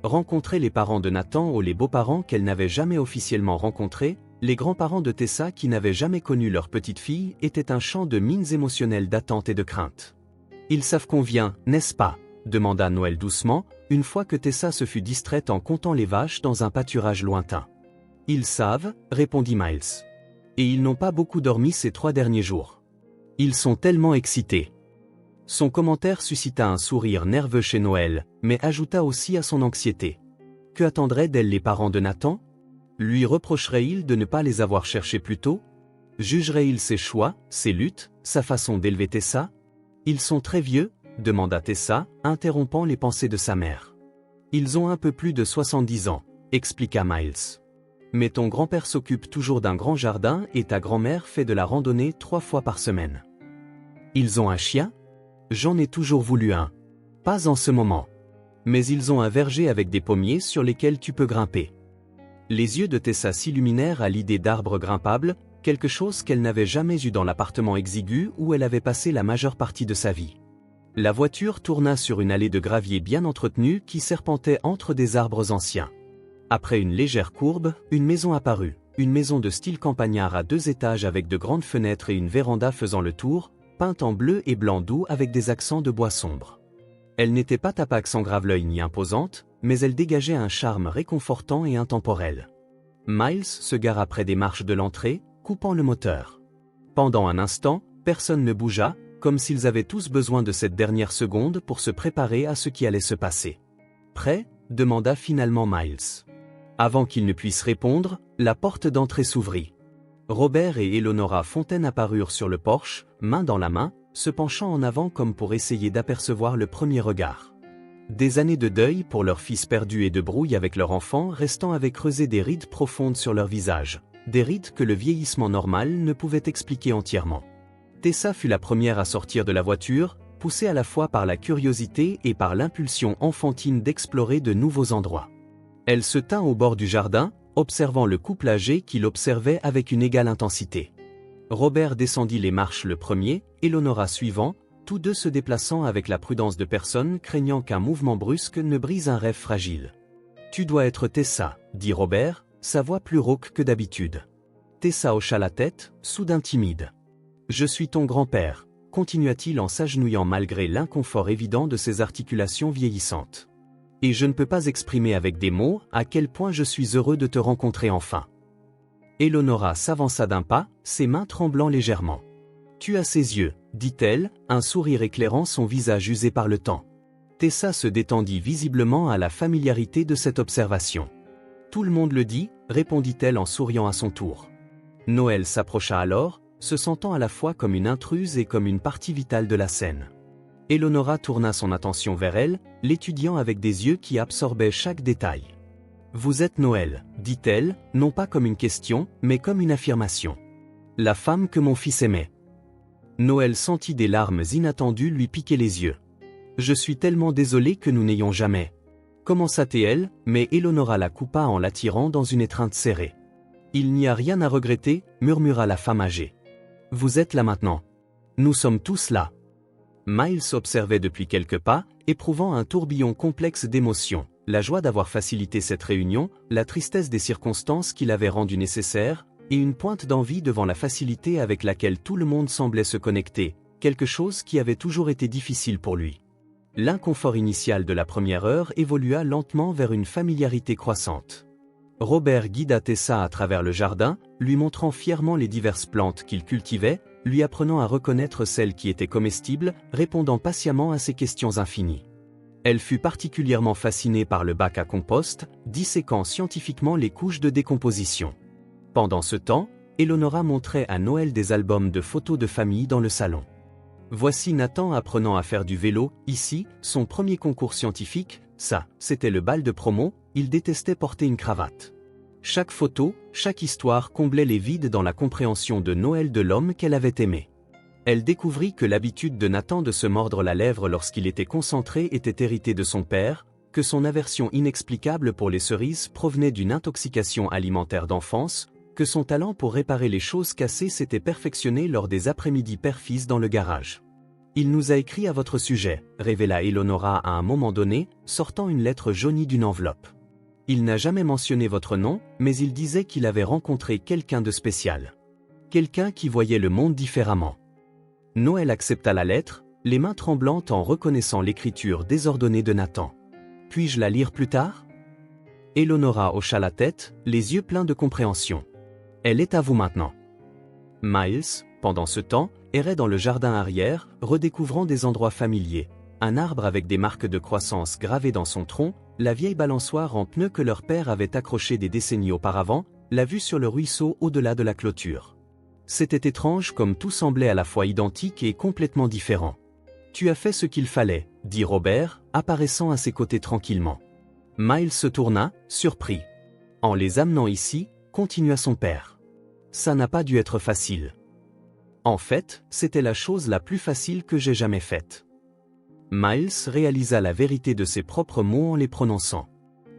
S1: Rencontrer les parents de Nathan ou les beaux-parents qu'elle n'avait jamais officiellement rencontrés, les grands-parents de Tessa qui n'avaient jamais connu leur petite-fille, était un chant de mines émotionnelles d'attente et de crainte. « Ils savent qu'on vient, n'est-ce pas ?» demanda Noël doucement, une fois que Tessa se fut distraite en comptant les vaches dans un pâturage lointain. « Ils savent, » répondit Miles. « Et ils n'ont pas beaucoup dormi ces 3 derniers jours. Ils sont tellement excités. » Son commentaire suscita un sourire nerveux chez Noël, mais ajouta aussi à son anxiété. Que attendraient d'elle les parents de Nathan? Lui reprocherait-il de ne pas les avoir cherchés plus tôt? Jugerait-il ses choix, ses luttes, sa façon d'élever Tessa? Ils sont très vieux, demanda Tessa, interrompant les pensées de sa mère. Ils ont un peu plus de 70 ans, expliqua Miles. Mais ton grand-père s'occupe toujours d'un grand jardin et ta grand-mère fait de la randonnée 3 fois par semaine. Ils ont un chien? J'en ai toujours voulu un. Pas en ce moment. Mais ils ont un verger avec des pommiers sur lesquels tu peux grimper. Les yeux de Tessa s'illuminèrent à l'idée d'arbres grimpables, quelque chose qu'elle n'avait jamais eu dans l'appartement exigu où elle avait passé la majeure partie de sa vie. La voiture tourna sur une allée de gravier bien entretenue qui serpentait entre des arbres anciens. Après une légère courbe, une maison apparut, une maison de style campagnard à 2 étages avec de grandes fenêtres et une véranda faisant le tour, peinte en bleu et blanc doux avec des accents de bois sombre. Elle n'était pas tapax en graveleuil ni imposante, mais elle dégageait un charme réconfortant et intemporel. Miles se gara près des marches de l'entrée, coupant le moteur. Pendant un instant, personne ne bougea, comme s'ils avaient tous besoin de cette dernière seconde pour se préparer à ce qui allait se passer. « Prêt ?» demanda finalement Miles. Avant qu'il ne puisse répondre, la porte d'entrée s'ouvrit. Robert et Eleonora Fontaine apparurent sur le porche, main dans la main, se penchant en avant comme pour essayer d'apercevoir le premier regard. Des années de deuil pour leur fils perdu et de brouille avec leur enfant restant avaient creusé des rides profondes sur leur visage, des rides que le vieillissement normal ne pouvait expliquer entièrement. Tessa fut la première à sortir de la voiture, poussée à la fois par la curiosité et par l'impulsion enfantine d'explorer de nouveaux endroits. Elle se tint au bord du jardin, observant le couple âgé qui l'observait avec une égale intensité. Robert descendit les marches le premier, Eleonora suivant, tous deux se déplaçant avec la prudence de personnes craignant qu'un mouvement brusque ne brise un rêve fragile. « Tu dois être Tessa, » dit Robert, sa voix plus rauque que d'habitude. Tessa hocha la tête, soudain timide. « Je suis ton grand-père, » continua-t-il en s'agenouillant malgré l'inconfort évident de ses articulations vieillissantes. « Et je ne peux pas exprimer avec des mots à quel point je suis heureux de te rencontrer enfin. » Eleonora s'avança d'un pas, ses mains tremblant légèrement. « Tu as ses yeux, » dit-elle, un sourire éclairant son visage usé par le temps. Tessa se détendit visiblement à la familiarité de cette observation. « Tout le monde le dit, » répondit-elle en souriant à son tour. Noël s'approcha alors, se sentant à la fois comme une intruse et comme une partie vitale de la scène. Eleonora tourna son attention vers elle, l'étudiant avec des yeux qui absorbaient chaque détail. « Vous êtes Noël, dit-elle, non pas comme une question, mais comme une affirmation. La femme que mon fils aimait. » Noël sentit des larmes inattendues lui piquer les yeux. « Je suis tellement désolé que nous n'ayons jamais. » Commença-t-elle, mais Eleonora la coupa en l'attirant dans une étreinte serrée. « Il n'y a rien à regretter, murmura la femme âgée. Vous êtes là maintenant. Nous sommes tous là. » Miles observait depuis quelques pas, éprouvant un tourbillon complexe d'émotions, la joie d'avoir facilité cette réunion, la tristesse des circonstances qui l'avaient rendue nécessaire, et une pointe d'envie devant la facilité avec laquelle tout le monde semblait se connecter, quelque chose qui avait toujours été difficile pour lui. L'inconfort initial de la première heure évolua lentement vers une familiarité croissante. Robert guida Tessa à travers le jardin, lui montrant fièrement les diverses plantes qu'il cultivait, lui apprenant à reconnaître celles qui étaient comestibles, répondant patiemment à ses questions infinies. Elle fut particulièrement fascinée par le bac à compost, disséquant scientifiquement les couches de décomposition. Pendant ce temps, Eleonora montrait à Noël des albums de photos de famille dans le salon. Voici Nathan apprenant à faire du vélo, ici, son premier concours scientifique, ça, c'était le bal de promo, il détestait porter une cravate. Chaque photo, chaque histoire comblait les vides dans la compréhension de Noël de l'homme qu'elle avait aimé. Elle découvrit que l'habitude de Nathan de se mordre la lèvre lorsqu'il était concentré était héritée de son père, que son aversion inexplicable pour les cerises provenait d'une intoxication alimentaire d'enfance, que son talent pour réparer les choses cassées s'était perfectionné lors des après-midi père-fils dans le garage. « Il nous a écrit à votre sujet », révéla Eleonora à un moment donné, sortant une lettre jaunie d'une enveloppe. « Il n'a jamais mentionné votre nom, mais il disait qu'il avait rencontré quelqu'un de spécial. Quelqu'un qui voyait le monde différemment. » Noël accepta la lettre, les mains tremblantes en reconnaissant l'écriture désordonnée de Nathan. « Puis-je la lire plus tard ?» Eleonora hocha la tête, les yeux pleins de compréhension. « Elle est à vous maintenant. » Miles, pendant ce temps, errait dans le jardin arrière, redécouvrant des endroits familiers. Un arbre avec des marques de croissance gravées dans son tronc, la vieille balançoire en pneus que leur père avait accrochée des décennies auparavant, la vue sur le ruisseau au-delà de la clôture. C'était étrange comme tout semblait à la fois identique et complètement différent. « Tu as fait ce qu'il fallait, » dit Robert, apparaissant à ses côtés tranquillement. Miles se tourna, surpris. « En les amenant ici, » continua son père. « Ça n'a pas dû être facile. » En fait, c'était la chose la plus facile que j'ai jamais faite. Miles réalisa la vérité de ses propres mots en les prononçant.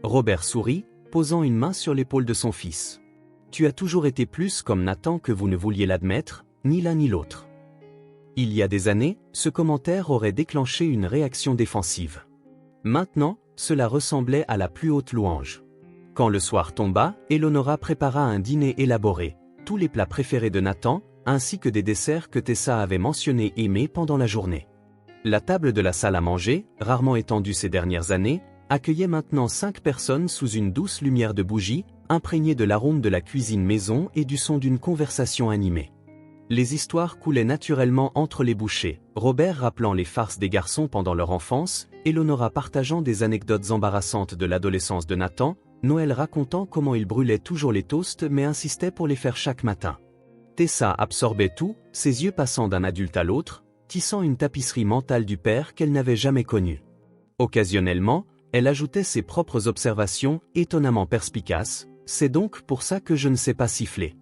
S1: Robert sourit, posant une main sur l'épaule de son fils. « Tu as toujours été plus comme Nathan que vous ne vouliez l'admettre, ni l'un ni l'autre. » Il y a des années, ce commentaire aurait déclenché une réaction défensive. Maintenant, cela ressemblait à la plus haute louange. Quand le soir tomba, Eleonora prépara un dîner élaboré, tous les plats préférés de Nathan, ainsi que des desserts que Tessa avait mentionnés aimer pendant la journée. La table de la salle à manger, rarement étendue ces dernières années, accueillait maintenant 5 personnes sous une douce lumière de bougies, imprégnée de l'arôme de la cuisine maison et du son d'une conversation animée. Les histoires coulaient naturellement entre les bouchées, Robert rappelant les farces des garçons pendant leur enfance, Eleonora partageant des anecdotes embarrassantes de l'adolescence de Nathan, Noël racontant comment il brûlait toujours les toasts mais insistait pour les faire chaque matin. Tessa absorbait tout, ses yeux passant d'un adulte à l'autre, tissant une tapisserie mentale du père qu'elle n'avait jamais connu. Occasionnellement, elle ajoutait ses propres observations, étonnamment perspicaces, « C'est donc pour ça que je ne sais pas siffler. »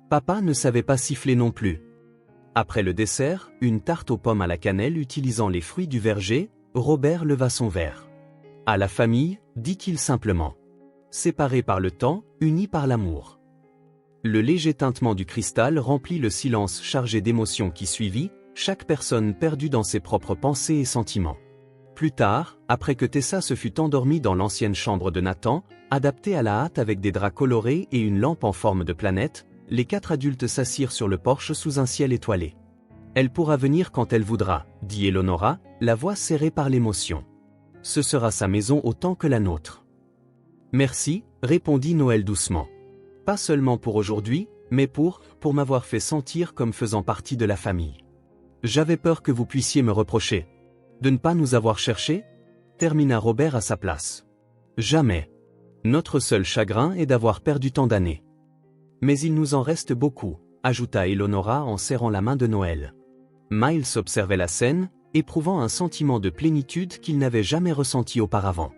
S1: Papa ne savait pas siffler non plus. Après le dessert, une tarte aux pommes à la cannelle utilisant les fruits du verger, Robert leva son verre. « À la famille, » dit-il simplement. Séparés par le temps, unis par l'amour. Le léger tintement du cristal remplit le silence chargé d'émotions qui suivit, chaque personne perdue dans ses propres pensées et sentiments. Plus tard, après que Tessa se fut endormie dans l'ancienne chambre de Nathan, adaptée à la hâte avec des draps colorés et une lampe en forme de planète, les 4 adultes s'assirent sur le porche sous un ciel étoilé. « Elle pourra venir quand elle voudra, » dit Eleonora, la voix serrée par l'émotion. « Ce sera sa maison autant que la nôtre. »« Merci, » répondit Noël doucement. « Pas seulement pour aujourd'hui, mais pour m'avoir fait sentir comme faisant partie de la famille. J'avais peur que vous puissiez me reprocher. De ne pas nous avoir cherchés ?» termina Robert à sa place. « Jamais. Notre seul chagrin est d'avoir perdu tant d'années. Mais il nous en reste beaucoup. » ajouta Eleonora en serrant la main de Noël. Miles observait la scène, éprouvant un sentiment de plénitude qu'il n'avait jamais ressenti auparavant.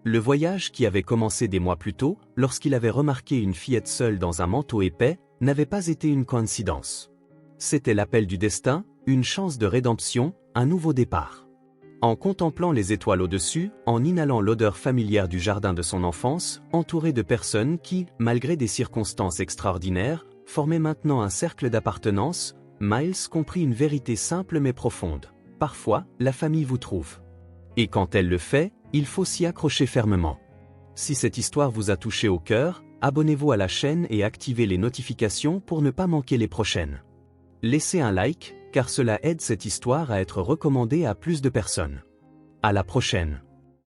S1: Le voyage qui avait commencé des mois plus tôt, lorsqu'il avait remarqué une fillette seule dans un manteau épais, n'avait pas été une coïncidence. C'était l'appel du destin, une chance de rédemption, un nouveau départ. En contemplant les étoiles au-dessus, en inhalant l'odeur familière du jardin de son enfance, entouré de personnes qui, malgré des circonstances extraordinaires, formaient maintenant un cercle d'appartenance, Miles comprit une vérité simple mais profonde. Parfois, la famille vous trouve. Et quand elle le fait, il faut s'y accrocher fermement. Si cette histoire vous a touché au cœur, abonnez-vous à la chaîne et activez les notifications pour ne pas manquer les prochaines. Laissez un like, car cela aide cette histoire à être recommandée à plus de personnes. À la prochaine.